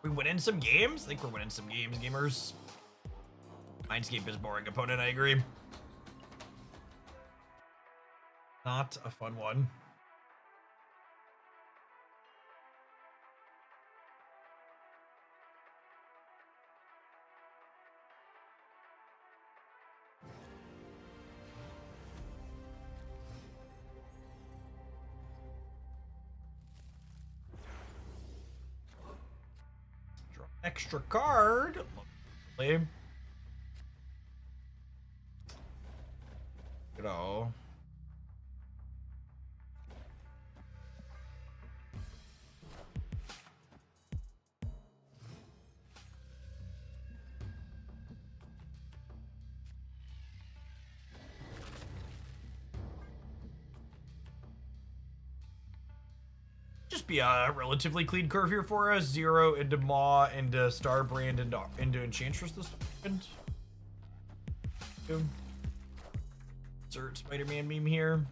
Speaker 1: We winning some games? I think we're winning some games, gamers. Mindscape is boring opponent, I agree. Not a fun one. Draw extra card. Lovely. You know. Just be a relatively clean curve here for us. 0 into Maw, into Starbrand, into Enchantress this weekend. Insert Spider-Man meme here.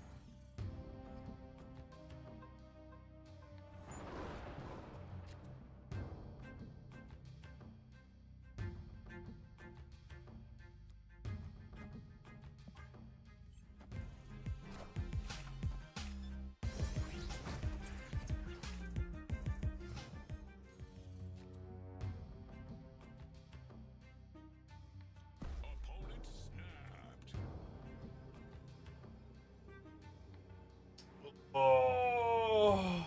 Speaker 2: Opponent snapped.
Speaker 1: Oh.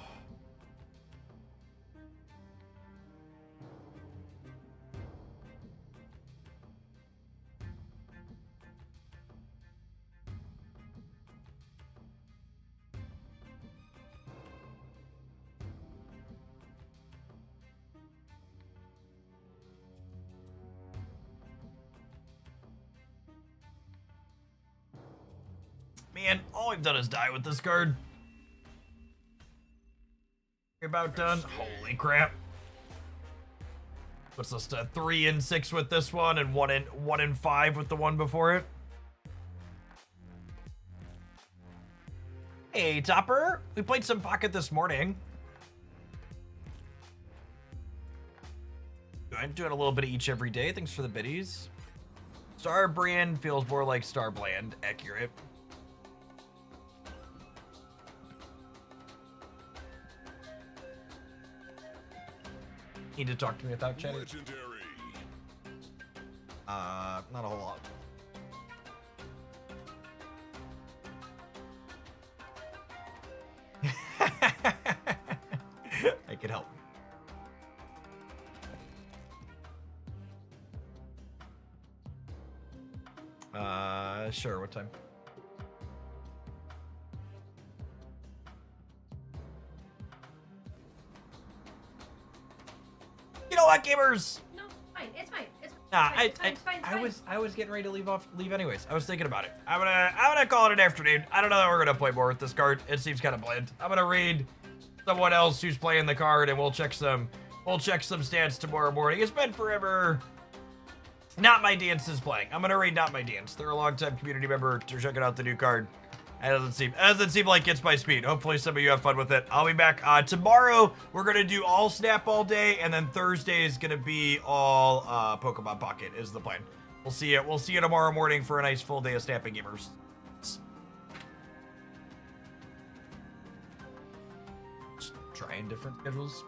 Speaker 1: Man, all we've done is die with this card. You're about done. Holy crap. Puts us to 3 and 6 with this one, and 1 and 5 with the one before it. Hey, Topper. We played some Pocket this morning. I'm doing a little bit of each every day. Thanks for the biddies. Starbrand feels more like Starbland. Accurate. Need to talk to me without chatting.
Speaker 2: Legendary.
Speaker 1: Not a whole lot. I could help. Sure, what time? You know what, gamers?
Speaker 3: No, fine. It's fine. It's
Speaker 1: Nah,
Speaker 3: fine. It's fine.
Speaker 1: I was getting ready to leave anyways. I was thinking about it. I'm gonna call it an afternoon. I don't know that we're gonna play more with this card. It seems kind of bland. I'm gonna read someone else who's playing the card, and we'll check some stats tomorrow morning. It's been forever. Not My Dance is playing. I'm gonna read Not My Dance. They're a longtime community member. They're checking out the new card. It doesn't seem like it's my speed. Hopefully some of you have fun with it. I'll be back tomorrow. We're gonna do all Snap all day, and then Thursday is gonna be all Pokemon Pocket is the plan. We'll see you. We'll see you tomorrow morning for a nice full day of snapping gamers. Just trying different schedules.